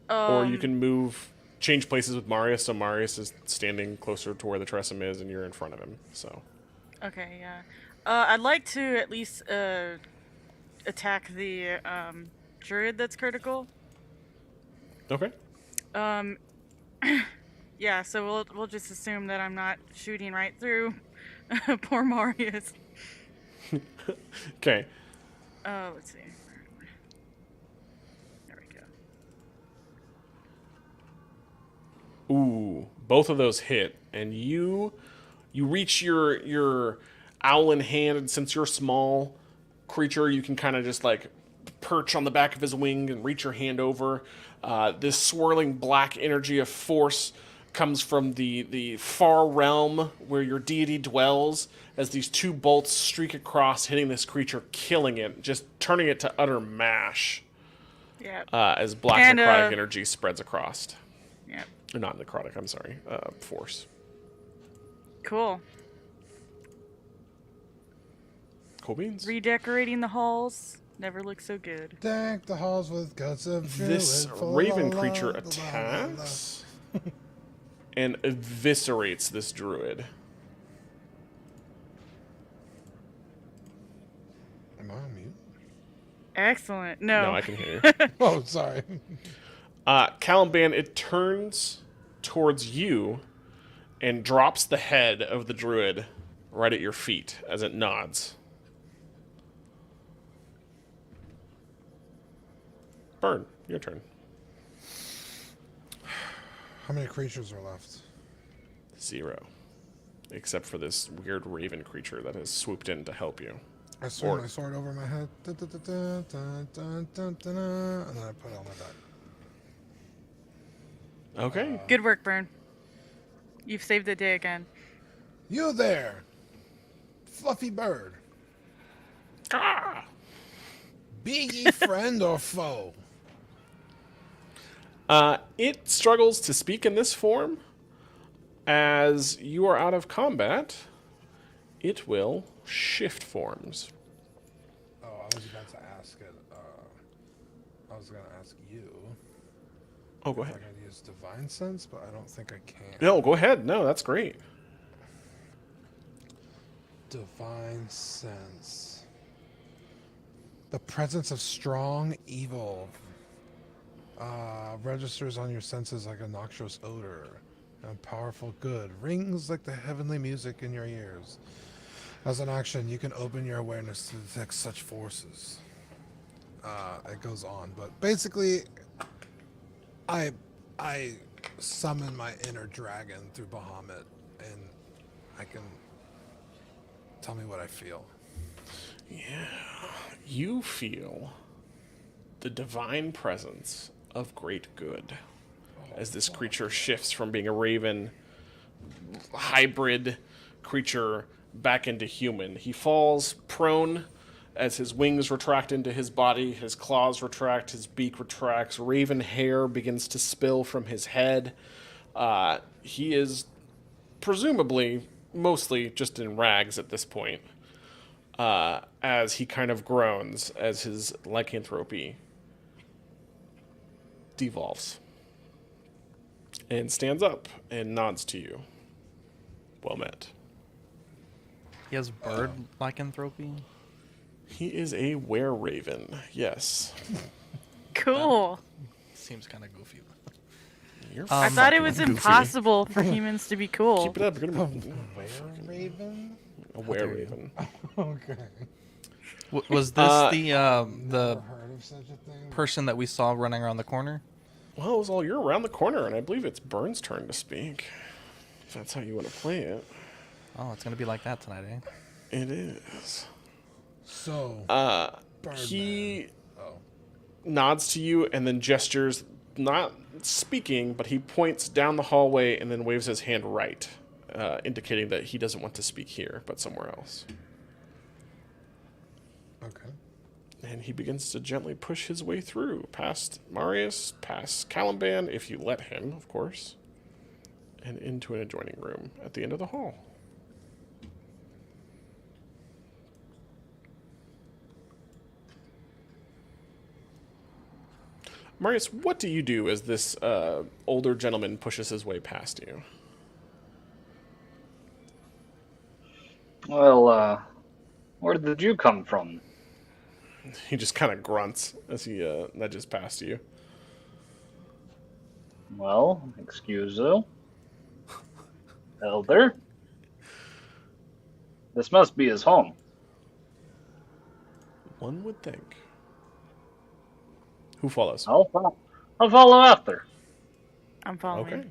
Or you can change places with Marius, so Marius is standing closer to where the Tressum is, and you're in front of him. So. Okay, yeah. I'd like to at least attack the druid that's critical. Okay. Yeah, so we'll just assume that I'm not shooting right through poor Marius. Okay. Let's see. There we go. Ooh, both of those hit, and you reach your owlin hand, and since you're a small creature, you can kind of just like perch on the back of his wing and reach your hand over. This swirling black energy of force comes from the far realm where your deity dwells, as these 2 bolts streak across, hitting this creature, killing it, just turning it to utter mash. Yeah. As black And, necrotic energy spreads across. Yeah. Or not necrotic, I'm sorry. Force. Cool. Cool beans. Redecorating the halls never looked so good. Deck the halls with guts of This druid, raven la, creature la, la, la, la. attacks and eviscerates this druid. Am I on mute? Excellent. No. No, I can hear you. Oh, sorry. Caliban, it turns towards you and drops the head of the druid right at your feet as it nods. Burn, your turn. How many creatures are left? 0. Except for this weird raven creature that has swooped in to help you. I swing my sword over my head. Da, da, da, da, da, da, da, da, and then I put it on my back. Okay. Good work, Burn. You've saved the day again. You there, fluffy bird. Ah! Be ye friend or foe? It struggles to speak in this form. As you are out of combat, it will shift forms. Oh, I was about to ask it. I was going to ask you. Oh, go If ahead. I could use Divine Sense, but I don't think I can. No, go ahead. No, that's great. Divine Sense. The presence of strong evil registers on your senses like a noxious odor, and powerful good rings like the heavenly music in your ears. As an action, you can open your awareness to detect such forces. It goes on, but basically, I summon my inner dragon through Bahamut, and I can tell me what I feel. Yeah. You feel the divine presence of great good as this creature shifts from being a raven hybrid creature back into human. He falls prone as his wings retract into his body, his claws retract, his beak retracts, raven hair begins to spill from his head. He is presumably mostly just in rags at this point, as he kind of groans as his lycanthropy devolves and stands up and nods to you. Well met. He has bird lycanthropy. He is a were-raven, yes. Cool. Seems kind of goofy. You're I thought it was goofy. impossible for humans to be cool. Keep it up. You're gonna be Raven? a were-raven. Okay. Was this the Never heard of such a thing. person that we saw running around the corner? Well, it was all you're around the corner, and I believe it's Burns' turn to speak. If that's how you want to play it. Oh, it's gonna be like that tonight, eh? It is. So, He oh, nods to you and then gestures, not speaking, but he points down the hallway and then waves his hand right, indicating that he doesn't want to speak here, but somewhere else. okay. And he begins to gently push his way through, past Marius, past Caliban, if you let him, of course, and into an adjoining room at the end of the hall. Marius, what do you do as this older gentleman pushes his way past you? Well, where did you come from? He just kind of grunts as he nudges past you. Well, excuse you. Elder? This must be his home. One would think. Who follows? I'll follow after. I'm following. Okay.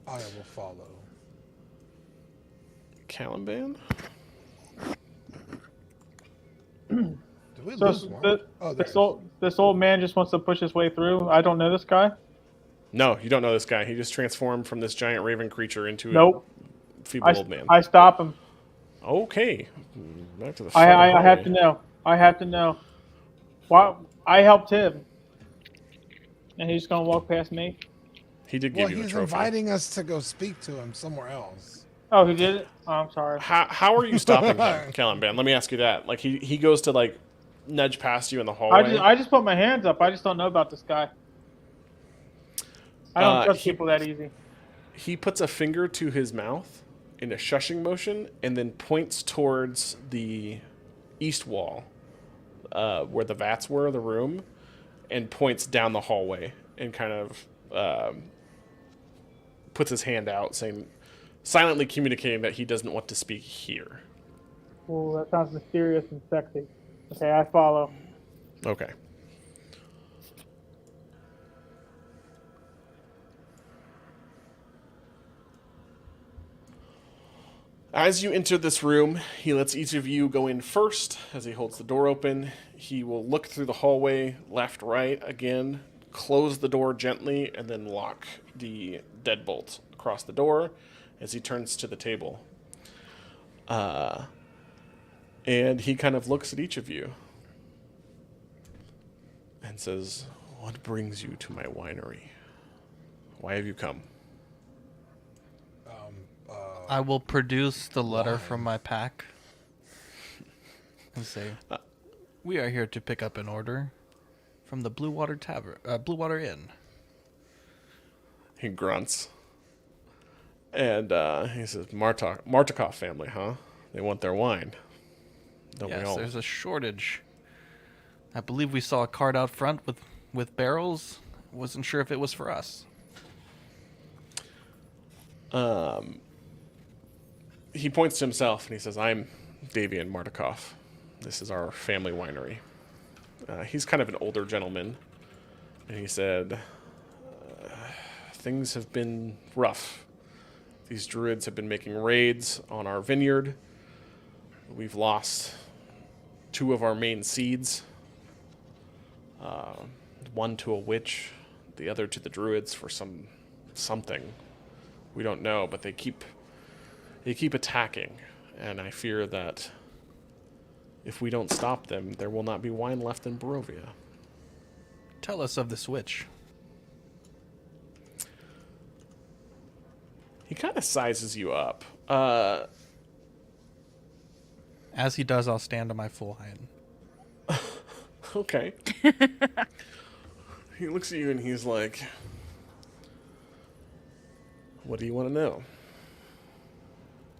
I will follow. Caliban? Do we So lose one? Oh, there this old man just wants to push his way through. I don't know this guy. No, you don't know this guy. He just transformed from this giant raven creature into Nope. a feeble old man. I stop him. Okay. Back to the I have to know. I have to know. Why? I helped him, and he's gonna walk past me. He did Well, give you a he's trophy. inviting us to go speak to him somewhere else. Oh, he did it? Oh, I'm sorry. How are you stopping him, Caliban? Let me ask you that. Like he goes to like nudge past you in the hallway. I just put my hands up. I just don't know about this guy. I don't trust people that easy. He puts a finger to his mouth in a shushing motion and then points towards the east wall where the vats were, the room, and points down the hallway and kind of puts his hand out, silently communicating that he doesn't want to speak here. Ooh, that sounds mysterious and sexy. Okay, I follow. Okay. As you enter this room, he lets each of you go in first as he holds the door open. He will look through the hallway, left, right, again, close the door gently, and then lock the deadbolt across the door as he turns to the table. And he kind of looks at each of you and says, "What brings you to my winery? Why have you come?" I will produce the letter from my pack and say, "We are here to pick up an order from the Blue Water Inn." He grunts. And he says, Martikov family, huh? They want their wine. Don't we Yes, all? there's a shortage. I believe we saw a cart out front with barrels. Wasn't sure if it was for us. He points to himself and he says, "I'm Davian Martikov. This is our family winery." He's kind of an older gentleman. And he said, "Things have been rough. These druids have been making raids on our vineyard. We've lost 2 of our main seeds. One to a witch, the other to the druids for something. We don't know, but they keep attacking, and I fear that if we don't stop them, there will not be wine left in Borovia." Tell us of this witch. He kind of sizes you up. As he does, I'll stand to my full height. Okay. He looks at you and he's like, "What do you want to know?"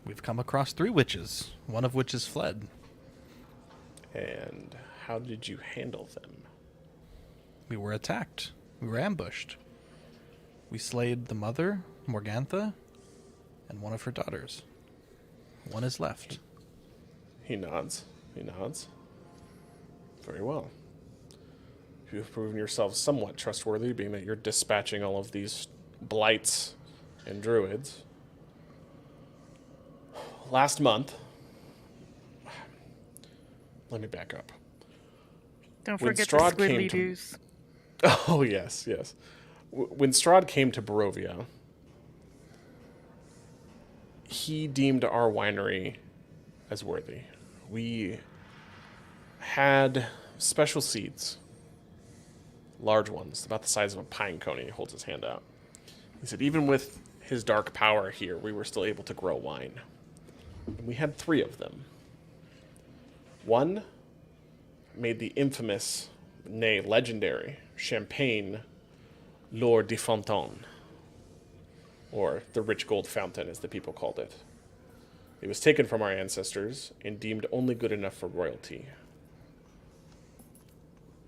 We've come across 3 witches, one of which has fled. "And how did you handle them?" We were attacked. We were ambushed. We slayed the mother, Morgantha, and one of her daughters. One is left. He nods. Very well. You've proven yourself somewhat trustworthy, being that you're dispatching all of these blights and druids. Last month... Let me back up. Don't When forget the Strahd came squiddly to- doos. Oh, yes. When Strahd came to Borovia, he deemed our winery as worthy. We had special seeds, large ones, about the size of a pine cone. He holds his hand out. He said, even with his dark power here, we were still able to grow wine. And we had 3 of them. One made the infamous, nay, legendary, champagne L'Or de Fontaine, or the rich gold fountain, as the people called it. It was taken from our ancestors and deemed only good enough for royalty.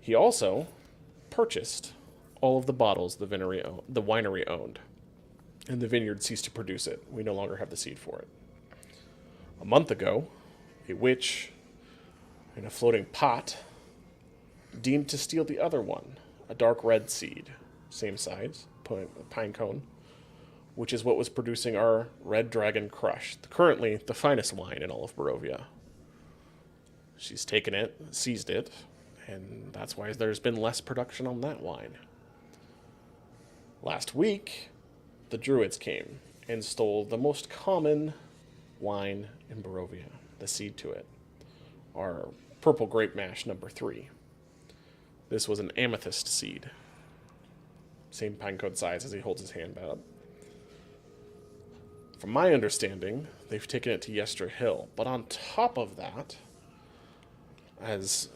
He also purchased all of the bottles the winery owned, and the vineyard ceased to produce it. We no longer have the seed for it. A month ago, a witch in a floating pot deemed to steal the other one, a dark red seed, same size, pine cone, which is what was producing our Red Dragon Crush, currently the finest wine in all of Borovia. She's taken it, seized it, and that's why there's been less production on that wine. Last week, the Druids came and stole the most common wine in Borovia, the seed to it, our Purple Grape Mash number 3. This was an amethyst seed. Same pinecone size as he holds his hand up. From my understanding, they've taken it to Yester Hill. But on top of that, as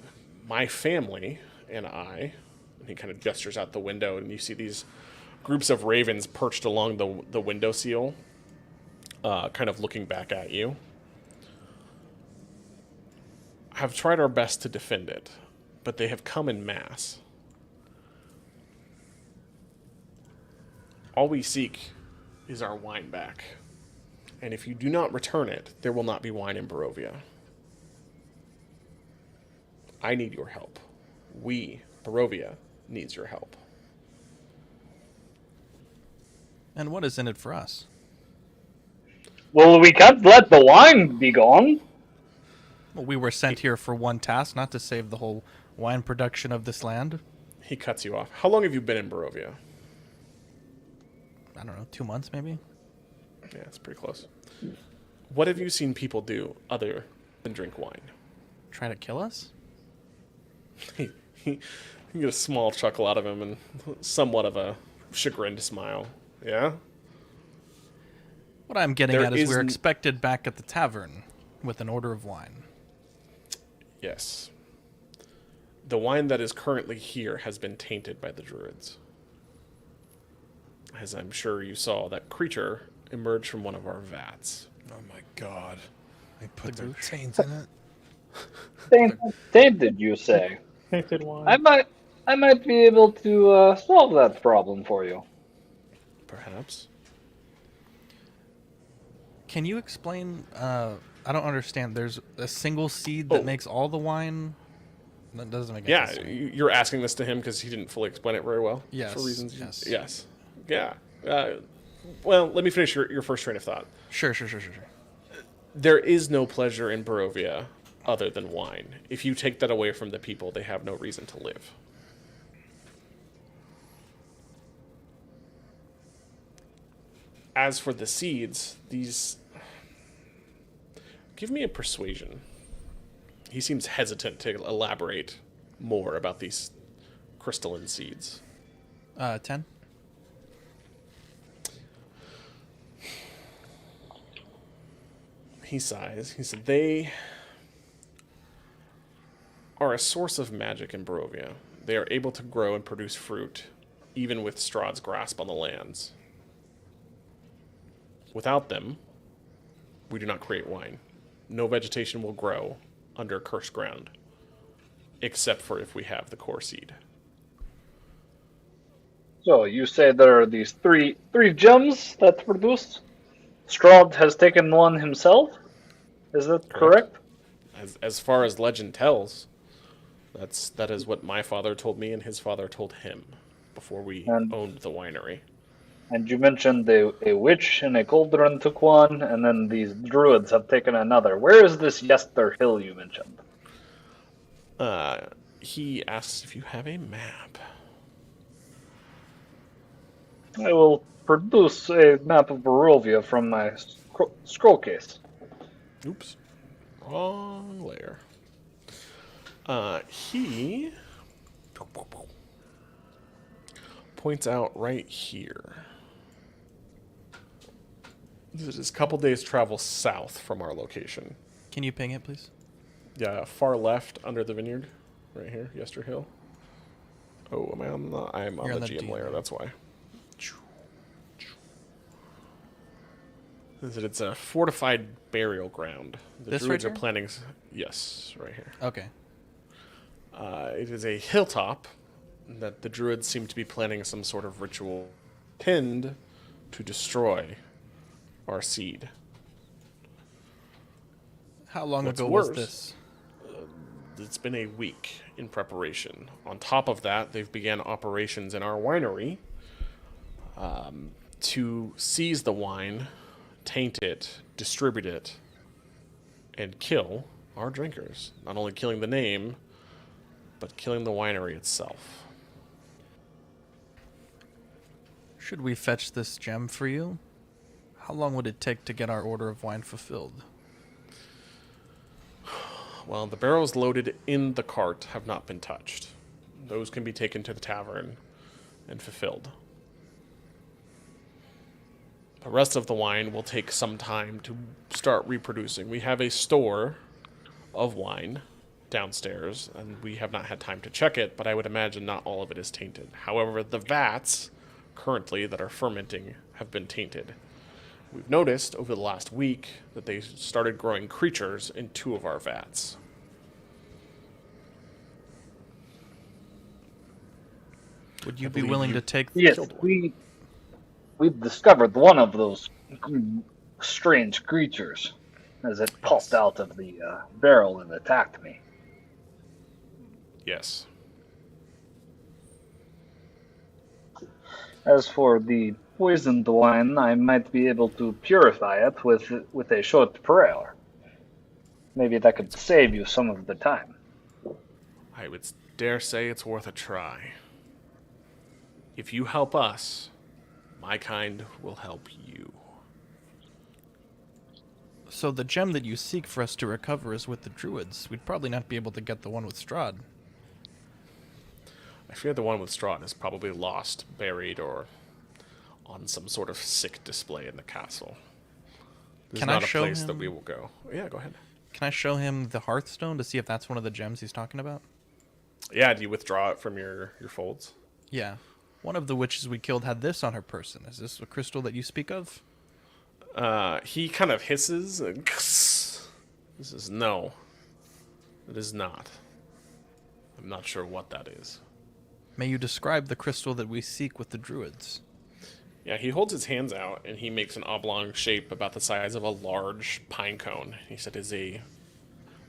my family and I, and he kind of gestures out the window, and you see these groups of ravens perched along the window sill, kind of looking back at you, have tried our best to defend it, but they have come in mass. All we seek is our wine back. And if you do not return it, there will not be wine in Borovia. I need your help. We, Borovia, needs your help. And what is in it for us? Well, we can't let the wine be gone. Well, we were sent here for one task, not to save the whole wine production of this land. He cuts you off. How long have you been in Borovia? I don't know, 2 months maybe? Yeah, it's pretty close. What have you seen people do other than drink wine? Try to kill us? You get a small chuckle out of him and somewhat of a chagrined smile. Yeah? What I'm getting There at is we're isn't- expected back at the tavern with an order of wine. Yes. The wine that is currently here has been tainted by the Druids. As I'm sure you saw, that creature emerged from one of our vats. Oh my god. They put The their gooch. taint in it. Tainted, you say? Tainted wine. I might be able to solve that problem for you. Perhaps. Can you explain? I don't understand. There's a single seed that Oh. makes all the wine. That doesn't make any Yeah, sense. to me. you're asking this to him because he didn't fully explain it very well. Yes, For reasons. yes. Yes. Yeah. Well, let me finish your first train of thought. Sure. There is no pleasure in Borovia other than wine. If you take that away from the people, they have no reason to live. As for the seeds, these... Give me a persuasion. He seems hesitant to elaborate more about these crystalline seeds. 10. He sighs. He said, they are a source of magic in Borovia. They are able to grow and produce fruit, even with Strahd's grasp on the lands. Without them, we do not create wine. No vegetation will grow under cursed ground, except for if we have the core seed. So you say there are these three gems that produced. Strahd has taken one himself. Is that correct? As far as legend tells, that is what my father told me and his father told him before we And- owned the winery. And you mentioned a witch in a cauldron took one, and then these druids have taken another. Where is this Yester Hill you mentioned? He asks if you have a map. I will produce a map of Borovia from my scroll case. Oops. Wrong layer. He points out right here. This is a couple days travel south from our location. Can you ping it, please? Yeah, far left under the vineyard. Right here, Yester Hill. Oh, am I on the... I'm on You're the on the GM DM. layer, that's why. It's a fortified burial ground. The This Druids right are here? planning... Yes, right here. Okay. It is a hilltop that the Druids seem to be planning some sort of ritual pinned to destroy our seed. How long What's ago was worse- this? It's been a week in preparation. On top of that, they've began operations in our winery to seize the wine, taint it, distribute it, and kill our drinkers. Not only killing the name, but killing the winery itself. Should we fetch this gem for you? How long would it take to get our order of wine fulfilled? Well, the barrels loaded in the cart have not been touched. Those can be taken to the tavern and fulfilled. The rest of the wine will take some time to start reproducing. We have a store of wine downstairs, and we have not had time to check it, but I would imagine not all of it is tainted. However, the vats currently that are fermenting have been tainted. We've noticed over the last week that they started growing creatures in 2 of our vats. Would you be willing to take? Yes, Killed one. we discovered one of those strange creatures as it popped out of the barrel and attacked me. Yes. As for the poisoned wine, I might be able to purify it with a short prayer. Maybe that could save you some of the time. I would dare say it's worth a try. If you help us, my kind will help you. So the gem that you seek for us to recover is with the Druids. We'd probably not be able to get the one with Strahd. I fear the one with Strahd is probably lost, buried, or on some sort of sick display in the castle. This Can is I not a show place that him- we will go. Yeah, go ahead. Can I show him the Hearthstone to see if that's one of the gems he's talking about? Yeah, do you withdraw it from your folds? Yeah. One of the witches we killed had this on her person. Is this a crystal that you speak of? He kind of hisses and this is no. It is not. I'm not sure what that is. May you describe the crystal that we seek with the Druids? Yeah, he holds his hands out and he makes an oblong shape about the size of a large pine cone. He said is a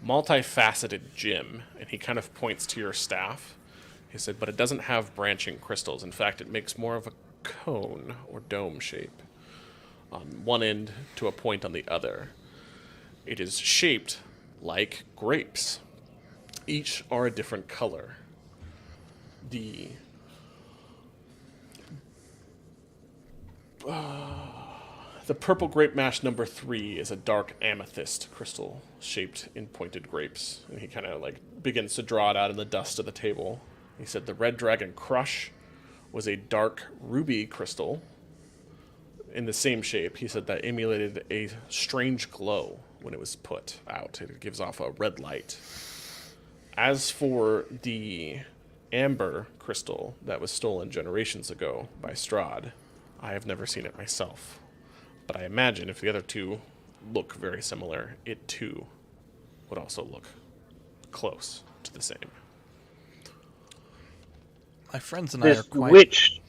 multifaceted gem, and he kind of points to your staff. He said, but it doesn't have branching crystals. In fact, it makes more of a cone or dome shape on one end to a point on the other. It is shaped like grapes. Each are a different color. The purple grape mash number 3 is a dark amethyst crystal shaped in pointed grapes. And he kind of like begins to draw it out in the dust of the table. He said the red dragon crush was a dark ruby crystal in the same shape. He said that emulated a strange glow when it was put out. It gives off a red light. As for the amber crystal that was stolen generations ago by Strahd, I have never seen it myself. But I imagine if the other 2 look very similar, it too would also look close to the same. My friends and I are This quite... witch.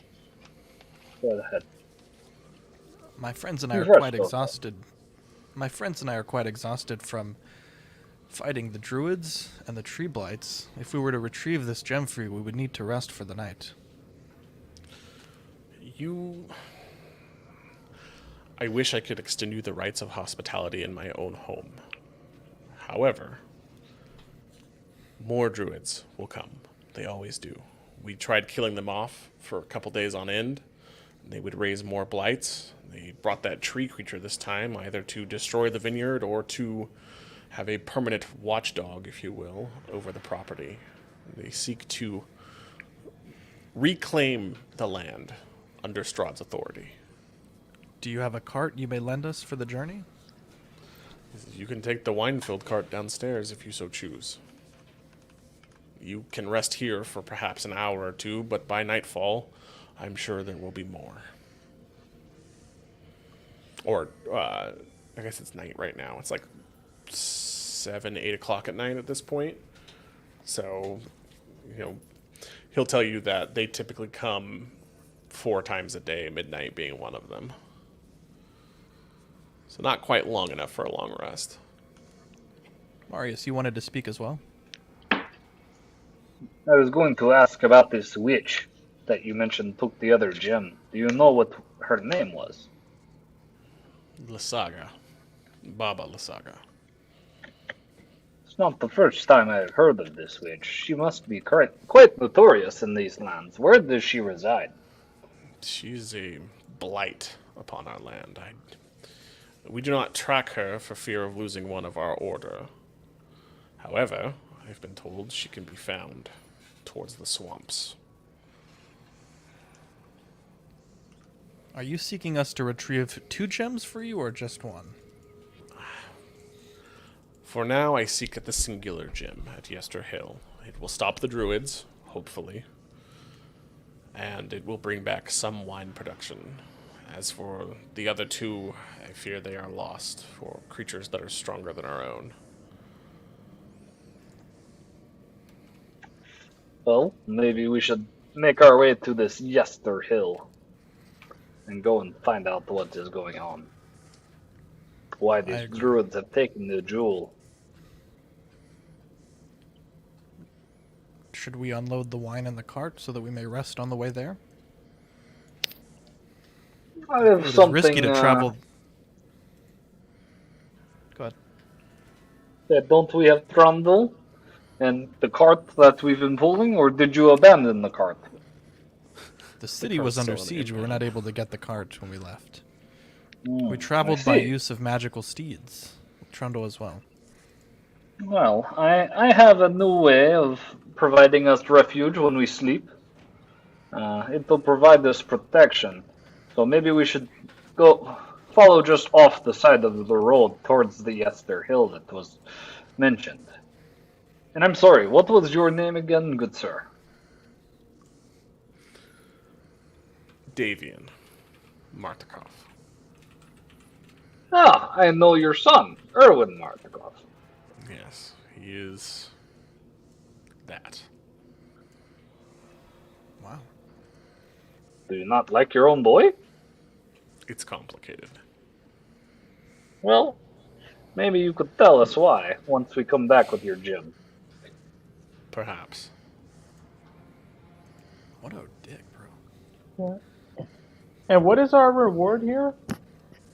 Go ahead. My friends and I You've are read quite both. exhausted. My friends and I are quite exhausted from fighting the Druids and the Tree Blights. If we were to retrieve this gem for you, we would need to rest for the night. I wish I could extend you the rights of hospitality in my own home. However, more druids will come. They always do. We tried killing them off for a couple days on end. They would raise more blights. They brought that tree creature this time, either to destroy the vineyard or to have a permanent watchdog, if you will, over the property. They seek to reclaim the land under Strahd's authority. Do you have a cart you may lend us for the journey? You can take the wine-filled cart downstairs if you so choose. You can rest here for perhaps an hour or 2, but by nightfall, I'm sure there will be more. Or, I guess it's night right now. It's like 7, 8 o'clock at night at this point. So, he'll tell you that they typically come 4 times a day, midnight being one of them. So not quite long enough for a long rest. Marius, you wanted to speak as well? I was going to ask about this witch that you mentioned took the other gem. Do you know what her name was? Lysaga. Baba Lysaga. It's not the first time I've heard of this witch. She must be quite notorious in these lands. Where does she reside? She's a blight upon our land. We do not track her for fear of losing one of our order. However, I've been told she can be found towards the swamps. Are you seeking us to retrieve 2 gems for you, or just 1? For now, I seek the singular gem at Yester Hill. It will stop the Druids, hopefully, and it will bring back some wine production. As for the other 2, I fear they are lost for creatures that are stronger than our own. Well, maybe we should make our way to this Yester Hill and go and find out what is going on. Why these agree. druids have taken the jewel. Should we unload the wine in the cart so that we may rest on the way there? I have It is something risky to travel. Go ahead. Don't we have Trundle and the cart that we've been pulling, or did you abandon the cart? The city cart's was under still in siege. We were inbound. not able to get the cart when we left. Hmm, We traveled I by see. use of magical steeds. Trundle as well. Well, I have a new way of providing us refuge when we sleep. It will provide us protection. So maybe we should go follow just off the side of the road towards the Yester Hill that was mentioned. And I'm sorry, what was your name again, good sir? Davian Martikov. Ah, I know your son, Erwin Martikov. Yes, he is that. Wow. Do you not like your own boy? It's complicated. Well, maybe you could tell us why once we come back with your gem. Perhaps. What a dick, bro. And what is our reward here?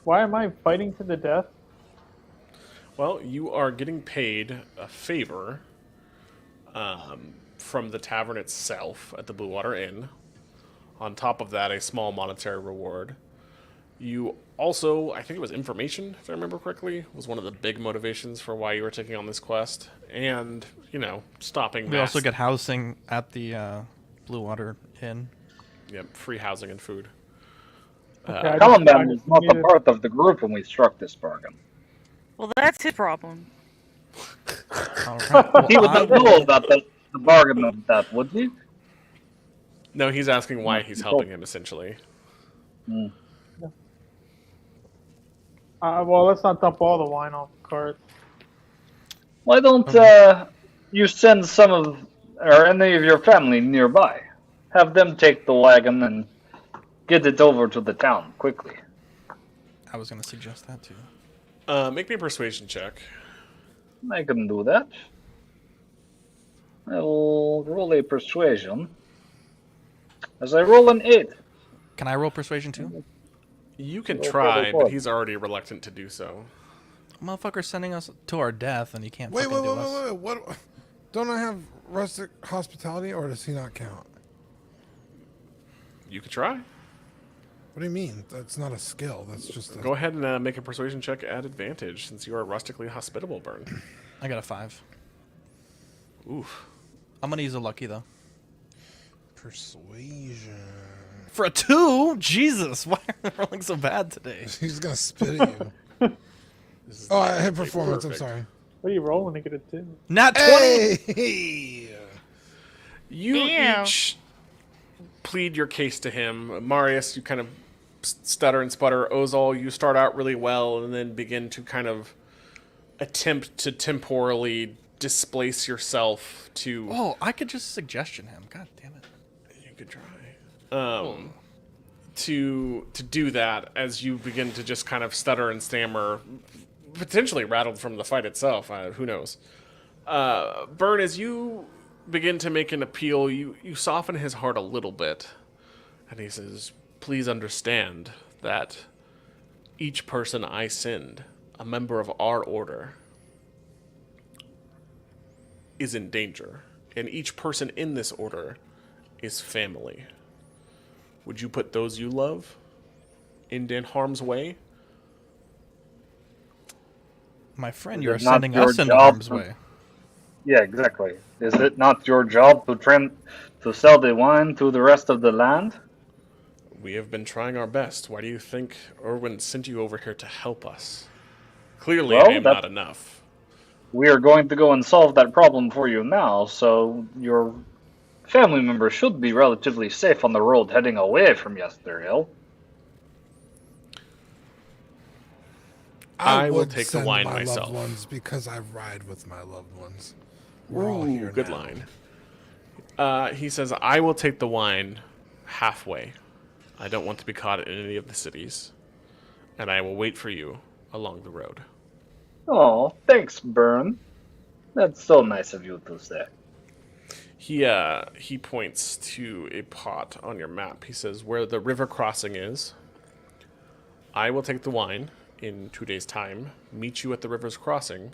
Why am I fighting to the death? Well, you are getting paid a favor from the tavern itself at the Blue Water Inn. On top of that, a small monetary reward. You also, I think it was information, if I remember correctly, was one of the big motivations for why you were taking on this quest. And, stopping We mass... also get housing at the Blue Water Inn. Yep, free housing and food. Okay, I Columbine was just not a needed- part of the group when we struck this bargain. Well, that's his problem. All right. Well, He would I not will- know about the bargain of that, would he? No, he's asking why he's helping him, essentially. well, let's not dump all the wine off the cart. Why don't you send some of, or any of your family nearby? Have them take the wagon and get it over to the town quickly. I was going to suggest that too. Make me a persuasion check. I can do that. I will roll a persuasion. As I roll an 8. Can I roll persuasion too? You can Roll try, for the but he's already reluctant to do so. Motherfucker's sending us to our death, and he can't Wait, fucking wait, do wait, us. wait, wait. What? Don't I have rustic hospitality, or does he not count? You could try. What do you mean? That's not a skill. That's just a... Go ahead and make a persuasion check at advantage, since you are rustically hospitable, Burn. I got a 5. Oof. I'm going to use a lucky, though. Persuasion. For a 2? Jesus, why are we rolling so bad today? He's gonna spit at you. This is Oh, I not hit gonna be performance. I'm perfect. sorry. What are you rolling to get a 2? Not 20! Hey! You Damn. each plead your case to him. Marius, you kind of stutter and sputter. Ozol, you start out really well and then begin to kind of attempt to temporally displace yourself to... Oh, I could just suggestion him. God damn it. You could try. To do that as you begin to just kind of stutter and stammer, potentially rattled from the fight itself. Who knows? Burn, as you begin to make an appeal, you soften his heart a little bit, and he says, "Please understand that each person I send, a member of our order, is in danger, and each person in this order is family. Would you put those you love in harm's way?" My friend, Is you're it not sending your us into job harm's to- way. Yeah, exactly. Is it not your job to sell the wine to the rest of the land? We have been trying our best. Why do you think Erwin sent you over here to help us? Clearly, Well, I am not enough. We are going to go and solve that problem for you now, so your family member should be relatively safe on the road heading away from Yesterhill. I will would take the send wine my myself. loved ones because I ride with my loved ones. We're all Ooh, here good now. line. He says, I will take the wine halfway. I don't want to be caught in any of the cities. And I will wait for you along the road. Oh, thanks, Byrne. That's so nice of you to say. He points to a pot on your map. He says, where the river crossing is, I will take the wine in 2 days' time, meet you at the river's crossing,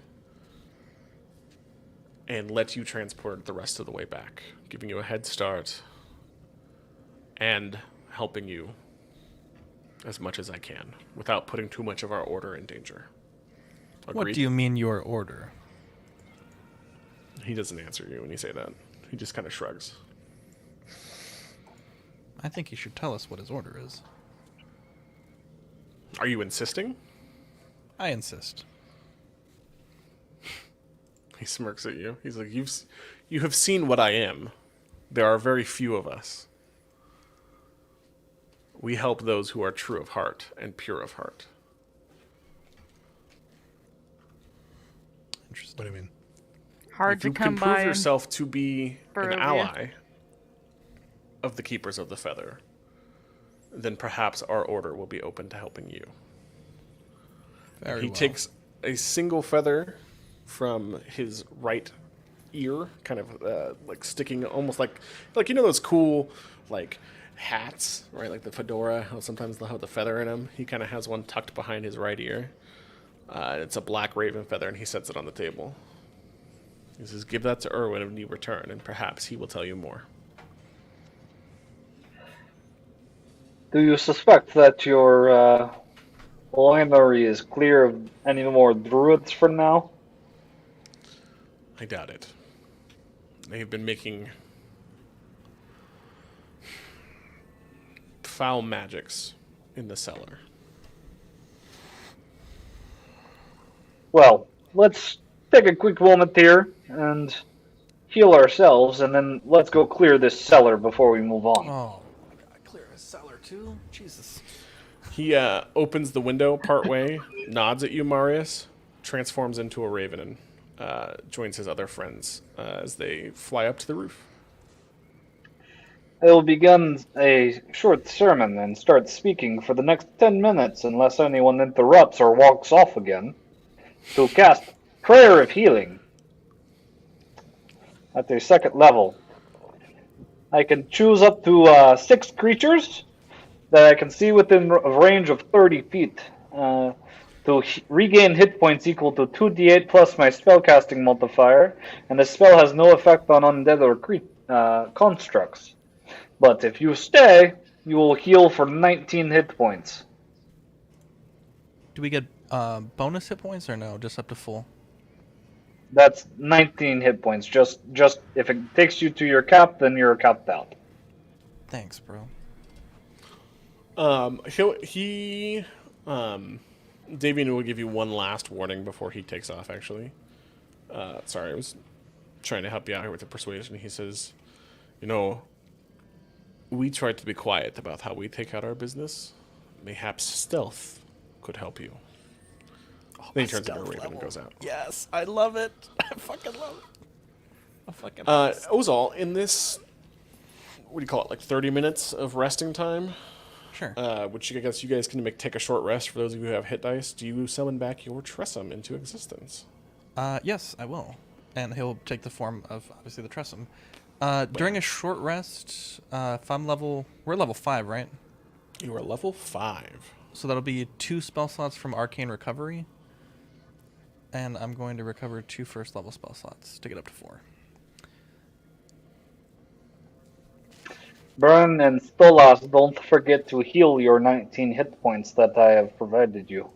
and let you transport the rest of the way back, giving you a head start and helping you as much as I can without putting too much of our order in danger. Agreed? What do you mean your order? He doesn't answer you when you say that. He just kind of shrugs. I think he should tell us what his order is. Are you insisting? I insist. He smirks at you. He's like, you have seen what I am. There are very few of us. We help those who are true of heart and pure of heart. Interesting. What do you mean? Hard If to you come can by. prove in yourself to be an Borovia. ally of the Keepers of the Feather, then perhaps our order will be open to helping you. Very He well. takes a single feather from his right ear, kind of like sticking, almost like you know those cool like hats, right? Like the fedora. How sometimes they'll have the feather in them. He kind of has one tucked behind his right ear. It's a black raven feather, and he sets it on the table. He says, "Give that to Erwin when you return, and perhaps he will tell you more." Do you suspect that your winery is clear of any more druids for now? I doubt it. They've been making foul magics in the cellar. Well, let's take a quick moment here and heal ourselves, and then let's go clear this cellar before we move on. Oh, I gotta clear his cellar too? Jesus. He opens the window partway, nods at you, Marius, transforms into a raven, and joins his other friends as they fly up to the roof. I will begin a short sermon and start speaking for the next 10 minutes unless anyone interrupts or walks off again, to cast Prayer of Healing at the second level. I can choose up to 6 creatures that I can see within a range of 30 feet to regain hit points equal to 2d8 plus my spellcasting modifier, and the spell has no effect on undead or constructs. But if you stay, you will heal for 19 hit points. Do we get bonus hit points or no? Just up to full? That's 19 hit points. Just if it takes you to your cap, then you're capped out. Thanks, bro. Davian will give you one last warning before he takes off, actually. Sorry, I was trying to help you out here with the persuasion. He says, you know, we tried to be quiet about how we take out our business. Mayhaps stealth could help you. Then he turns into a raven and goes out. Yes, I love it. I fucking love it. I fucking love it. Ozal, in this, what do you call it, like 30 minutes of resting time, Sure. which I guess you guys can take a short rest for those of you who have hit dice, do you summon back your Tressum into existence? Yes, I will. And he'll take the form of, obviously, the Tressum. During a short rest, if I'm level... We're level 5, right? You are level 5. So that'll be 2 spell slots from Arcane Recovery. And I'm going to recover 2 first level spell slots to get up to 4. Burn and Stolas, don't forget to heal your 19 hit points that I have provided you.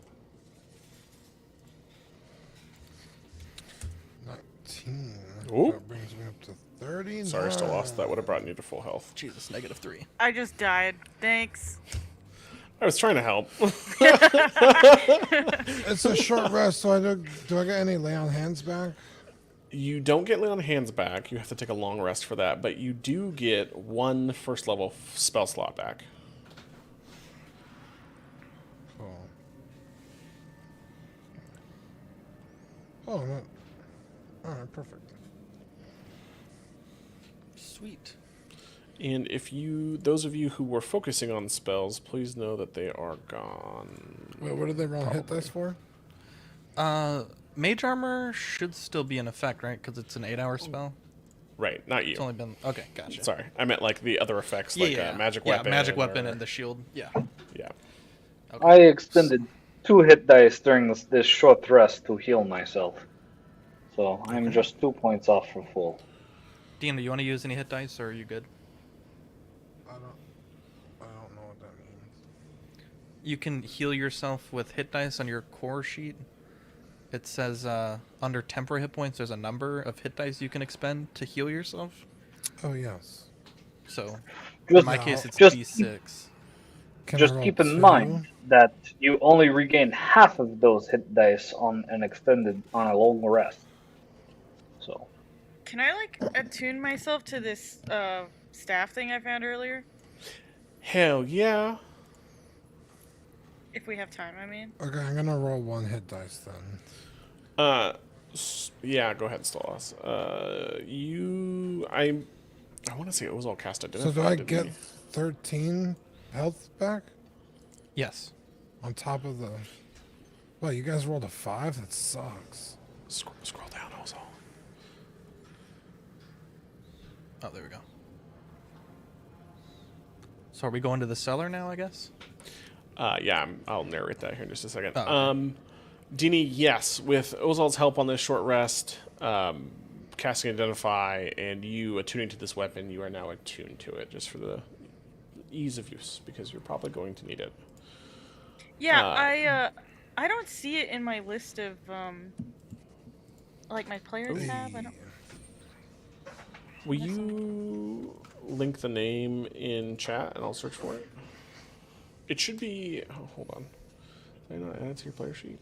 19. Ooh. That brings me up to 39. Sorry, still lost. That would have brought you to full health. Jesus, -3. I just died. Thanks. I was trying to help. It's a short rest, so do I get any lay on hands back? You don't get lay on hands back. You have to take a long rest for that, but you do get 1 first level spell slot back. Cool. Oh, no. Alright, perfect. Sweet. And if those of you who were focusing on spells, please know that they are gone. Wait, what did they roll hit dice for? Mage Armor should still be in effect, right? Because it's an 8-hour spell. Right, not you. It's only been... Okay, gotcha. Sorry, I meant like the other effects, like magic weapon. Yeah, magic weapon or... and the shield. Yeah. Yeah. Okay. I expended 2 hit dice during this short rest to heal myself. So I'm just 2 points off for full. Dean, do you want to use any hit dice, or are you good? I don't know what that means. You can heal yourself with hit dice on your core sheet. It says under temporary hit points, there's a number of hit dice you can expend to heal yourself. Oh, yes. So, Just- in my case, it's just- D6. Can I Just roll keep in 2? mind that you only regain half of those hit dice on a long rest. So Can I like attune myself to this staff thing I found earlier? Hell yeah. If we have time, I mean. Okay, I'm gonna roll 1 hit dice then. Yeah, go ahead, Stolas. I want to say it was all cast identified. So do I didn't get we? 13 health back? Yes. On top of the... Well, you guys rolled a 5? That sucks. Scroll down, also. Oh, there we go. So are we going to the cellar now, I guess? Yeah, I'll narrate that here in just a second. Oh, okay. Dini, yes, with Ozal's help on this short rest, casting Identify, and you attuning to this weapon, you are now attuned to it, just for the ease of use, because you're probably going to need it. Yeah, I don't see it in my list of like my players tab. I don't. Will you link the name in chat, and I'll search for it? It should be... Oh, hold on. Did I not add it to your player sheet?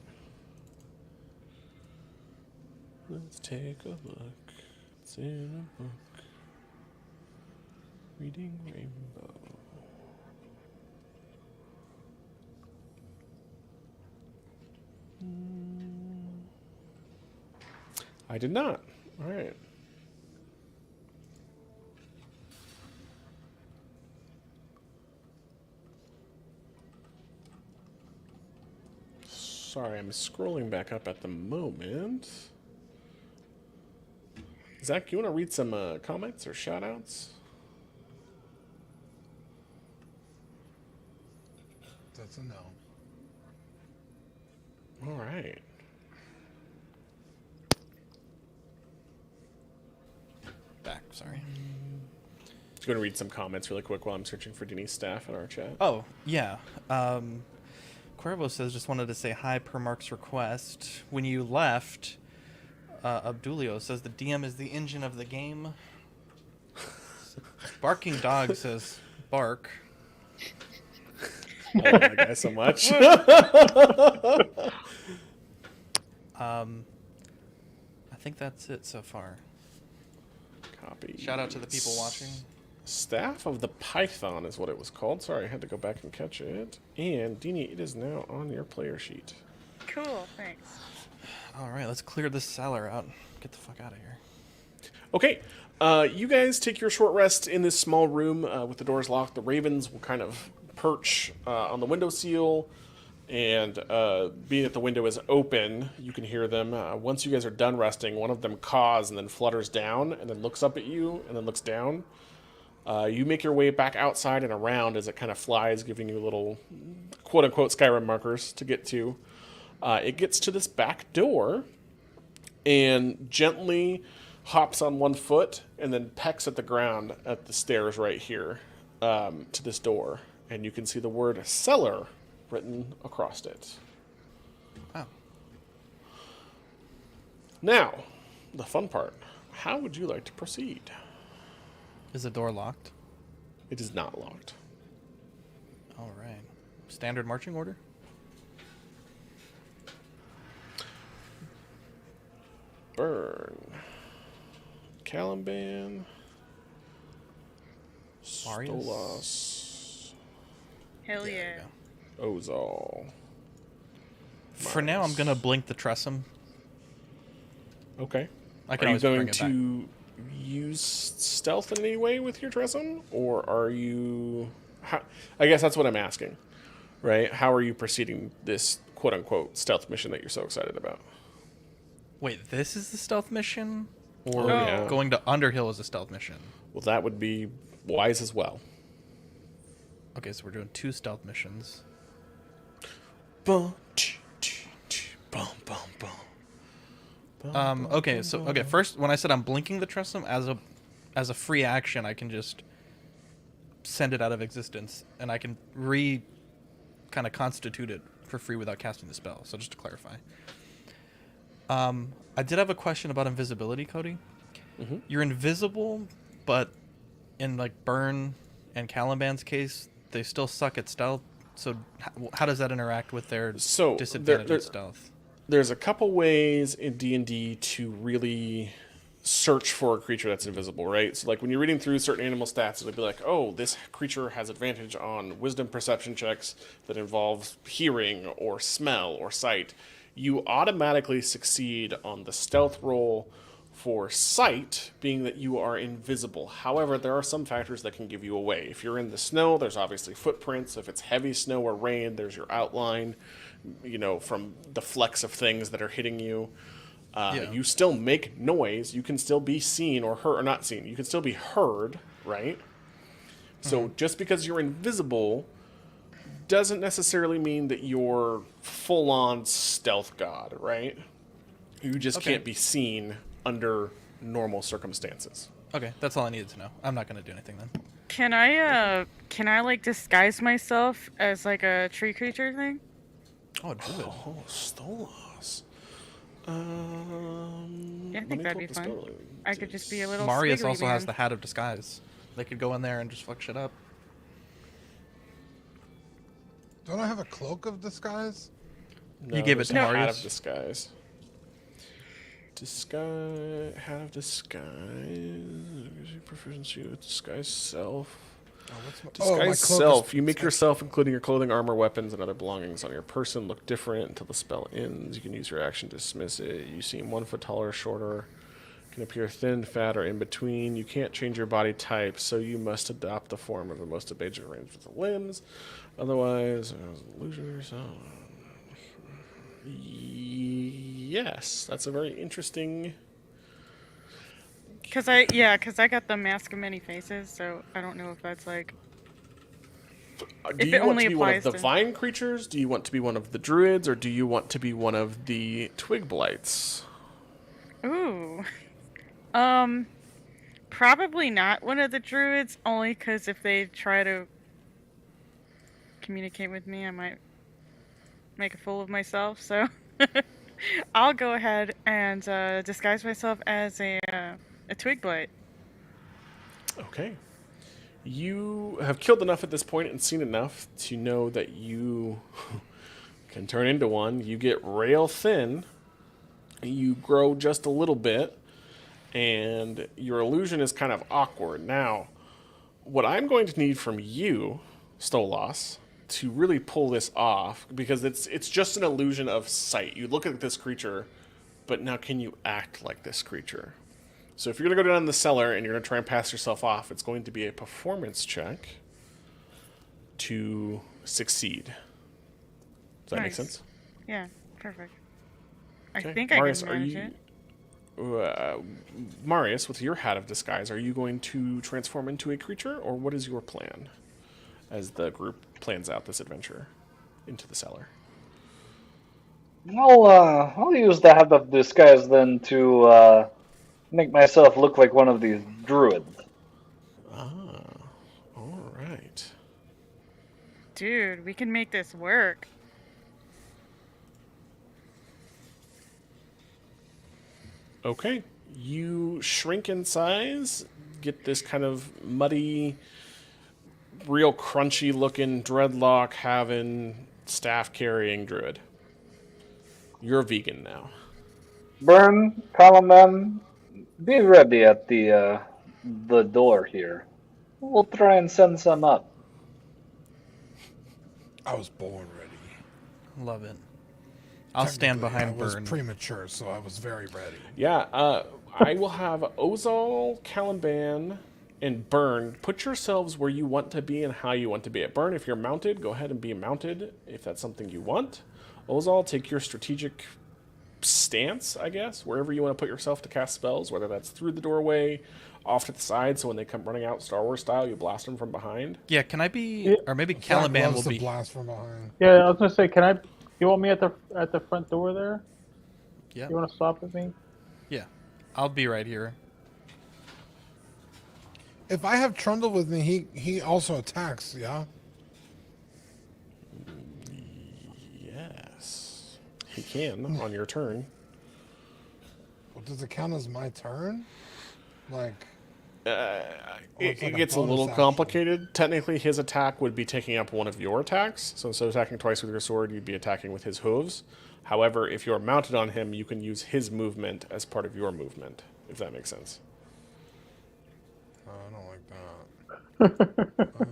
Let's take a look. It's in a book. Reading Rainbow. I did not. All right. Sorry, I'm scrolling back up at the moment. Zach, you want to read some comments or shout-outs? That's a no. All right. Back, sorry. Just going to read some comments really quick while I'm searching for Dini's staff in our chat. Oh, yeah. Cuervo says, just wanted to say hi per Mark's request. When you left, Abdulio says the DM is the engine of the game. Barking Dog says, bark. I love that guy so much. I think that's it so far. Copy. Shout out to the people watching. Staff of the Python is what it was called. Sorry, I had to go back and catch it. And Dini, it is now on your player sheet. Cool, thanks. All right, let's clear this cellar out. Get the fuck out of here. Okay, you guys take your short rest in this small room with the doors locked. The ravens will kind of perch on the windowsill, and being that the window is open, you can hear them. Once you guys are done resting, one of them caws and then flutters down, and then looks up at you, and then looks down. You make your way back outside and around as it kind of flies, giving you little quote-unquote Skyrim markers to get to. It gets to this back door and gently hops on one foot and then pecks at the ground at the stairs right here to this door. And you can see the word cellar written across it. Wow. Now, the fun part. How would you like to proceed? Is the door locked? It is not locked. All right. Standard marching order? Burn. Caliban. Marius? Stolas. Hell yeah. There we go. Ozal. For now, I'm going to blink the Tressum. Okay. I can Are you always bring going it back. to use stealth in any way with your Tressum? Or are you... I guess that's what I'm asking. Right? How are you proceeding this quote-unquote stealth mission that you're so excited about? Wait, this is the stealth mission? Or Oh, yeah. going to Underhill is a stealth mission? Well, that would be wise as well. Okay, so we're doing 2 stealth missions. Boom, boom, boom, boom. Okay, so first when I said I'm blinking the Tressum as a free action, I can just send it out of existence and I can kind of constitute it for free without casting the spell. So just to clarify. I did have a question about invisibility, Cody. Mm-hmm. You're invisible, but in like Burn and Caliban's case, they still suck at stealth. So how does that interact with their disadvantage at stealth? There's a couple ways in D&D to really search for a creature that's invisible, right? So like when you're reading through certain animal stats, it'll be like, oh, this creature has advantage on wisdom perception checks that involve hearing or smell or sight. You automatically succeed on the stealth roll for sight, being that you are invisible. However, there are some factors that can give you away. If you're in the snow, there's obviously footprints. If it's heavy snow or rain, there's your outline, from the flecks of things that are hitting you. You still make noise. You can still be seen or heard, or not seen. You can still be heard, right? So just because you're invisible doesn't necessarily mean that you're full-on stealth god, right? You just can't be seen under normal circumstances. Okay, that's all I needed to know. I'm not going to do anything then. Can I like disguise myself as like a tree creature thing? Oh, Druid. Oh, Stolas. Yeah, I think that'd be fun. I could just be a little Marius squiggly also has man. the Hat of Disguise. They could go in there and just fuck shit up. Don't I have a cloak of disguise? No, You gave it there's to a Hat Marius? of disguise. Hat of disguise. Proficiency with disguise self. my Disguise cloak self. is You make yourself, including your clothing, armor, weapons, and other belongings on your person, look different until the spell ends. You can use your action to dismiss it. You seem 1 foot taller or shorter. Can appear thin, fat, or in between. You can't change your body type, so you must adopt the form of the most obedient range with the limbs. Otherwise, illusion yourself. Yes, that's a very interesting. Cause I got the mask of many faces, so I don't know if that's like. Do If you it want only to be one of applies the to- vine creatures? Do you want to be one of the druids, or do you want to be one of the twig blights? Ooh. Probably not one of the druids, only because if they try to communicate with me, I might make a fool of myself. So I'll go ahead and disguise myself as a twig blight. Okay. You have killed enough at this point and seen enough to know that you can turn into one. You get rail thin. You grow just a little bit. And your illusion is kind of awkward. Now, what I'm going to need from you, Stolas, to really pull this off, because it's just an illusion of sight. You look at this creature, but now can you act like this creature? So if you're going to go down in the cellar and you're going to try and pass yourself off, it's going to be a performance check to succeed. Does that make Nice. sense? Yeah, perfect. Okay. I think Marius, I can manage it. Marius, with your Hat of Disguise, are you going to transform into a creature, or what is your plan as the group plans out this adventure into the cellar? I'll use the Hat of Disguise then to make myself look like one of these druids. Ah, all right. Dude, we can make this work. Okay. You shrink in size. get this kind of muddy, real crunchy looking dreadlock having staff carrying druid. You're a vegan now. Burn, Calaman, be ready at the door here. We'll try and send some up. I was born ready. Love it. I'll stand Technically, behind I was Burn. premature, so I was very ready. Yeah, I will have Ozal, Caliban, and Burn. Put yourselves where you want to be and how you want to be. At Burn, if you're mounted, go ahead and be mounted if that's something you want. Ozal, take your strategic stance, I guess, wherever you want to put yourself to cast spells, whether that's through the doorway, off to the side, so when they come running out Star Wars style, you blast them from behind. Yeah, can I be, Yeah. or maybe Zach Caliban loves will to be. blast from behind. Yeah, I was gonna say, can I? You want me at the front door there? Yeah, You want to stop with me? yeah, I'll be right here. If I have Trundle with me, he also attacks, yeah? Yes. He can on your turn. Well, does it count as my turn? Like, It, it's like it a gets a bonus little action. complicated. Technically, his attack would be taking up one of your attacks. So instead of attacking twice with your sword, you'd be attacking with his hooves. However, if you're mounted on him, you can use his movement as part of your movement, if that makes sense. I don't like that.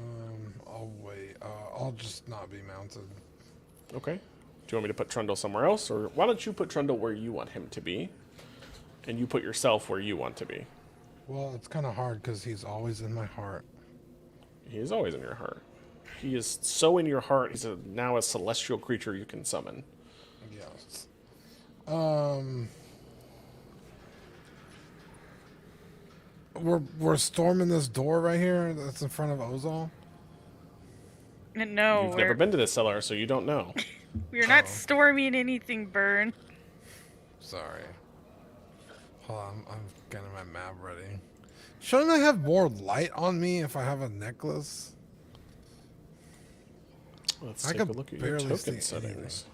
I'll wait. I'll just not be mounted. Okay. Do you want me to put Trundle somewhere else? Or why don't you put Trundle where you want him to be? And you put yourself where you want to be. Well, it's kind of hard because he's always in my heart. He is always in your heart. He is so in your heart, he's now a celestial creature you can summon. Yes. We're storming this door right here that's in front of Ozal. No, You've never been to this cellar, so you don't know. we're not storming anything, Burn. Sorry. Hold on, I'm getting my map ready. Shouldn't I have more light on me if I have a necklace? Let's I take a could look at your barely token see settings.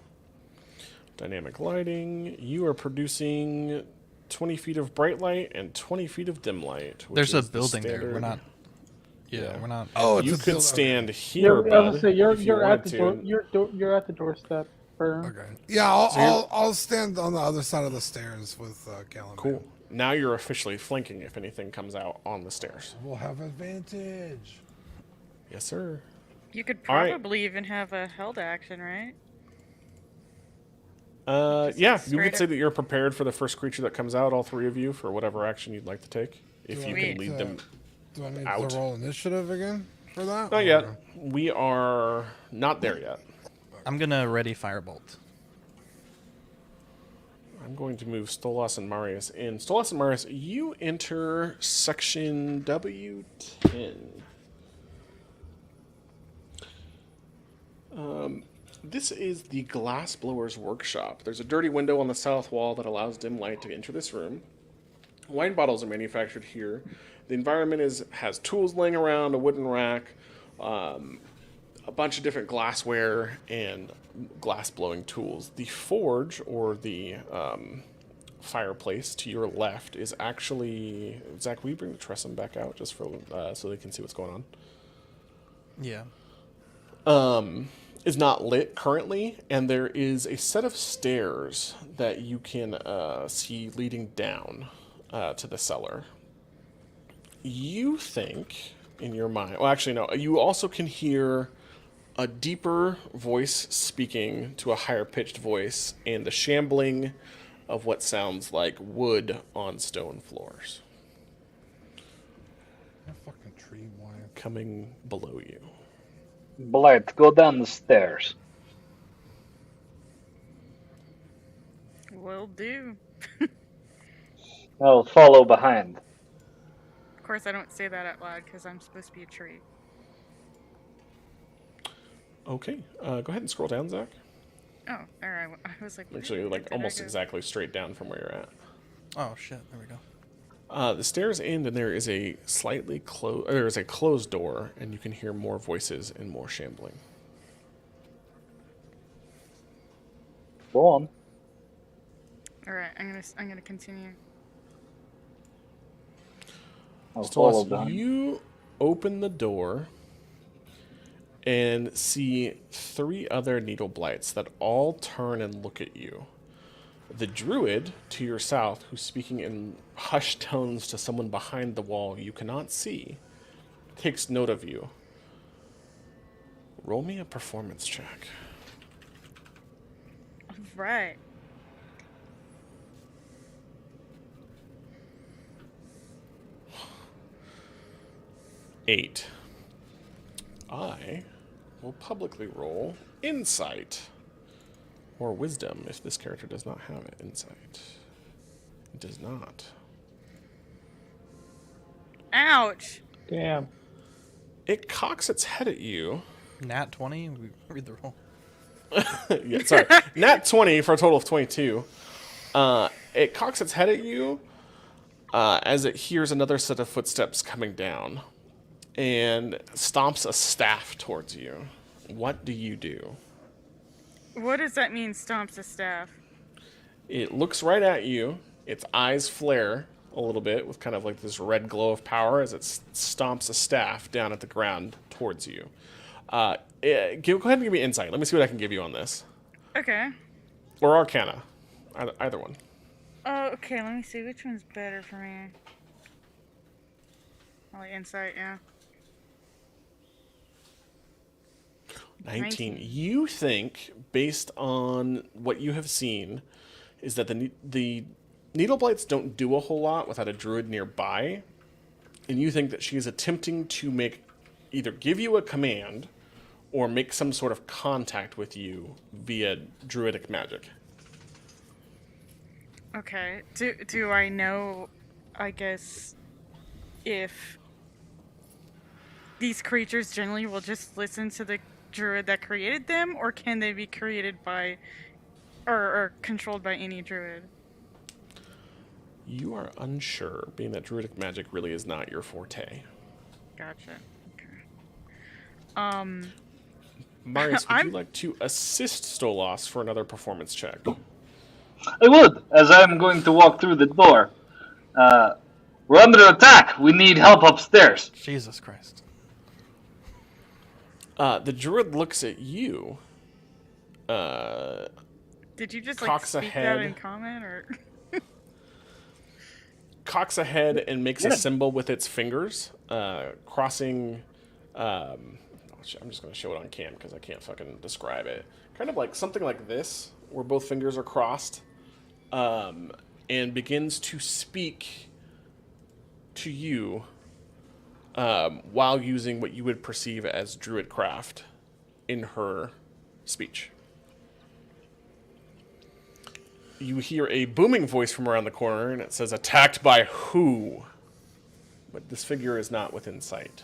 Dynamic lighting. You are producing 20 feet of bright light and 20 feet of dim light. Which There's a is the building there. We're standard- not. Yeah, we're not. Oh, it's You a could build- stand okay. here, I was bud, gonna say, if you you're at wanted the to. door. You're at the doorstep, Burn. Okay. Yeah, you're- I'll stand on the other side of the stairs with Callum. Cool. Now you're officially flanking if anything comes out on the stairs. We'll have advantage. Yes, sir. You could All right. probably even have a held action, right? Yeah, you straight could say up- that you're prepared for the first creature that comes out, all three of you, for whatever action you'd like to take. If you Sweet. can lead them. Do I need out. to roll initiative again for that? Not or- yet. We are not there yet. I'm gonna ready firebolt. I'm going to move Stolas and Marius in. Stolas and Marius, you enter section W10. This is the glassblower's workshop. There's a dirty window on the south wall that allows dim light to enter this room. Wine bottles are manufactured here. The environment has tools laying around, a wooden rack, a bunch of different glassware, and glass-blowing tools. The forge, or the fireplace to your left, is actually... Zach, will you bring the Tressum back out just for so they can see what's going on? Yeah. Is not lit currently, and there is a set of stairs that you can see leading down to the cellar. You think, in your mind... Well, actually, no. You also can hear a deeper voice speaking to a higher-pitched voice, and the shambling of what sounds like wood on stone floors That fucking tree wire. coming below you. Blight, go down the stairs. Will do. I'll follow behind. Of course, I don't say that out loud because I'm supposed to be a tree. Okay, go ahead and scroll down, Zach. Oh, alright. I was like, Actually, where like did I almost go? exactly straight down from where you're at. Oh shit! There we go. The stairs end, and there is a there is a closed door, and you can hear more voices and more shambling. Go on. Alright, I'm gonna continue. I'll follow Stolas, behind. you open the door and see 3 other needle blights that all turn and look at you. The druid to your south, who's speaking in hushed tones to someone behind the wall you cannot see, takes note of you. Roll me a performance check. Right. Eight. I will publicly roll insight. Or wisdom, if this character does not have it. Insight. It does not. Ouch. Damn. It cocks its head at you. Nat 20. We read the roll. Yeah, sorry. Nat 20 for a total of 22. It cocks its head at you as it hears another set of footsteps coming down and stomps a staff towards you. What do you do? What does that mean, stomps a staff? It looks right at you. Its eyes flare a little bit with kind of like this red glow of power as it stomps a staff down at the ground towards you. Go ahead and give me insight. Let me see what I can give you on this. Okay. Or Arcana. Either one. Oh, okay, let me see. Which one's better for me? Probably insight, yeah. 19. You think, based on what you have seen, is that the needle blights don't do a whole lot without a druid nearby, and you think that she is attempting to either give you a command or make some sort of contact with you via druidic magic. Okay. Do I know, I guess, if these creatures generally will just listen to the druid that created them, or can they be created by or controlled by any druid? You are unsure, being that druidic magic really is not your forte. Gotcha. Okay. Marius, would you like to assist Stolas for another performance check? I would, as I'm going to walk through the door. We're under attack. We need help upstairs. Jesus Christ. The druid looks at you. Did you just Cocks speak ahead. that in comment, or? Cocks ahead and makes a symbol with its fingers, crossing. I'm just going to show it on cam because I can't fucking describe it. Kind of like something like this, where both fingers are crossed, and begins to speak to you while using what you would perceive as druid craft in her speech. You hear a booming voice from around the corner, and it says, "Attacked by who?" But this figure is not within sight.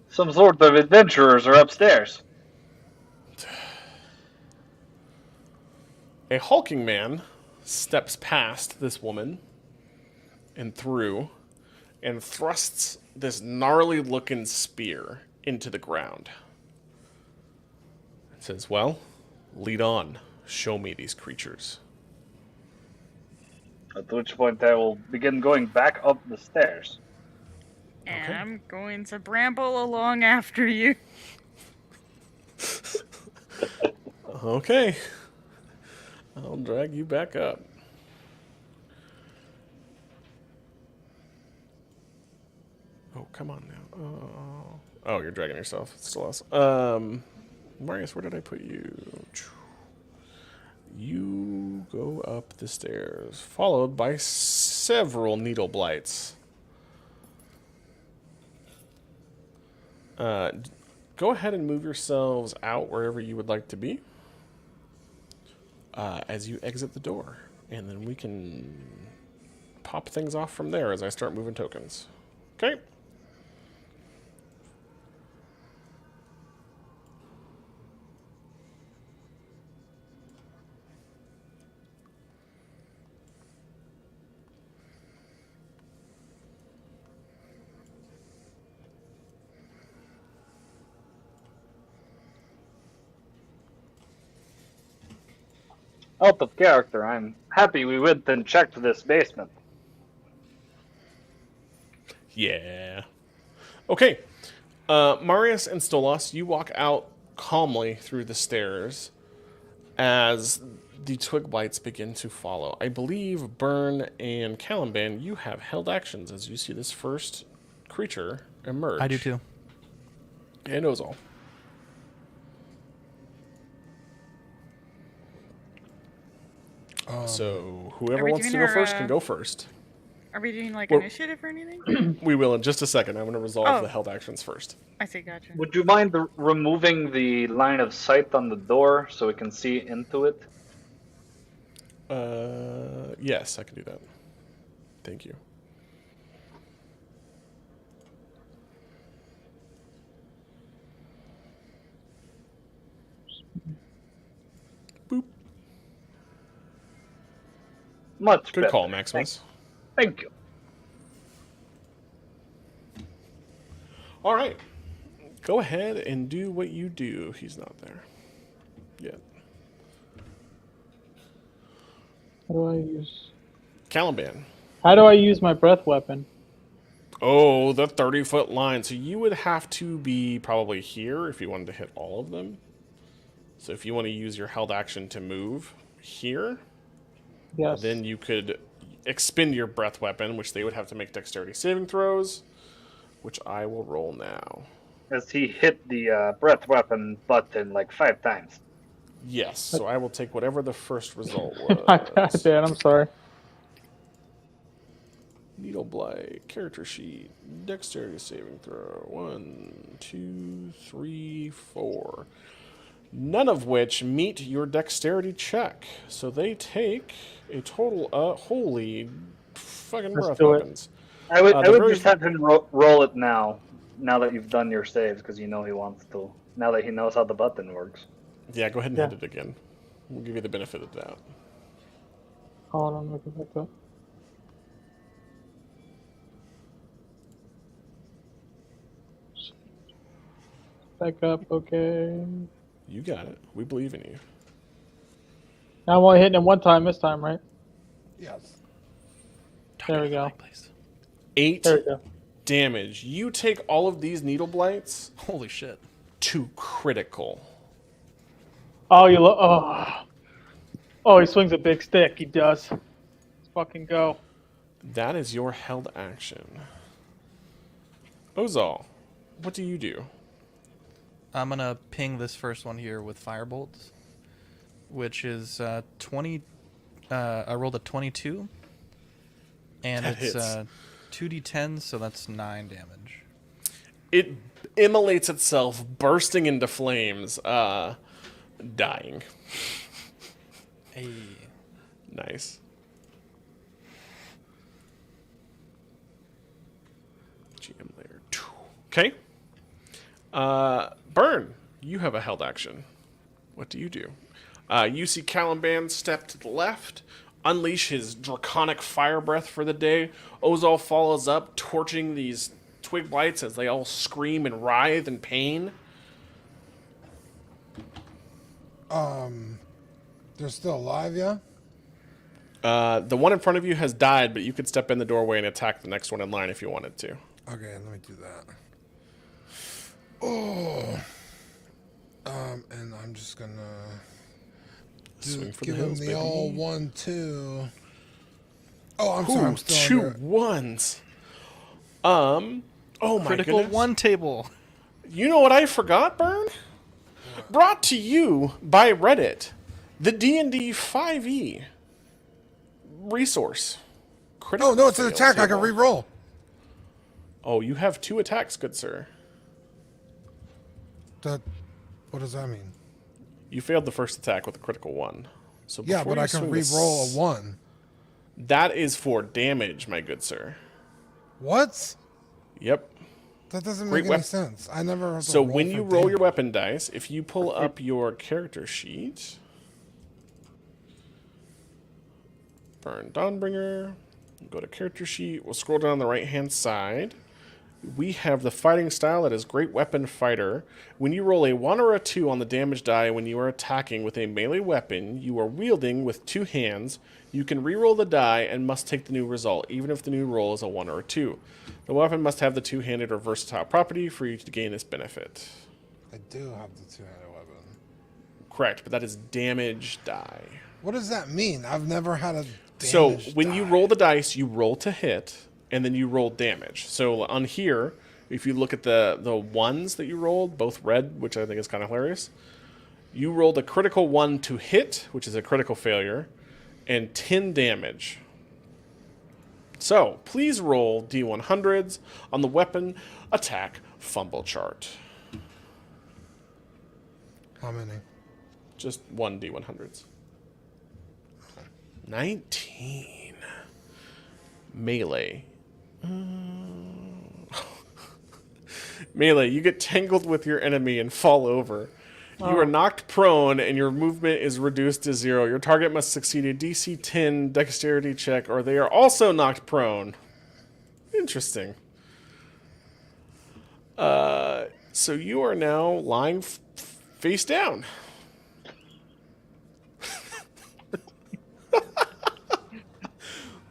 Some sort of adventurers are upstairs. A hulking man steps past this woman and through, and thrusts this gnarly-looking spear into the ground. It says, "Well, lead on. Show me these creatures." At which point I will begin going back up the stairs. And Okay. I'm going to bramble along after you. Okay. I'll drag you back up. Oh, come on now. Oh, you're dragging yourself. It's still us. Marius, where did I put you? You go up the stairs, followed by several needle blights. Go ahead and move yourselves out wherever you would like to be as you exit the door. And then we can pop things off from there as I start moving tokens. Okay? out of character. I'm happy we went and checked this basement. Yeah. Okay. Marius and Stolas, you walk out calmly through the stairs as the twig blights begin to follow. I believe Burn and Caliban, you have held actions as you see this first creature emerge. I do too. And Ozol. So whoever we wants to doing go first our, can go first. Are we doing like Well- initiative or anything? We will in just a second. I'm going to resolve Oh. the held actions first. I see, gotcha. Would you mind removing the line of sight on the door so we can see into it? Yes, I can do that. Thank you. Boop. Much Good better. call, Maximus. Thank you. All right. Go ahead and do what you do. He's not there yet. How do I use? Caliban. How do I use my breath weapon? Oh, the 30-foot line. So you would have to be probably here if you wanted to hit all of them. So if you want to use your held action to move here, Yes. then you could expend your breath weapon, which they would have to make dexterity saving throws, which I will roll now. As he hit the breath weapon button like 5 times. Yes, so I will take whatever the first result God, was. Dan, I'm sorry. Needle Blight, character sheet, dexterity saving throw. 1, 2, 3, 4. None of which meet your dexterity check. So they take a total of holy fucking Let's breath do it. weapons. I would the very- just have him roll it now that you've done your saves, because you know he wants to. Now that he knows how the button works. Yeah, go ahead and Yeah. hit it again. We'll give you the benefit of the doubt. Hold on, look at that. Back up, okay. You got it. We believe in you. Now I'm only hitting him one time this time, right? Yes. There we go. 8 There we go. damage. You take all of these needle blights Holy shit. to critical. Oh, oh, he swings a big stick. He does. Let's fucking go. That is your held action. Ozal, what do you do? I'm gonna ping this first one here with firebolts, which is 20. I rolled a 22, and That it's hits. 2d10, so that's 9 damage. It immolates itself, bursting into flames, dying. Hey. Nice. GM layer 2. Okay. Burn, you have a held action. What do? You see Caliban step to the left, unleash his draconic fire breath for the day. Ozal follows up, torching these twig blights as they all scream and writhe in pain. They're still alive, yeah? The one in front of you has died, but you could step in the doorway and attack the next one in line if you wanted to. Okay, let me do that. Oh. And I'm just gonna Swing for give the hills, him the baby. all 1-2. Oh, I'm sorry. I'm Ooh, still two under it. ones. Oh my Critical goodness. 1 table. You know what I forgot, Burn? Brought to you by Reddit, the D&D 5e resource. Critical Oh no, it's an fail attack. I can table. re-roll. Oh, you have 2 attacks, good sir. What does that mean? You failed the first attack with a critical 1. So Yeah, before but you I can swing re-roll this- a 1. That is for damage, my good sir. What? Yep. That doesn't Great make any wep- sense. I never. Have to So roll when for you roll your damage. weapon dice, if you pull up your character sheet, Burn Dawnbringer, go to character sheet, we'll scroll down the right hand side. we have the fighting style that is Great Weapon Fighter. When you roll a 1 or a 2 on the damage die when you are attacking with a melee weapon you are wielding with 2 hands, you can reroll the die and must take the new result, even if the new roll is a 1 or a 2. The weapon must have the two-handed or versatile property for you to gain this benefit. I do have the two-handed weapon. Correct, but that is damage die. What does that mean? I've never had a damage So when die. you roll the dice, you roll to hit, and then you roll damage. So on here, if you look at the ones that you rolled, both red, which I think is kind of hilarious, you rolled a critical 1 to hit, which is a critical failure, and 10 damage. So please roll D100s on the weapon attack fumble chart. How many? Just 1 D100s. 19. Melee. Melee, you get tangled with your enemy and fall over. You are knocked prone and your movement is reduced to 0. Your target must succeed a DC 10 dexterity check or they are also knocked prone. Interesting. So you are now lying face down.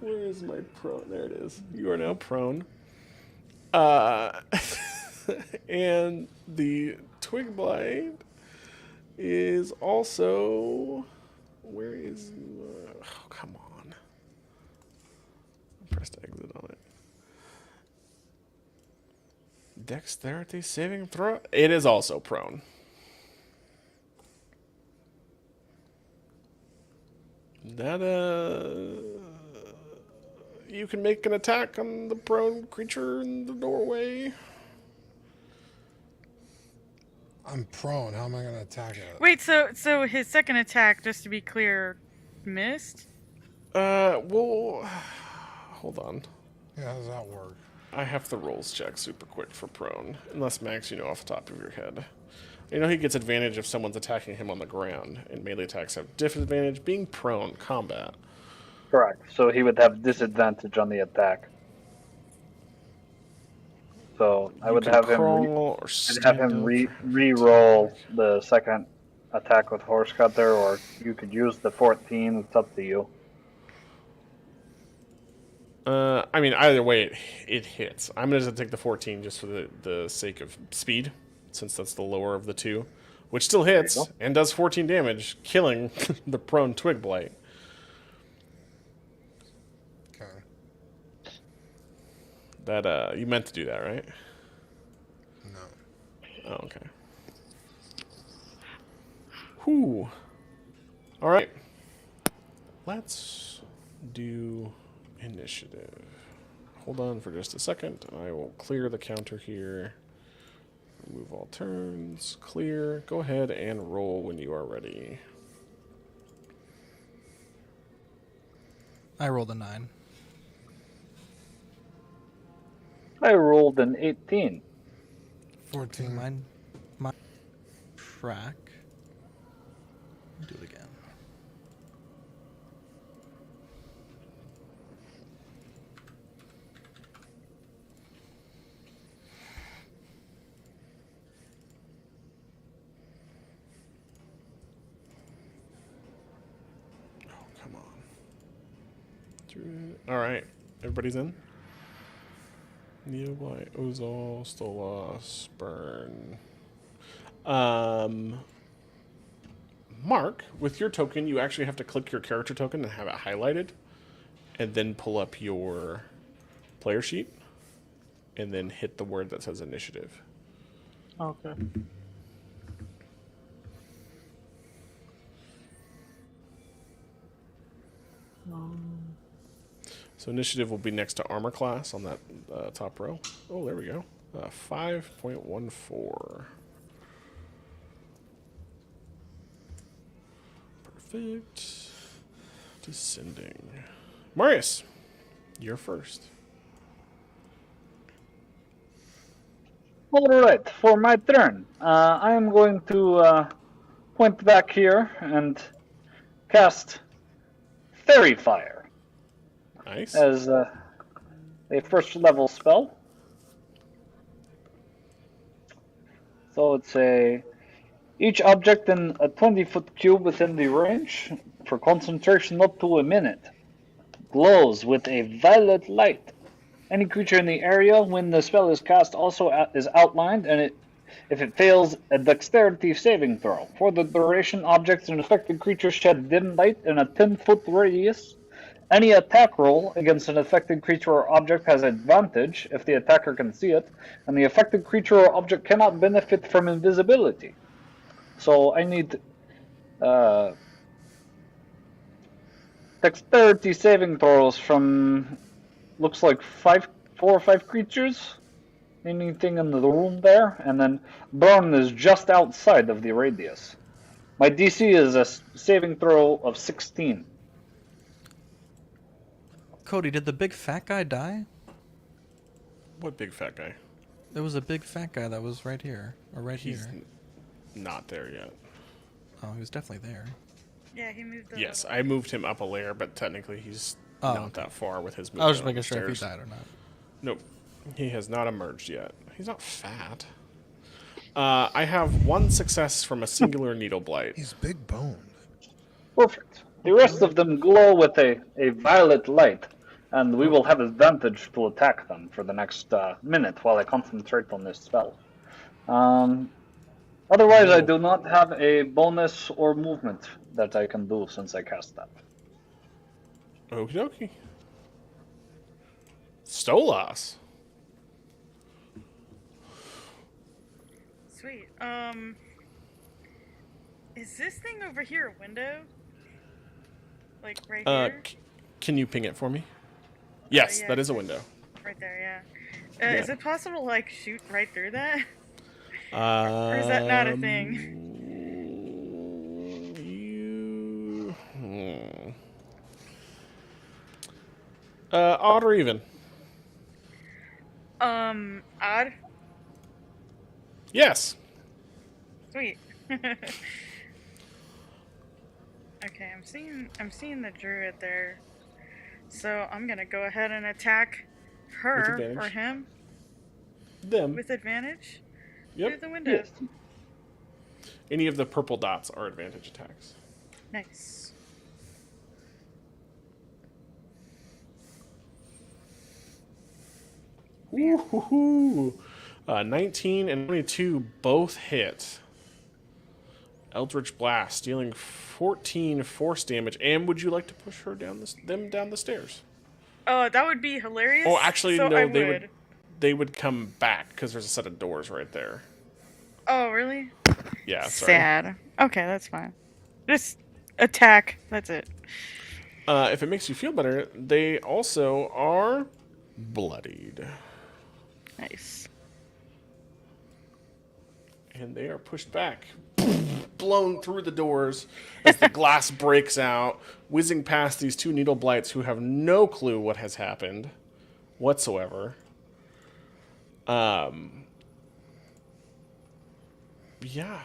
Where is my prone? There it is. You are now prone. And the twig blade is also... Where is... oh, come on. I pressed exit on it. Dexterity saving throw? It is also prone. That, you can make an attack on the prone creature in the doorway. I'm prone. How am I going to attack it? Wait, so his second attack, just to be clear, missed? Well, hold on. Yeah, how does that work? I have the rolls check super quick for prone. Unless, Max, you know off the top of your head. You know he gets advantage if someone's attacking him on the ground, and melee attacks have disadvantage being prone combat. Correct. So he would have disadvantage on the attack. So I would have him re-roll the second attack with Horse Cutter, or you could use the 14. It's up to you. I mean, either way, it hits. I'm going to take the 14 just for the sake of speed, since that's the lower of the two, which still hits and does 14 damage, killing the prone twig blight. Okay. That, you meant to do that, right? No. Oh, okay. Whew. All right. Let's do initiative. Hold on for just a second. I will clear the counter here. Remove all turns. Clear. Go ahead and roll when you are ready. I rolled a 9. I rolled an 18. 14. My track. Do it again. Oh, come on. Druid. All right. Everybody's in? Neoblight, Ozol, Stolas, Burn. Mark, with your token, you actually have to click your character token and have it highlighted, and then pull up your player sheet, and then hit the word that says initiative. Okay. So initiative will be next to armor class on that top row. Oh, there we go. 5.14. Perfect. Descending. Marius, you're first. All right, for my turn, I am going to point back here and cast Fairy Fire Nice. as a first level spell. So it's each object in a 20-foot cube within the range, for concentration up to a minute, glows with a violet light. Any creature in the area when the spell is cast also is outlined, and if it fails a dexterity saving throw. For the duration, objects and affected creatures shed dim light in a 10-foot radius. Any attack roll against an affected creature or object has advantage if the attacker can see it, and the affected creature or object cannot benefit from invisibility. So I need dexterity saving throws from, looks like 4 or 5 creatures. Anything in the room there, and then burn is just outside of the radius. My DC is a saving throw of 16. Cody, did the big fat guy die? What big fat guy? There was a big fat guy that was right here, or right He's here. not there yet. Oh, he was definitely there. Yeah, he moved up. Yes, I moved him up a layer, but technically he's not that far with his movement. I was just up making the sure if he stairs. died or not. Nope. He has not emerged yet. He's not fat. I have 1 success from a singular needle blight. He's big boned. Perfect. The rest of them glow with a violet light, and we will have advantage to attack them for the next minute while I concentrate on this spell. Otherwise, I do not have a bonus or movement that I can do since I cast that. Okie dokie. Stolas. Sweet. Is this thing over here a window? Like right here? Can you ping it for me? Yes, yeah. that is a window. Right there, yeah. Yeah. Is it possible to like shoot right through that? Or is that not a thing? Odd or even? Odd? Yes. Sweet. Okay, I'm seeing the druid there. So I'm gonna go ahead and attack her advantage. or him Them. with advantage Yep. through the window. Yes. Any of the purple dots are advantage attacks. Nice. Woo-hoo-hoo. 19 and 22 both hit. Eldritch Blast, dealing 14 force damage. And would you like to push her down them down the stairs? Oh, that would be hilarious. Oh, actually, so no. I They would come back because there's a set of doors right there. Oh, really? Yeah, sorry. Sad. Okay, that's fine. Just attack. That's it. If it makes you feel better, they also are bloodied. Nice. And they are pushed back, blown through the doors as the glass breaks out, whizzing past these 2 needle blights who have no clue what has happened whatsoever. Yeah,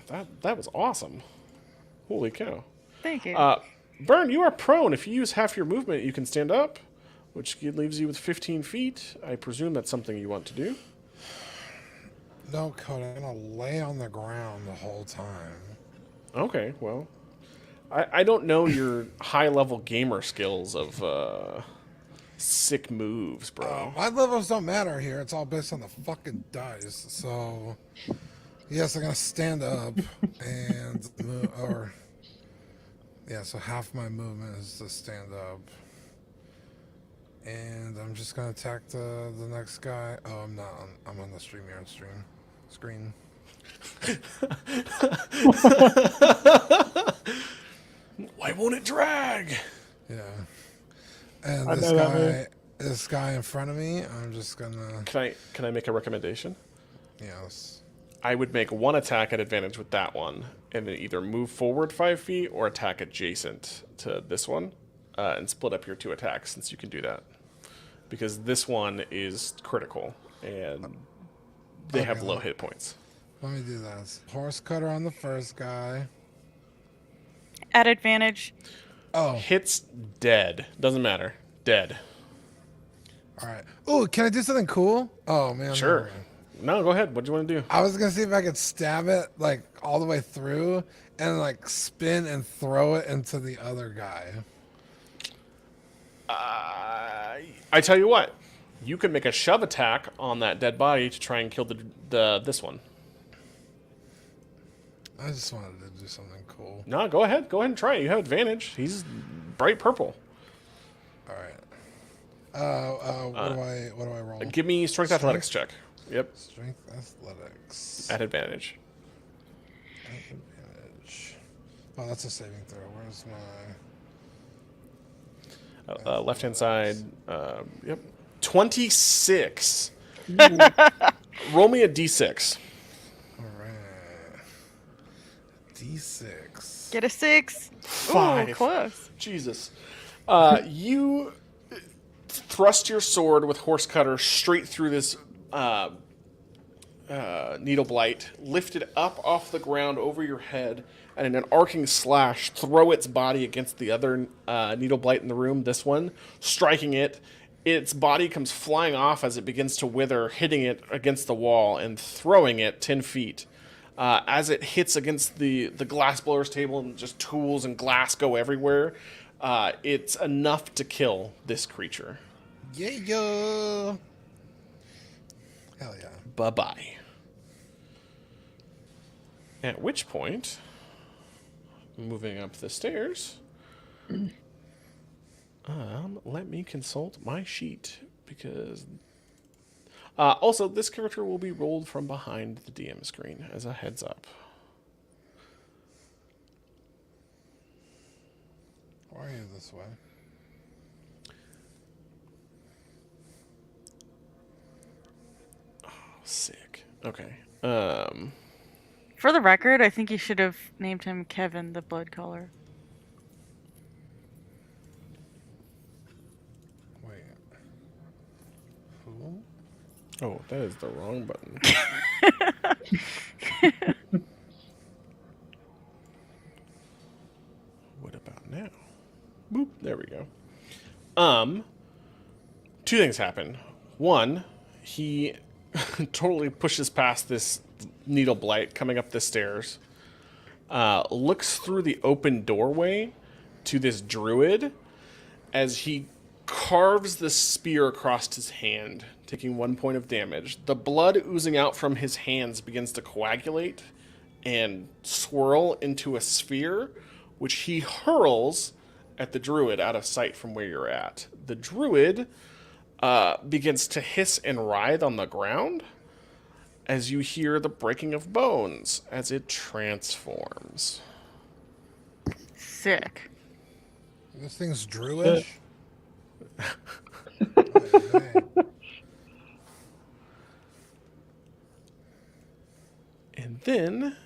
that was awesome. Holy cow. Thank you. Burn, you are prone. If you use half your movement, you can stand up, which leaves you with 15 feet. I presume that's something you want to do. No, Cody, I'm gonna lay on the ground the whole time. Okay, well, I don't know your high-level gamer skills of sick moves, bro. My levels don't matter here. It's all based on the fucking dice. So, yes, I'm gonna stand up and move, so half my movement is to stand up. And I'm just gonna attack the next guy. Oh, I'm not. I'm on the StreamYard screen. Why won't it drag? Yeah. And this guy in front of me, I'm just gonna. Can I make a recommendation? Yes. I would make one attack at advantage with that one, and then either move forward 5 feet or attack adjacent to this one, and split up your 2 attacks since you can do that. Because this one is critical, and they have low hit points. Let me do that. Horse cutter on the first guy. At advantage. Oh. Hits dead. Doesn't matter. Dead. All right. Oh, can I do something cool? Oh man. Sure. No, go ahead. What do you want to do? I was gonna see if I could stab it like all the way through and like spin and throw it into the other guy. I tell you what, you can make a shove attack on that dead body to try and kill this one. I just wanted to do something cool. No, go ahead. Go ahead and try it. You have advantage. He's bright purple. All right. What do I roll? Give me strength athletics check. Yep. Strength athletics. At advantage. At advantage. Oh, that's a saving throw. Where's my... Left-hand side. Yep. 26. Roll me a d6. All right. D6. Get a 6. 5. Ooh, close. Jesus. You thrust your sword with horse cutter straight through this needle blight, lift it up off the ground over your head, and in an arcing slash, throw its body against the other needle blight in the room, this one, striking it. Its body comes flying off as it begins to wither, hitting it against the wall and throwing it 10 feet. As it hits against the glass blower's table and just tools and glass go everywhere, it's enough to kill this creature. Yeah. Hell yeah. Bye-bye. At which point, moving up the stairs, let me consult my sheet, because... also, this character will be rolled from behind the DM screen, as a heads up. Why are you this way? Oh, sick. Okay. For the record, I think you should have named him Kevin the Blood Caller. Wait. Who? Oh, that is the wrong button. What about now? Boop. There we go. Two things happen. One, he totally pushes past this needle blight coming up the stairs, looks through the open doorway to this druid as he carves the spear across his hand, taking 1 point of damage. The blood oozing out from his hands begins to coagulate and swirl into a sphere, which he hurls at the druid out of sight from where you're at. The druid begins to hiss and writhe on the ground as you hear the breaking of bones as it transforms. Sick. This thing's Druish? And then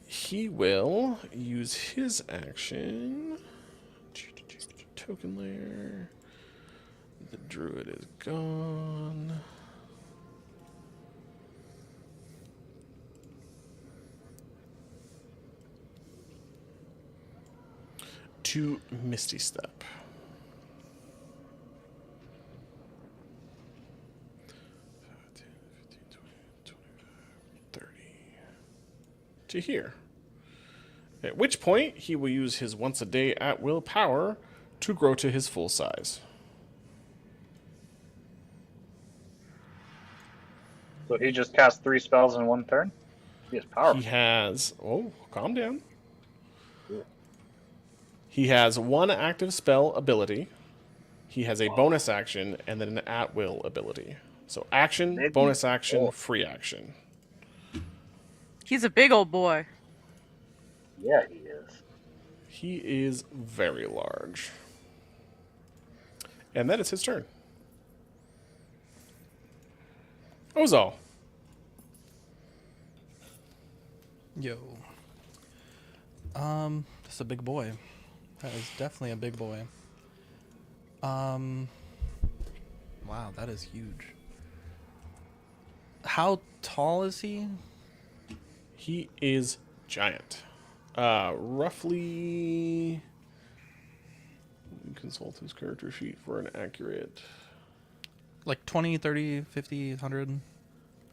he will use his action. Token layer. The druid is gone. To Misty Step. 10, 15, 20, 25, 30. To here. At which point, he will use his once a day at will power to grow to his full size. So he just cast 3 spells in 1 turn? He is powerful. He has... Oh, calm down. He has 1 active spell ability. He has a bonus action and then an at-will ability. So action, bonus action, free action. He's a big old boy. Yeah, he is. He is very large. And that is his turn. Ozal. Yo. That's a big boy. That is definitely a big boy. Wow, that is huge. How tall is he? He is giant. Roughly... Consult his character sheet for an accurate... Like 20, 30, 50, 100?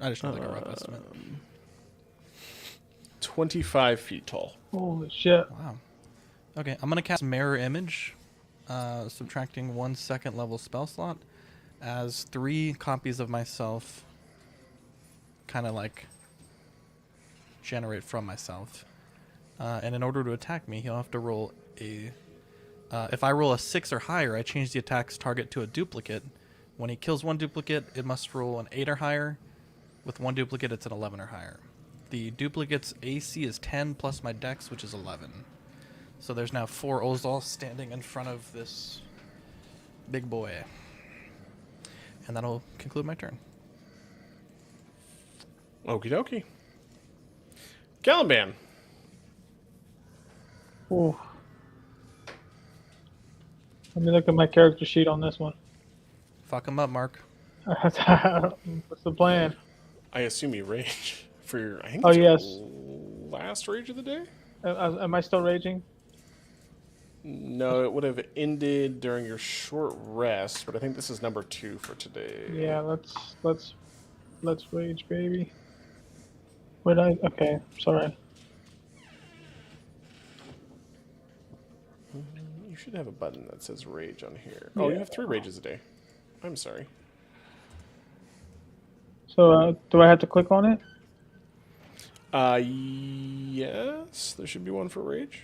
I just know like a rough estimate. 25 feet tall. Holy shit. Wow. Okay, I'm gonna cast Mirror Image, subtracting 1 second level spell slot, as 3 copies of myself kind of like generate from myself. And in order to attack me, he'll have to roll a... if I roll a 6 or higher, I change the attack's target to a duplicate. When he kills 1 duplicate, it must roll an 8 or higher. With 1 duplicate, it's an 11 or higher. The duplicate's AC is 10 plus my dex, which is 11. So there's now 4 Ozol standing in front of this big boy. And that'll conclude my turn. Okie dokie. Caliban. Ooh. Let me look at my character sheet on this one. Fuck him up, Mark. What's the plan? I assume you rage for your... I think Oh, it's your yes. last rage of the day? Am I still raging? No, it would have ended during your short rest, but I think this is number 2 for today. Yeah, let's rage, baby. Okay, sorry. You should have a button that says rage on here. Oh, you have 3 rages a day. I'm sorry. So, do I have to click on it? Yes, there should be one for rage.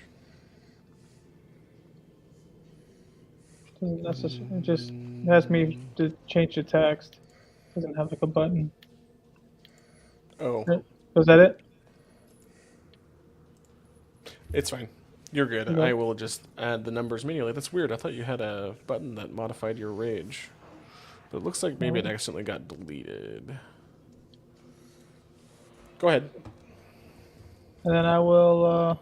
Doesn't necessarily, it just has me to change the text. Doesn't have like a button. Oh, Was that it? it's fine. You're good. Okay. I will just add the numbers manually. That's weird. I thought you had a button that modified your rage. But it looks like maybe it accidentally got deleted. Go ahead. And then I will,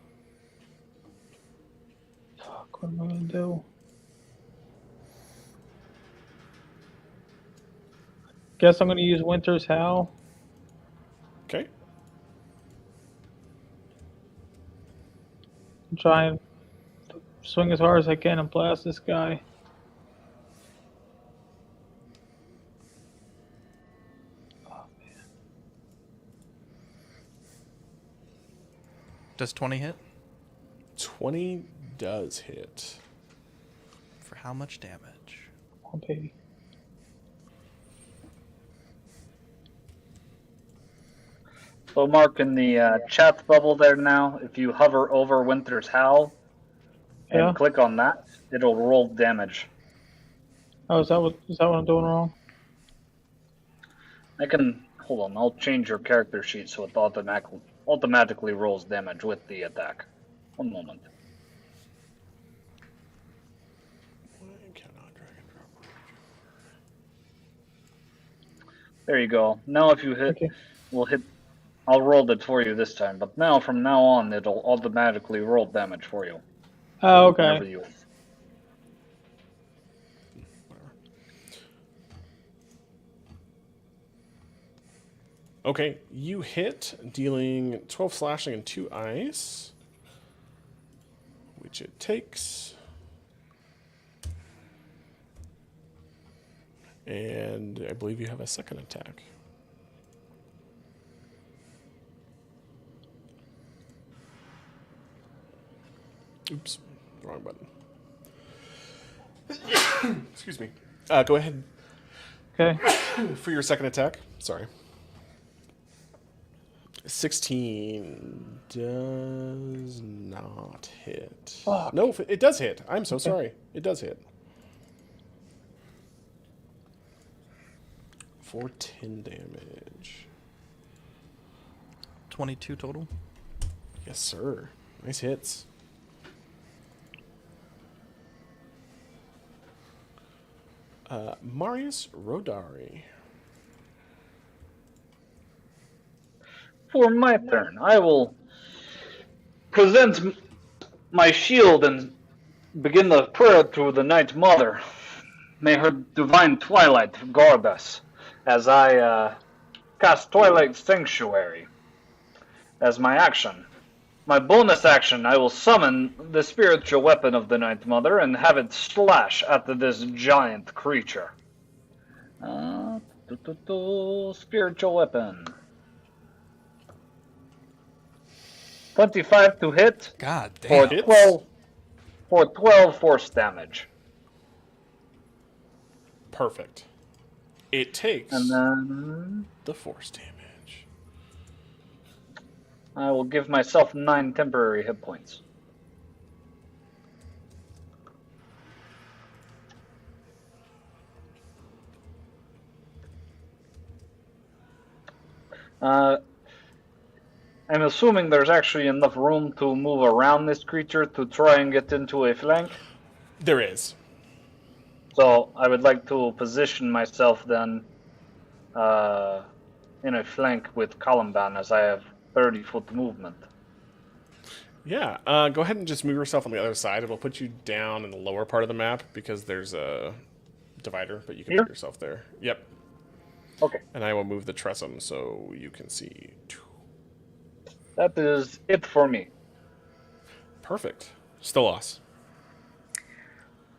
fuck, what am I gonna do? Guess I'm gonna use Winter's Howl. Okay. And try and swing as hard as I can and blast this guy. Does 20 hit? 20 does hit. For how much damage? Oh, baby. So, Mark, in the chat bubble there now, if you hover over Winter's Howl and Yeah. click on that, it'll roll damage. Oh, is that what I'm doing wrong? I can hold on. I'll change your character sheet so it automatically rolls damage with the attack. One moment. There you go. Now, if you hit, Okay. we'll hit. I'll roll it for you this time, but now from now on, it'll automatically roll damage for you. Oh, Whenever okay. you. Okay, you hit, dealing 12 slashing and 2 ice, which it takes. And I believe you have a second attack. Oops, wrong button. Excuse me. Go ahead Okay. for your second attack. Sorry. 16 does not hit. Fuck. No, it does hit. I'm so sorry. It does hit. For 10 damage. 22 total? Yes, sir. Nice hits. Marius Rodari. For my turn, I will present my shield and begin the prayer to the Night Mother. May her divine twilight guard us as I cast Twilight Sanctuary as my action. My bonus action, I will summon the spiritual weapon of the Night Mother and have it slash at this giant creature. Spiritual weapon. 25 to hit God for damn. 12 force damage. Perfect. It takes And then the force damage. I will give myself 9 temporary hit points. I'm assuming there's actually enough room to move around this creature to try and get into a flank. There is. So I would like to position myself then in a flank with Columban, as I have 30-foot movement. Yeah, go ahead and just move yourself on the other side. It'll put you down in the lower part of the map because there's a divider, but you can Here? put yourself there. Yep. Okay, And I will move the Tressum so you can see. that is it for me. Perfect. Stolas.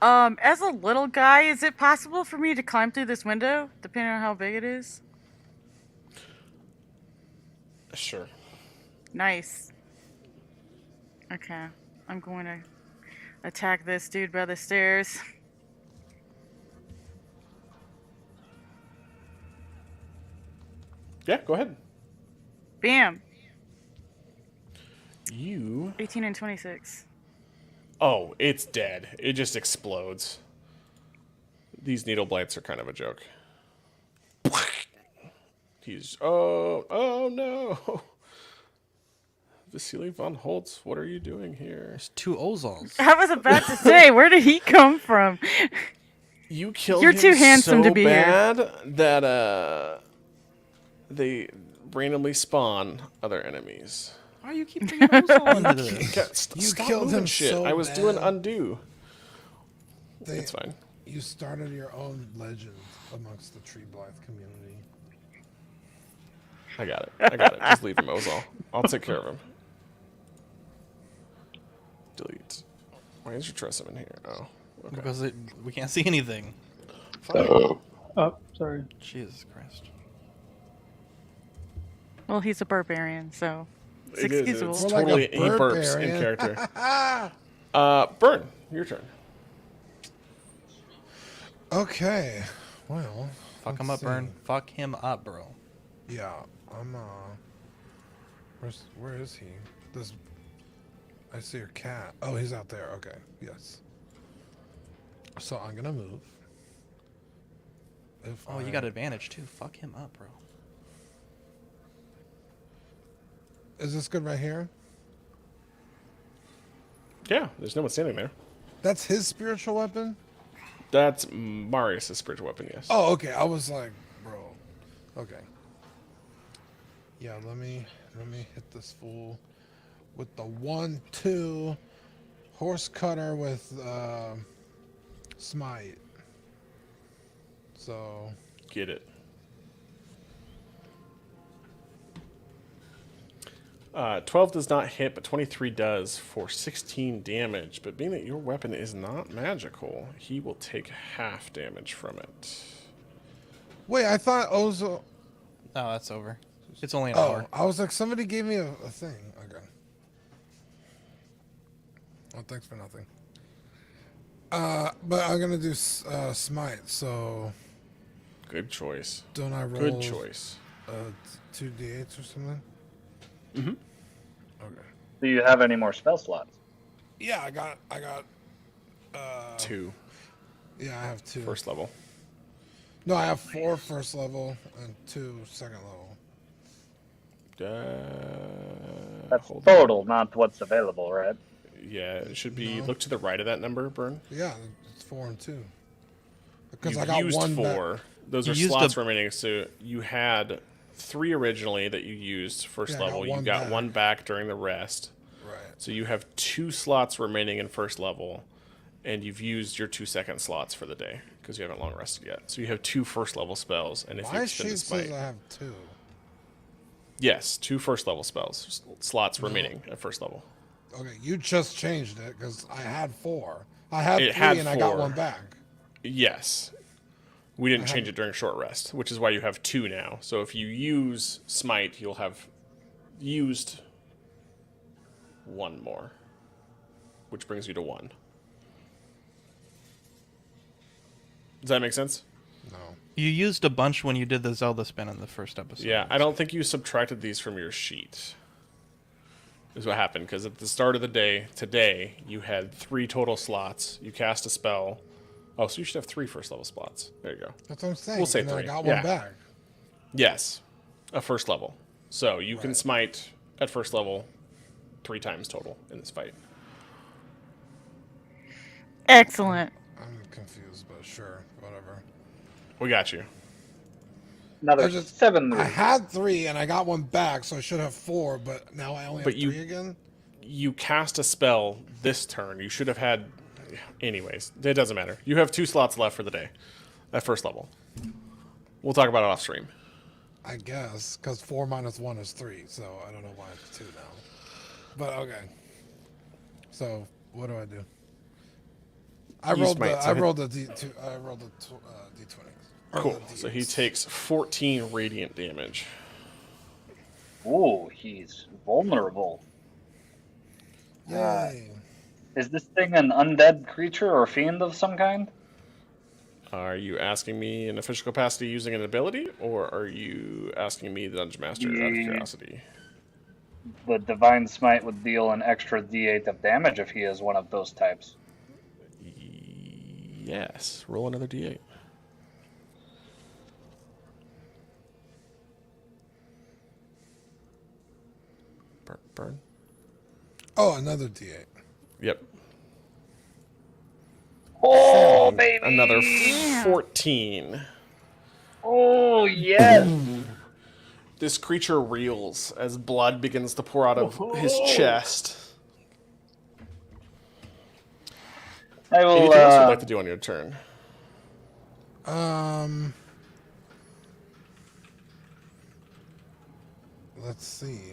As a little guy, is it possible for me to climb through this window, depending on how big it is? Sure. Nice. Okay, I'm going to attack this dude by the stairs. Yeah, go ahead. Bam! You... 18 and 26. Oh, it's dead. It just explodes. These needle blights are kind of a joke. He's... Oh no! Vasily von Holtz, what are you doing here? There's 2 Ozols. I was about to say, where did he come from? You killed You're him too handsome so to be here. bad that they randomly spawn other enemies. Why do you keep bringing Ozol into this? You Stop killed moving him shit. so I was doing bad. undo. They- It's fine. You started your own legend amongst the Tree Blythe community. I got it. Just leave him, Ozol. I'll take care of him. Delete. Why is your Tressum in here? Oh. Okay. Because we can't see anything. Oh, sorry. Jesus Christ. Well, he's a barbarian, so it's It is. excusable. It's More like totally a he burps in barbarian. character. Burn. Your turn. Okay, well. Fuck him let's up, Burn. see. Fuck him up, bro. Yeah, I'm where is he? This. I see your cat. Oh, he's out there. Okay, yes. So I'm gonna move. If Oh, you got advantage too. Fuck him up, bro. Is this good right here? Yeah, there's no one standing there. That's his spiritual weapon? That's Marius' spiritual weapon, yes. Oh, okay. I was like, bro. Okay. Yeah, let me hit this fool with the 1-2 horse cutter with smite. So Get it. 12 does not hit, but 23 does for 16 damage. But being that your weapon is not magical, he will take half damage from it. wait, I thought Ozo. Oh, that's over. It's only an Oh, hour. I was like, somebody gave me a thing. Okay. Oh, thanks for nothing. But I'm gonna do smite. So Good choice. don't I roll? Good choice. 2d8s or something? Mm-hmm. Okay. Do you have any more spell slots? Yeah, I got. 2 Yeah, I have 2. first level. No, I have 4 first level and 2 second level. That's Hold on. total, not what's available, right? Yeah, it should be. No. Look to the right of that number, Burn. Yeah, it's 4 and 2. Because You've I got used 1 back. 4. Those You are used slots a- remaining. So you had 3 originally that you used first Yeah, I got level. You 1 got back. 1 back during the rest. Right. So you have 2 slots remaining in first level, and you've used your 2 second slots for the day because you haven't long rested yet. So you have 2 first level spells, and if you My extend sheet the says smite, I have 2. yes, 2 first level spells slots remaining at first level. Okay, you just changed it because I had 4. I had It 3 had and I got 4. 1 back. Yes. We didn't change it during short rest, which is why you have 2 now. So if you use Smite, you'll have used 1 more, which brings you to 1. Does that make sense? No. You used a bunch when you did the Zelda spin in the first episode. Yeah, I don't think you subtracted these from your sheet. Is what happened, because at the start of the day, today, you had 3 total slots. You cast a spell. Oh, so you should have 3 first level slots. There you go. That's what I'm saying. We'll say and then 3. I got Yeah. one back. Yes, a first level. So you can smite at first level 3 times total in this fight. Excellent. I'm confused, but sure, whatever. We got you. Another I just- 7. I had 3 and I got one back, so I should have 4. But now I only But have you- 3 again. You cast a spell this turn. You should have had... Anyways, it doesn't matter. You have 2 slots left for the day at first level. We'll talk about it off stream. I guess because 4 minus 1 is 3, so I don't know why it's 2 now. But okay. So what do I do? I You rolled smite, the so I hit- rolled the D2. I rolled the D20. Or Cool. the So he D8s. takes 14 radiant damage. Ooh, he's vulnerable. Yay! Is this thing an undead creature or fiend of some kind? Are you asking me in official capacity using an ability, or are you asking me, the Dungeon Master, out of Yeah. curiosity? The Divine Smite would deal an extra D8 of damage if he is one of those types. Yes. Roll another d8. Burn. Oh, another D8. Yep. Oh, baby! Another 14. Oh, yes! This creature reels as blood begins to pour out of his chest. I will, Anything else you'd like to do on your turn? Let's see.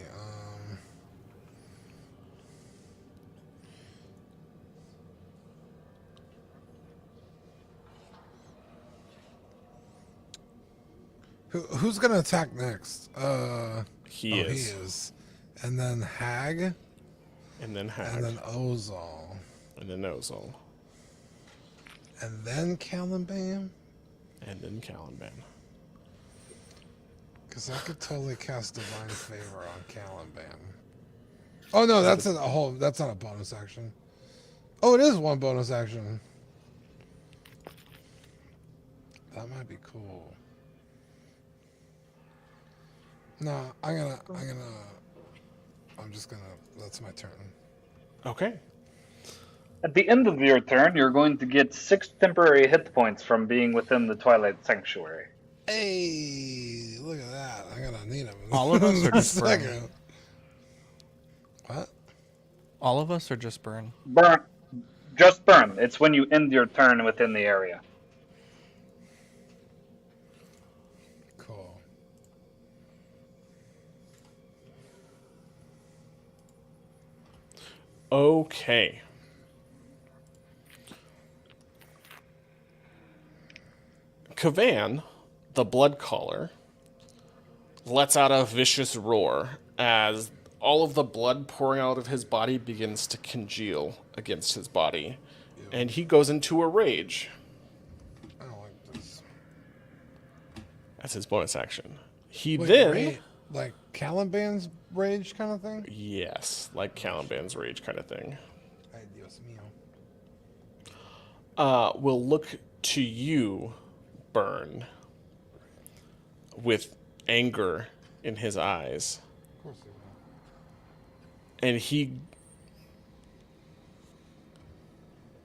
Who's gonna attack next? He is. He is. And then Hag, And then Hag. and then Ozol, And then Ozol. and then Caliban. And then Caliban. Because I could totally cast Divine Favor on Caliban. Oh no, that's a whole. That's not a bonus action. Oh, it is one bonus action. That might be cool. No, I'm just gonna. That's my turn. Okay. At the end of your turn, you're going to get 6 temporary hit points from being within the Twilight Sanctuary. Hey, look at that! I'm gonna need them. All of us or just Burn? Second. What? All of us or just Burn? Burn. Just burn. It's when you end your turn within the area. Cool. Okay. Kavan, the blood caller, lets out a vicious roar as all of the blood pouring out of his body begins to congeal against his body. And he goes into a rage. I don't like this. That's his bonus action. He Wait, then... rage? Like Caliban's rage kind of thing? Yes, like Caliban's rage kind of thing. Ay, Dios mío. Will look to you, Burn, with anger in his eyes. Of course he will. And he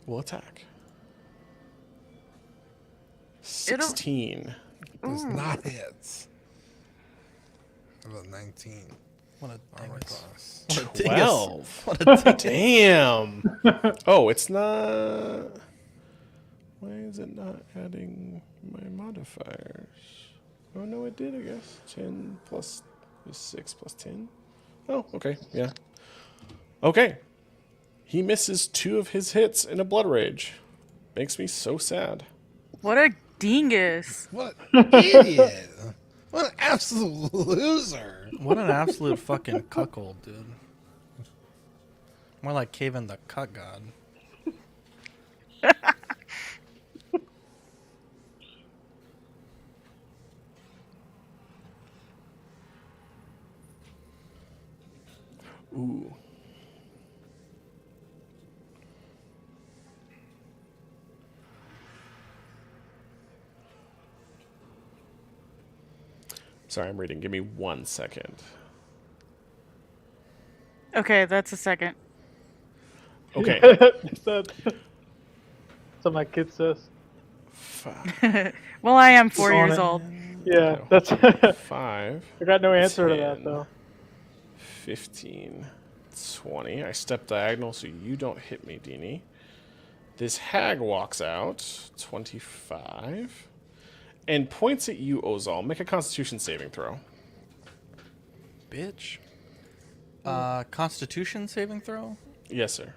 will attack. 16. Does not hit. About 19 What a armor dingus. class. What a dingus. 12. What a dingus. Damn. Oh, it's not... Why is it not adding my modifiers? Oh, no, it did, I guess. 10 plus 6 plus 10. Oh, okay, yeah. Okay. He misses 2 of his hits in a blood rage. Makes me so sad. What a dingus. What an idiot! What an absolute loser! What an absolute fucking cuckold, dude. More like Caven the Cuck God. Ooh. Sorry, I'm reading. Give me 1 second. Okay, that's a second. Okay. That's what my kid says. 5. Well, I am 4 On years it. old. Yeah, that's. 5. I got no answer to 10, that though. 15. 20. I step diagonal so you don't hit me, Deanie. This hag walks out. 25. And points at you, Ozal. Make a Constitution saving throw. Bitch. Constitution saving throw? Yes, sir.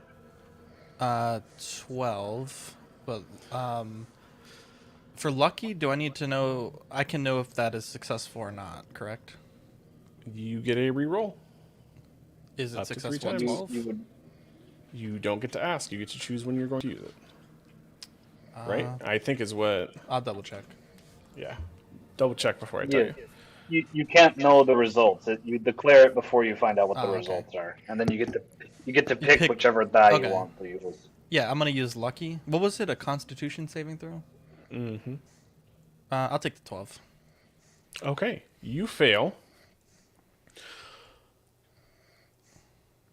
12. But, for lucky, do I need to know? I can know if that is successful or not, correct? You get a reroll. Is it Up to 3 successful at times. 12? You don't get to ask. You get to choose when you're going to use it. Right? I think is what... I'll double check. Yeah. Double check before I tell you. You can't know the results. You declare it before you find out what the okay. results are, and then you get to pick pick- whichever die okay. you want to use. Yeah, I'm gonna use lucky. What was it? A Constitution saving throw? Mm-hmm. I'll take the 12. Okay. You fail.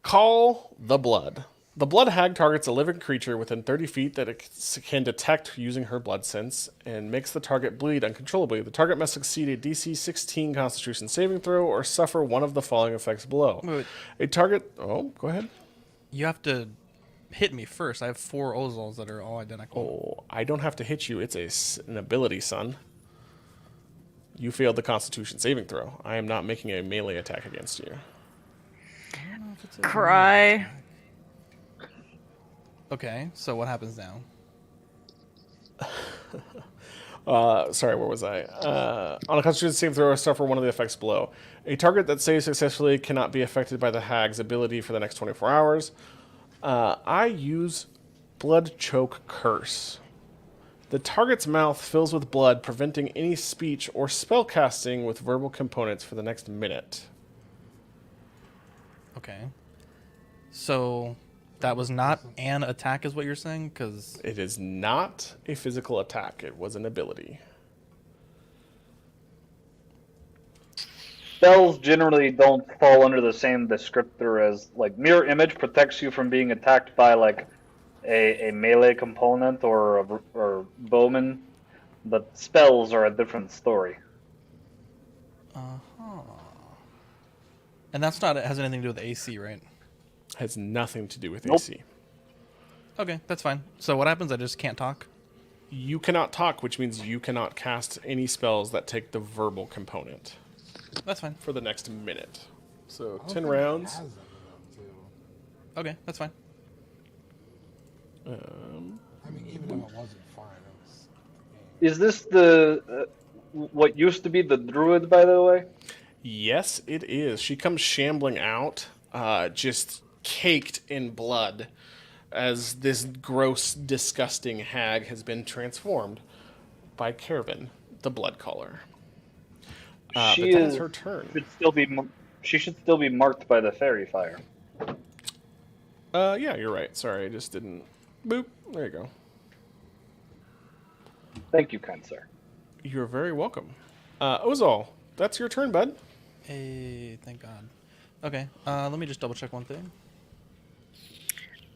Call the blood. The blood hag targets a living creature within 30 feet that it can detect using her blood sense and makes the target bleed uncontrollably. The target must succeed a DC 16 Constitution saving throw or suffer one of the following effects below. Wait. A target... Oh, go ahead. You have to hit me first. I have 4 Ozals that are all identical. Oh, I don't have to hit you. It's an ability, son. You failed the Constitution saving throw. I am not making a melee attack against you. Cry. Okay, so what happens now? Sorry, where was I? On a Constitution saving throw, suffer one of the effects below. A target that saves successfully cannot be affected by the hag's ability for the next 24 hours. I use Blood Choke Curse. The target's mouth fills with blood, preventing any speech or spell casting with verbal components for the next minute. Okay. So that was not an attack is what you're saying? Because It is not a physical attack. It was an ability. Spells generally don't fall under the same descriptor as like mirror image protects you from being attacked by like a melee component or bowman, but spells are a different story. and that's not it has anything to do with AC, right? Has nothing to do with Nope. AC. Okay, that's fine. So what happens? I just can't talk. You cannot talk, which means you cannot cast any spells that take the verbal component That's fine. for the next minute. So 10 rounds. Okay, that's fine. I mean, even though it wasn't fine, it was. Is this the what used to be the Druid, by the way? Yes, it is. She comes shambling out, just caked in blood, as this gross, disgusting hag has been transformed by Kervin, the Blood Caller. But that is her turn. She should still be marked by the fairy fire. Yeah, you're right. Sorry, I just didn't. Boop. There you go. Thank you, kind sir. You're very welcome. Ozal, that's your turn, bud. Hey, thank God. Okay, let me just double check one thing.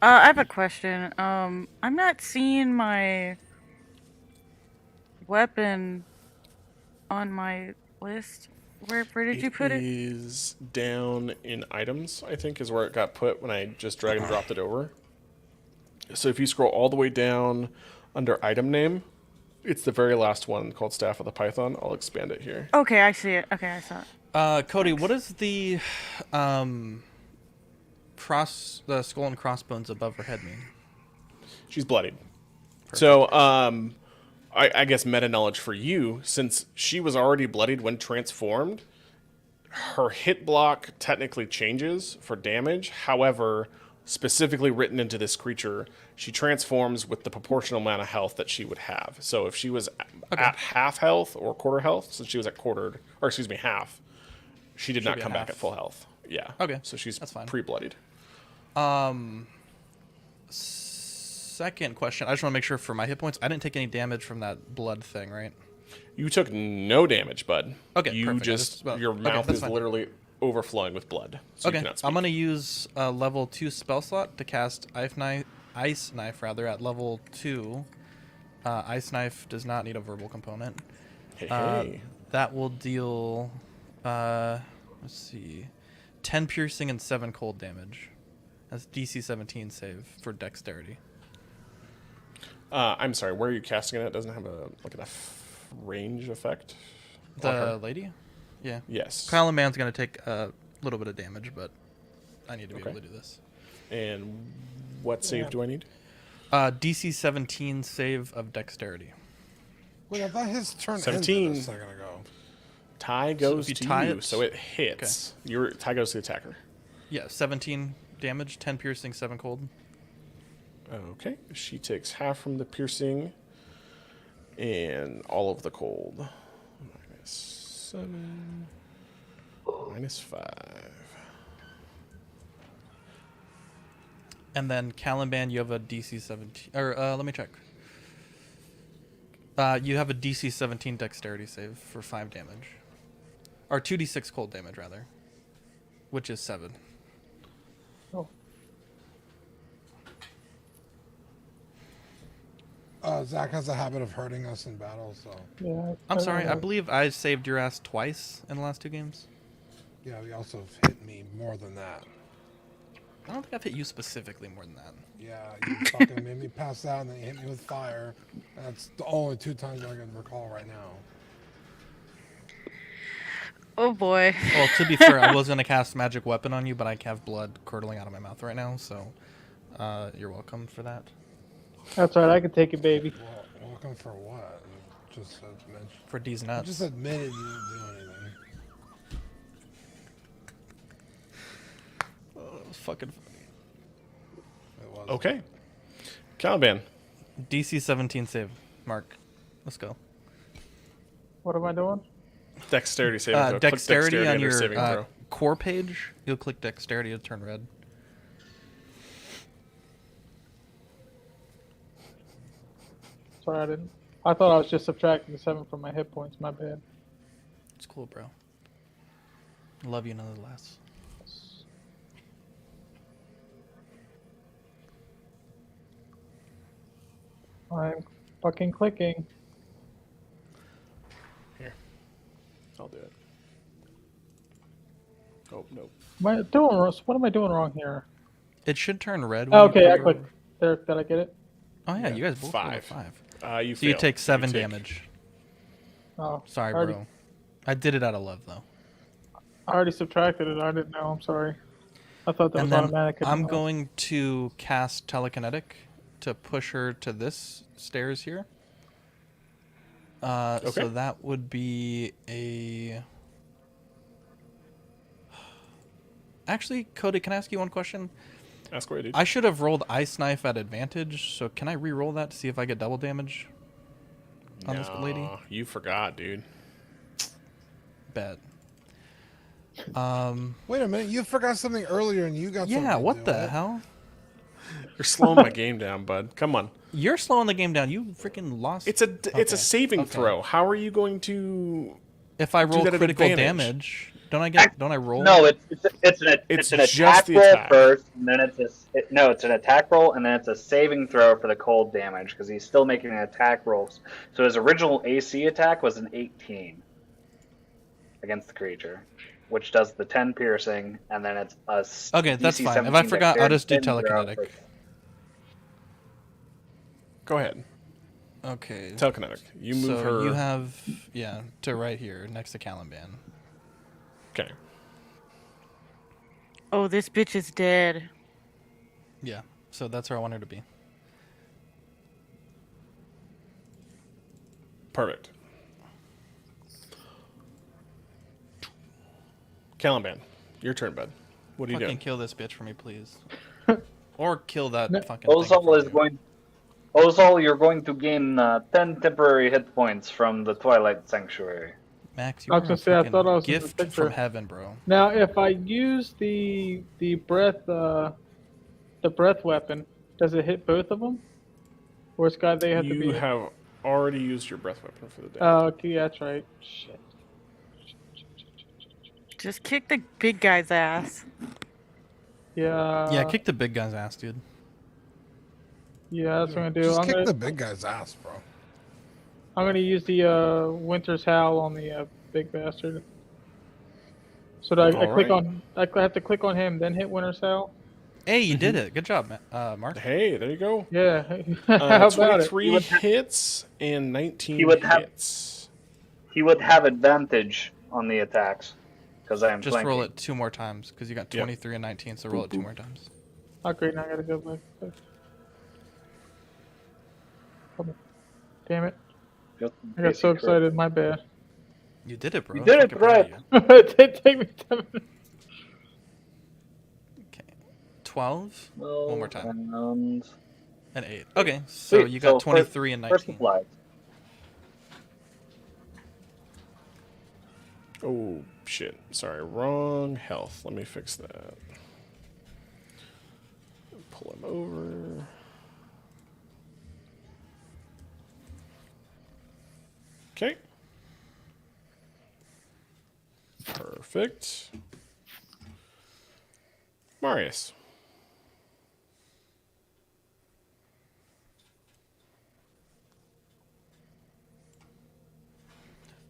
I have a question. I'm not seeing my weapon on my list. Where did you put it? It is down in items, I think, is where it got put when I just drag and dropped it over. So if you scroll all the way down under item name, it's the very last one called Staff of the Python. I'll expand it here. Okay, I see it. Okay, I saw it. Cody, what is the the skull and crossbones above her head mean? She's bloodied. So I guess meta knowledge for you, since she was already bloodied when transformed, her hit block technically changes for damage. However, specifically written into this creature, she transforms with the proportional amount of health that she would have. So if she was at half health or quarter health, since she was at half, she did not come back at full health. Yeah. Okay. So she's that's fine. pre-bloodied. Second question. I just want to make sure for my hit points, I didn't take any damage from that blood thing, right? You took no damage, bud. Okay, You perfect. your mouth is fine. literally overflowing with blood. So you Okay, cannot speak. I'm gonna use a level 2 spell slot to cast Ice Knife at level 2. Ice Knife does not need a verbal component. Hey. That will deal, let's see, 10 piercing and 7 cold damage. That's DC 17 save for dexterity. I'm sorry. Where are you casting it? It doesn't have enough range effect. on her? The lady? Yeah. Yes. Kyle and Man's gonna take a little bit of damage, but I need to be able to do this. And what save do I need? DC 17 save of dexterity. Wait, I thought his turn 17. ended a second ago. Tie goes if you to tie you, it- so it hits. Your tie goes to the attacker. Yeah, 17 damage, 10 piercing, 7 cold. Okay. She takes half from the piercing and all of the cold. -7. -5. And then Caliban, you have a DC 17. Or let me check. You have a DC 17 dexterity save for 5 damage. Or 2d6 cold damage, rather. Which is 7. Oh. Zach has a habit of hurting us in battle, so Yeah. I'm sorry, I believe I saved your ass twice in the last 2 games. yeah, he also hit me more than that. I don't think I've hit you specifically more than that. Yeah, you fucking made me pass out and then you hit me with fire. That's the only 2 times I can recall right now. Oh boy. Well, to be fair, I was going to cast Magic Weapon on you, but I have blood curdling out of my mouth right now, so you're welcome for that. That's right. I can take it, baby. Well, welcome for what? You just mentioned. For D's You nuts. just admitted you didn't do anything. Oh, it was fucking funny. It was. Okay. Caliban. DC 17 save. Mark. Let's go. What am I doing? Dexterity saving throw. Click Dexterity on under your saving throw. core page. You'll click Dexterity to turn red. Sorry, I didn't. I thought I was just subtracting 7 from my hit points. My bad. It's cool, bro. Love you nonetheless. I'm fucking clicking. Here. I'll do it. Oh, no. What am I doing wrong here? It should turn red. Oh, when you okay, I click. clicked. There, did I get it? Oh yeah, you guys both rolled a 5. 5. You So you fail. take 7 take- damage. Oh, Sorry, already- bro. I did it out of love, though. I already subtracted it. I didn't know. I'm sorry. I thought that And was then automatic. I'm going to cast Telekinetic to push her to this stairs here. Okay. So that would be a... Actually, Cody, can I ask you one question? Ask away, dude. I should have rolled Ice Knife at advantage, so can I re-roll that to see if I get double damage on this lady? No, you forgot, dude. Bet. Wait a minute, you forgot something earlier and you got something Yeah, to what do the with it. hell? You're slowing my game down, bud. Come on. You're slowing the game down. You freaking lost. It's a Okay, saving okay. throw. How are you going to? If I roll that at critical advantage. damage, don't I roll? No, it's an It's attack just the roll attack. first, and then it's an attack roll, and then it's a saving throw for the cold damage because he's still making an attack roll. So his original AC attack was an 18 against the creature, which does the 10 piercing, and then it's a Okay, that's DC fine. If I 17 forgot, I'll just do dexterity saving throw telekinetic. Go ahead. Okay. Telekinetic. You move so her. you have to right here next to Caliban. Okay. Oh, this bitch is dead. Yeah. So that's where I want her to be. Perfect. Caliban, your turn, bud. What are you Fucking doing? kill this bitch for me, please. Or kill that No. fucking thing. Ozol is from you. going. Ozol, you're going to gain 10 temporary hit points from the Twilight Sanctuary. Max, you I are was a gonna say, I fucking thought I was in the gift picture. from heaven, bro. Now, if I use the breath weapon, does it hit both of them? Or it's got they have to You be? have already used your breath weapon for the day. Oh, okay, that's right. Shit. Just kick the big guy's ass. Yeah. Yeah, kick the big guy's ass, dude. Yeah, that's what I'm gonna do. Just I'm kick gonna the big guy's ass, bro. use the Winter's Howl on the big bastard. So that I click Alright. on. I have to click on him, then hit Winter's Howl. Hey, you did it. Good job, Mark. Hey, there you go. Yeah. How about it? 23 hits and 19 He would have- hits. He would have advantage on the attacks because I am Just flanking. roll it 2 more times because you got Yep. 23 and 19, so roll it 2 more times. Oh, great. Now I gotta go back. Hold on. Damn it. Just in I got case so he crit. excited. My bad. You did it, bro. You did it Fucking proud of right. you. It did take me 10 minutes. Okay. 12 Well, One more time. And and 8. Okay, so Sweet. you got So 23 and first 19. applied. Oh, shit. Sorry, wrong health. Let me fix that. Pull him over. Okay. Perfect. Marius.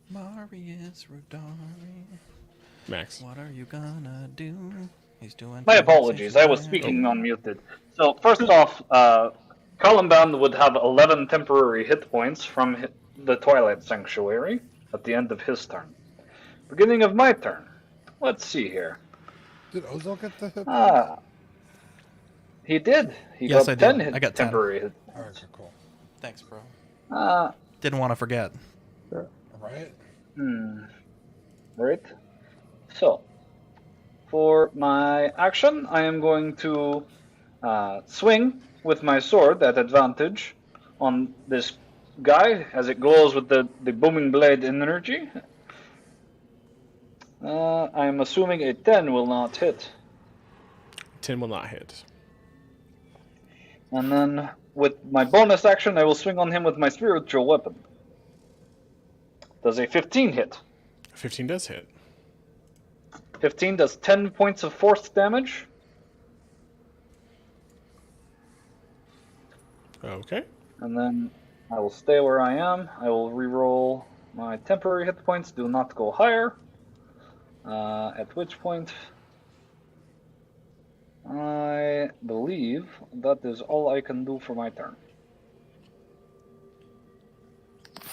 Marius Rodari. Max. What are you gonna do? He's doing. My apologies, I was speaking unmuted. So first off, Columbine would have 11 temporary hit points from the Twilight Sanctuary at the end of his turn. Beginning of my turn. Let's see here. Did Ozil get the hit? He did. He Yes, got I did. 10 hit I got 10. temporary hit Alright, points. cool. Thanks, bro. Uh, Didn't want to forget. Right? Right. So, for my action, I am going to swing with my sword at advantage on this guy as it goes with the booming blade energy. I'm assuming a 10 will not hit. 10 will not hit. And then with my bonus action, I will swing on him with my spiritual weapon. Does a 15 hit? 15 does hit. 15 does 10 points of force damage. Okay. And then I will stay where I am. I will reroll my temporary hit points. Do not go higher. At which point, I believe that is all I can do for my turn.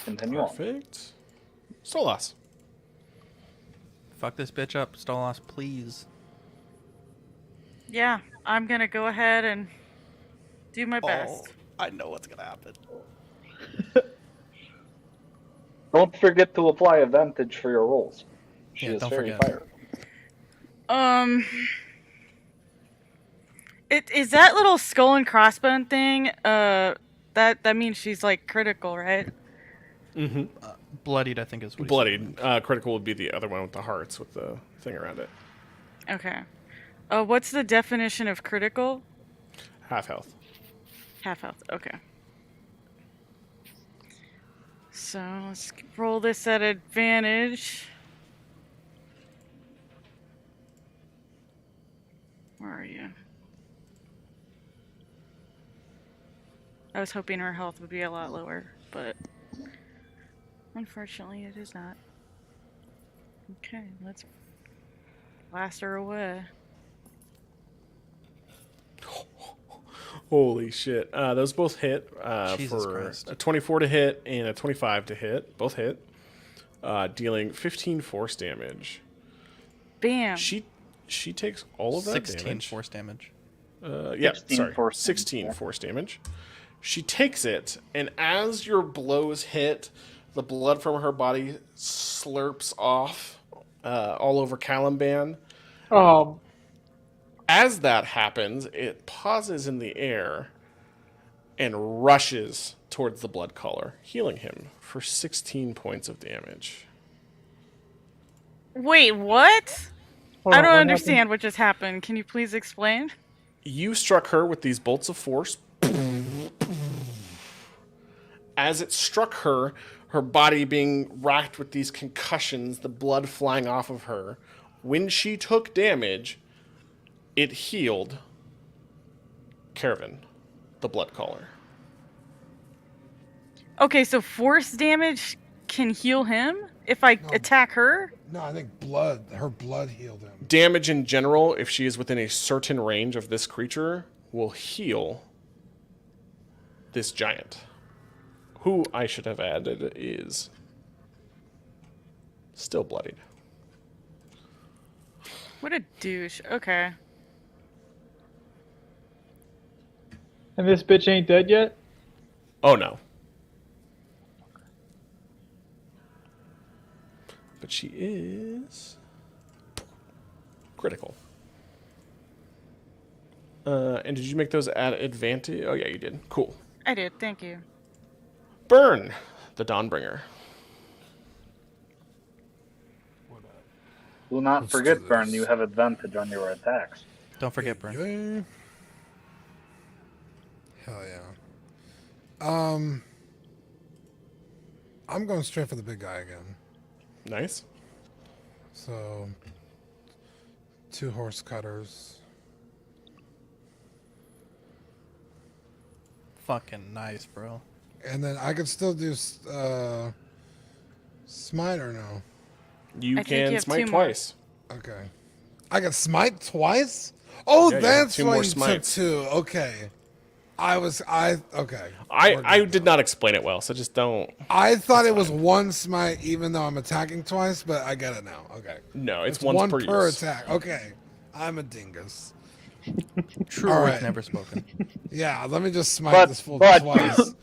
Continue on. Perfect. Stolas. Fuck this bitch up, Stolas, please. Yeah, I'm gonna go ahead and do my best. I know what's gonna happen. Don't forget to apply advantage for your rolls. She Yeah, is don't very forget. Um, is that little skull and crossbone thing? That means she's like critical, right? Mm-hmm. Bloodied, I think is what he Bloodied. Critical would be the other one with the hearts with the thing around it. Okay. What's the definition of critical? Half health. Half health. Okay. So let's roll this at advantage. Where are you? I was hoping her health would be a lot lower, but unfortunately it is not. Okay, let's blast her away. Holy shit. Those both hit Jesus for Christ. a 24 to hit and a 25 to hit. Both hit. Dealing 15 force damage. Bam! She takes all of that 16 damage. force damage. Yeah, 16 sorry. force 16 damage, yeah. force damage. She takes it, and as your blows hit, The blood from her body slurps off all over Caliban. Oh, As that happens, it pauses in the air and rushes towards the blood collar, healing him for 16 points of damage. Wait, what? hold I on, don't what understand what just happened. Can you please explain? You struck her with these bolts of force. As it struck her, her body being racked with these concussions, the blood flying off of her. When she took damage, it healed Caravan, the blood collar. Okay, so force damage can heal him if I attack her? No, I think her blood healed him. Damage in general, if she is within a certain range of this creature, will heal this giant. Who I should have added is still bloodied. What a douche. Okay. And this bitch ain't dead yet? Oh no. But she is critical. And did you make those at advantage? Oh yeah, you did. Cool. I did, thank you. Burn, the Dawnbringer. Do not Let's forget, do Burn, this. you have advantage on your attacks. Don't forget, Burn. Yeah. Hell yeah. I'm going straight for the big guy again. Nice. So, 2 horse cutters. Fucking nice, bro. And then I could still do smite or no? You I think can you have smite 2 more. twice. Okay. I can smite twice? Oh, Yeah, you have that's 2 why more you took smites. 2. Okay. Okay. I did not explain it well, so just don't. I thought it was 1 smite even though I'm attacking twice, but I get it now. Okay. No, it's One once per use. attack. Okay. I'm a dingus. True All words right. never spoken. Yeah, let me just smite But- this fool but- twice.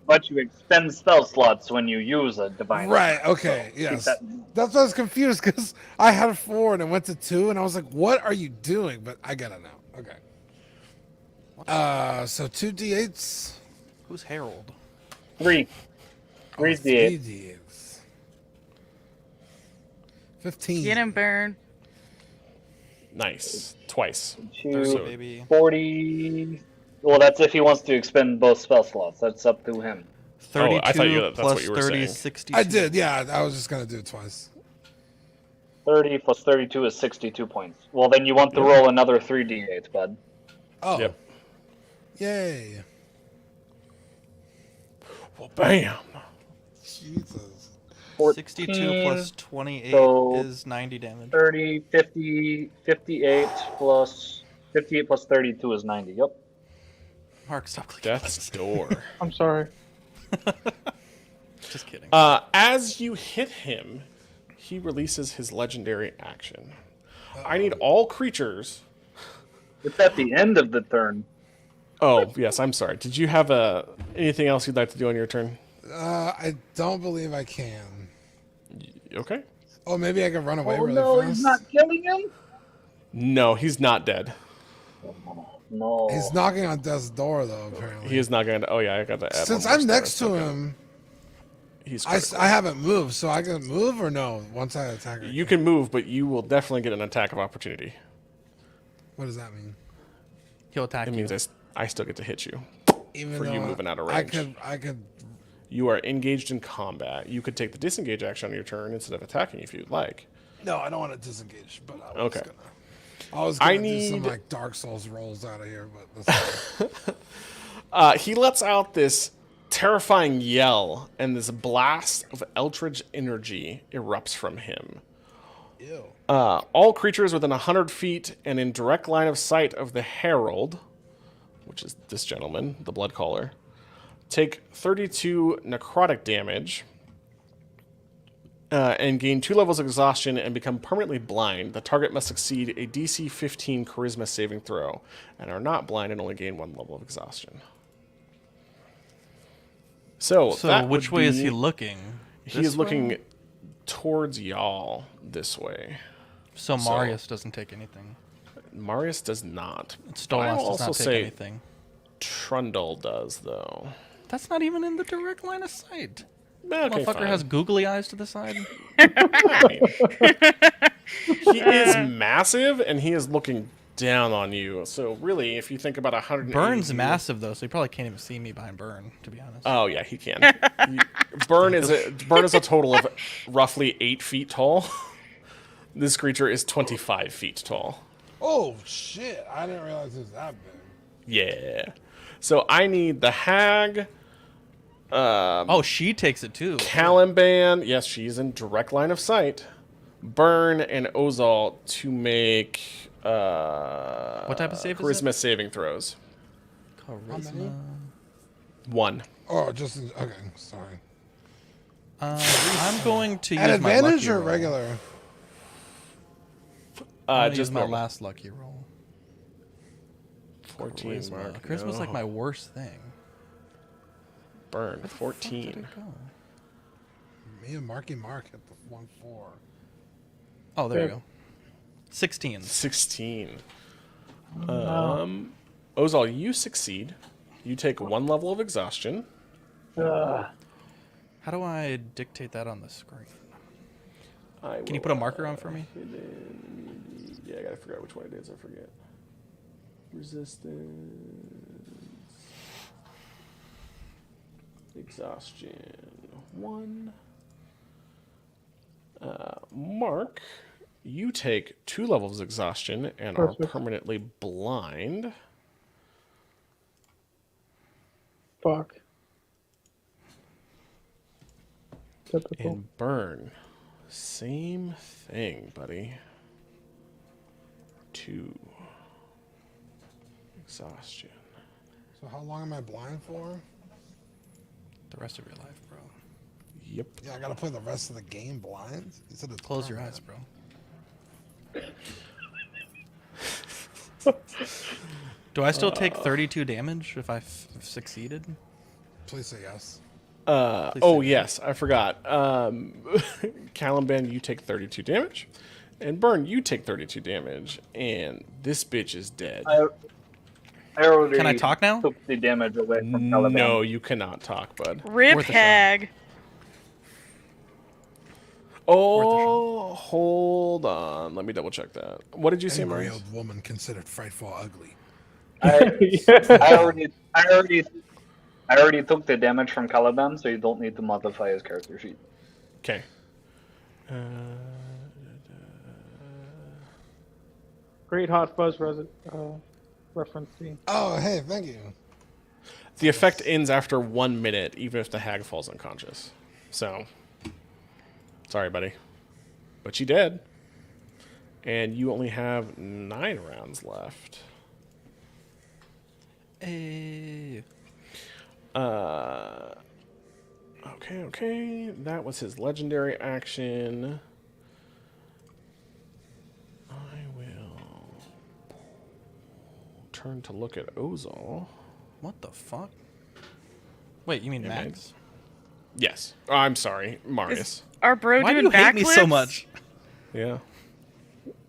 But you expend spell slots when you use a divine. Right, attack, okay, so keep yes. that- That's why I was confused because I had 4 and it went to 2 and I was like, what are you doing? But I get it now. Okay. So 2 d8s. Who's Harold? 3. 3 3 d8. d8s. 15. Get him, Burn. Nice. Twice. 2, So- Baby. 40. Well, that's if he wants to expend both spell slots. That's up to him. 32 I thought that's plus what you were 30 saying. is 62. I did, yeah. I was just going to do it twice. 30 plus 32 is 62 points. Well, then you want to roll another 3 d8, bud. Oh. Yep. Yay. Well, bam. Jesus. 62 14, plus 28 so is 90 damage. 30, 50, 58 plus 58 plus 32 is 90. Yep. Mark, stop clicking. Death's door. I'm sorry. Just kidding. As you hit him, he releases his legendary action. I need all creatures. It's at the end of the turn. Oh, yes, I'm sorry. Did you have anything else you'd like to do on your turn? I don't believe I can. Okay. Oh, maybe I can run away Oh really no, fast. he's not killing him? No, he's not dead. No. He's knocking on death's door, though, apparently. He is not going to. Oh, yeah, I got to add Since one more I'm star. next to Okay. him, He's I critical. haven't moved, so I can move or no once I attack her. You can move, but you will definitely get an attack of opportunity. What does that mean? He'll attack It you. means I still get to hit you. Even For you though moving out of I range. could. You are engaged in combat. You could take the disengage action on your turn instead of attacking if you'd like. No, I don't want to disengage. But Okay. I was gonna do need- some like Dark Souls rolls out of here, but that's He lets out this terrifying yell, and this blast of eldritch energy erupts from him. ew. All creatures within 100 feet and in direct line of sight of the Herald, which is this gentleman, the Blood Caller, take 32 necrotic damage and gain 2 levels of exhaustion and become permanently blind. The target must succeed a DC 15 charisma saving throw and are not blind and only gain 1 level of exhaustion. So So that which would way is be- he looking? He This is looking way? towards y'all this way. So Marius doesn't take anything. Marius does not. I Stolas will does not also take say anything. Trundle does, though. That's not even in the direct line of sight. Okay, Motherfucker fine. has googly eyes to the side. I mean, he is massive, and he is looking down on you. So really, if you think about 180... Burn's massive though, so he probably can't even see me behind Burn, to be honest. Oh yeah, he can. Burn is a total of roughly 8 feet tall. This creature is 25 feet tall. Oh shit! I didn't realize it was that big. Yeah. So I need the hag. Oh, she takes it too. Caliban, yes, she's in direct line of sight. Burn and Ozal to make What type of save is charisma it? saving throws. Charisma. 1. Oh, okay. Sorry. I'm going to An use my advantage lucky or roll. regular? I'm gonna Just use my normal. last lucky roll. 14 Charisma. mark. Charisma's like no. my worst thing. Burn. Where the fuck did 14. it go? Me and Marky Mark hit the 1-4. Oh, there you go. 16. 16. Ozal, you succeed. You take 1 level of exhaustion. How do I dictate that on the screen? Can you put a marker on for me? Yeah, I gotta figure out which one it is. I forget. Resistance. Exhaustion. 1. Mark, you take 2 levels of exhaustion and are Perfect. permanently blind. Fuck. Typical. And burn. Same thing, buddy. 2. Exhaustion. So how long am I blind for? The rest of your life, bro. Yep. Yeah, I gotta play the rest of the game blind. You said it's Close your permanent. eyes, bro. Do I still take 32 damage if I've succeeded? Please say yes. Oh, yes, I forgot. Caliban, you take 32 damage. And Burn, you take 32 damage. And this bitch is dead. I already Can I talk now? took the damage away from Caliban. No, you cannot talk, bud. Rip Worth a shot. hag. Oh, hold on. Let me double check that. What did you say, Angry Marius? old woman considered frightful ugly. I already took the damage from Caliban, so you don't need to modify his character sheet. Okay. Great Hot Fuzz reference scene. Oh, hey, thank you. The effect ends after 1 minute, even if the hag falls unconscious. So, sorry, buddy. But you did. And you only have 9 rounds left. Hey. Okay. That was his legendary action. I will turn to look at Ozal. What the fuck? Wait, you mean Yeah, Max? Yes. I'm sorry, Marius. Is our bro Why do doing you hate me so backflips? much? Yeah.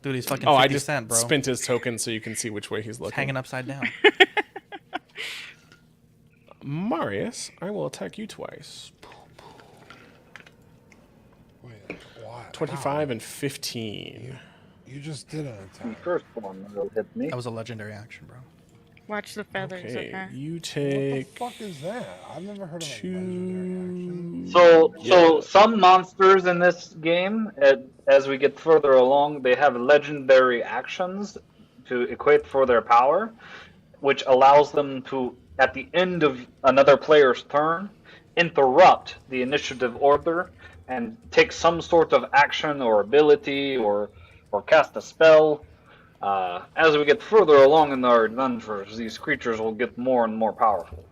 Dude, he's fucking 50 Oh, I just Cent, bro. spent his token so you can see which way he's He's looking. hanging upside down. Marius, I will attack you twice. Wait, what? 25 and 15. You just did an The attack. first one will hit me. That was a legendary action, bro. Watch the feathers, Okay, okay? you What the take fuck is that? I've never heard of a 2. legendary action. So some monsters in this game, as we get further along, they have legendary actions to equate for their power, which allows them to, at the end of another player's turn, interrupt the initiative order and take some sort of action or ability or cast a spell. As we get further along in our adventures, these creatures will get more and more powerful.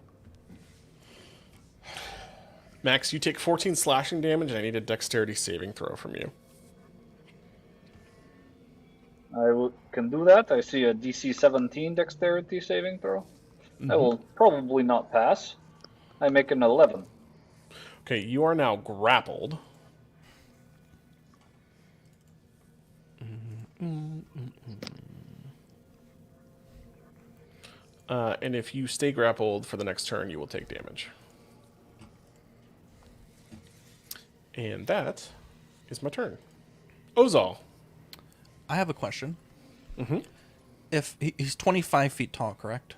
Max, you take 14 slashing damage, and I need a dexterity saving throw from you. Can do that. I see a DC 17 dexterity saving throw. I will probably not pass. I make an 11. Okay, you are now grappled. And if you stay grappled for the next turn, you will take damage. And that is my turn. Ozal. I have a question. If he's 25 feet tall, correct?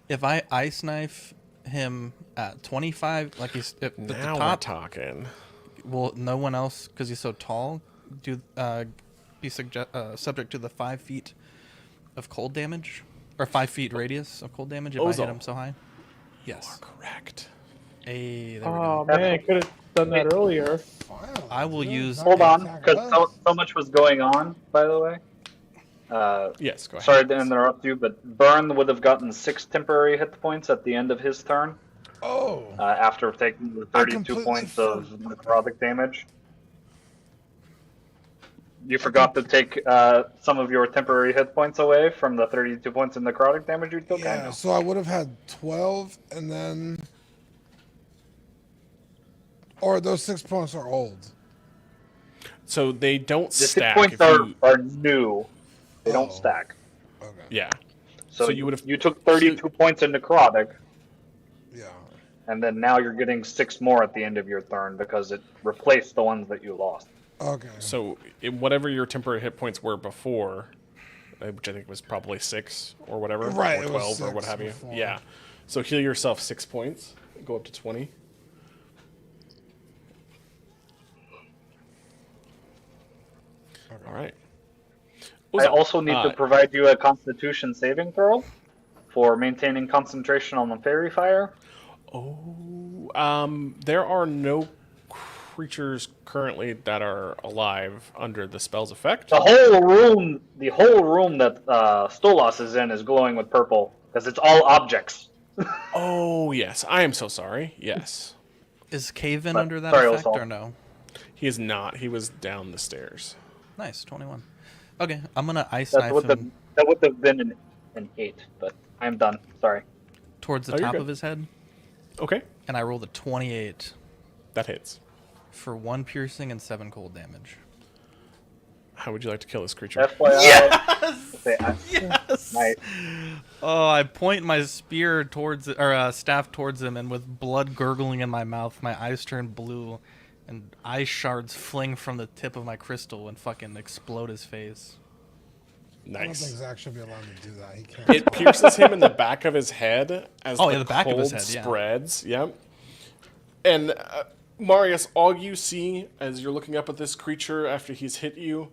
If I ice knife him at 25, like he's at the Now we're top, talking. will no one else, because he's so tall, be subject to the 5 feet of cold damage? Or 5 feet radius of cold damage if I hit Ozal. him so high? Yes. Correct. Hey, there we Oh go. man, could have done that earlier. Finally, I will dude. use- Hold on, Attack because us. so much was going on, by the way. Yes, go ahead. Sorry to interrupt you, but Burn would have gotten 6 temporary hit points at the end of his turn, Oh, after taking the 32 completely points of necrotic damage. You forgot to take some of your temporary hit points away from the 32 points of necrotic damage you took. I yeah. know. So I would have had 12, and then, or those 6 points are old. So they don't The 6 stack. points if you, are new. They don't Oh. stack. Okay. yeah. So, So you would've- you took 32 points of necrotic, Yeah. and then now you're getting 6 more at the end of your turn because it replaced the ones that you lost. Okay. So whatever your temporary hit points were before, which I think was probably 6 or whatever, Right, or it 12 was or what 6 have you. before. Yeah. So heal yourself 6 points. Go up to 20. All right. I also need to provide you a Constitution saving throw for maintaining concentration on the fairy fire. There are no creatures currently that are alive under the spell's effect. The whole room that Stolas is in is glowing with purple because it's all objects. Oh, yes. I am so sorry. Yes. Is Cave-In But- under that sorry, effect Osal. or no? He is not. He was down the stairs. Nice, 21. Okay, I'm gonna ice That knife would him have been an 8, but I'm done. Sorry. towards the Oh, you're top good. of his head, Okay. and I rolled a 28 That hits. for 1 piercing and 7 cold damage. How would you like to kill this creature? FYI. Yes! Nice. Oh, I point my spear towards staff towards him, and with blood gurgling in my mouth, my eyes turn blue, and ice shards fling from the tip of my crystal and fucking explode his face. I don't think Nice. Zach should be allowed to do that. He can't. It pierces him in the back of his head as Oh, the yeah, the back of his cold head, yeah. spreads. Yep. And Marius, all you see as you're looking up at this creature after he's hit you,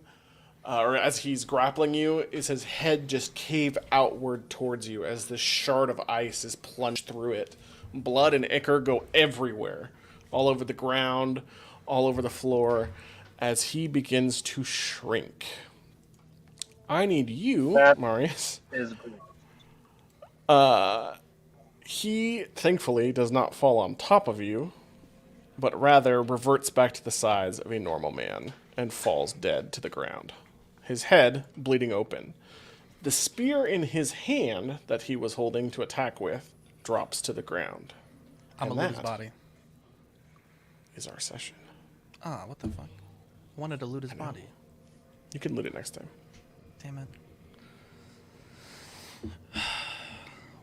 or as he's grappling you, is his head just cave outward towards you as this shard of ice is plunged through it. Blood and ichor go everywhere, all over the ground, all over the floor, as he begins to shrink. I need you, That- Marius. Is good. He, thankfully, does not fall on top of you, but rather reverts back to the size of a normal man and falls dead to the ground, his head bleeding open. The spear in his hand that he was holding to attack with drops to the ground. I'm And gonna loot his that body. is our session. Ah, what the fuck? I wanted to loot his body. You can loot it next time. Damn it.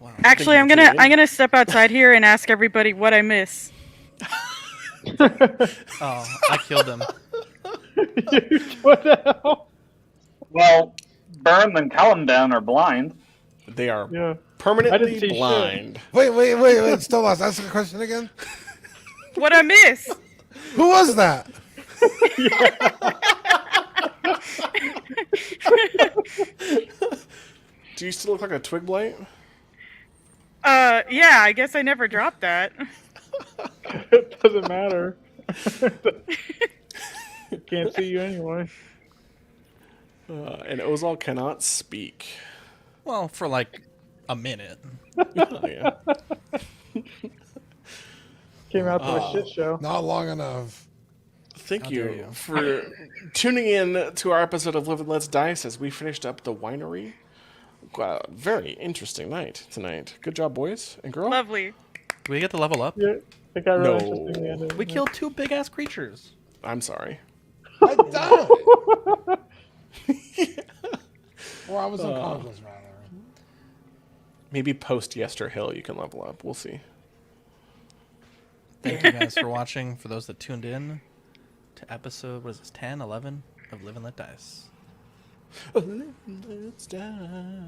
Wow. Actually, I'm gonna step outside here and ask everybody what I miss. Oh, I killed him. What the hell? Well, Burn and Calendan are blind. They are Yeah. I didn't permanently see shit. blind. Wait. Still lost. Ask the question again. What I miss? Who was that? Do you still look like a twig blight? Yeah, I guess I never dropped that. It doesn't matter. Can't see you anyway. And Ozal cannot speak. Well, for like a minute. Oh, yeah. Came out to a shit show. Not long enough. Thank How you, dare you. for tuning in to our episode of Live and Let's Dice as we finished up the winery. Very interesting night tonight. Good job, boys and girls. Lovely. Do we get to level up? Yeah. It got really No. interesting. in the end. We killed 2 big ass creatures. I'm sorry. I died. Or I was unconscious, rather. Maybe post Yester Hill you can level up. We'll see. Thank you guys for watching. For those that tuned in to episode, what is this, 10, 11 of Live and Let Dice. Let's die.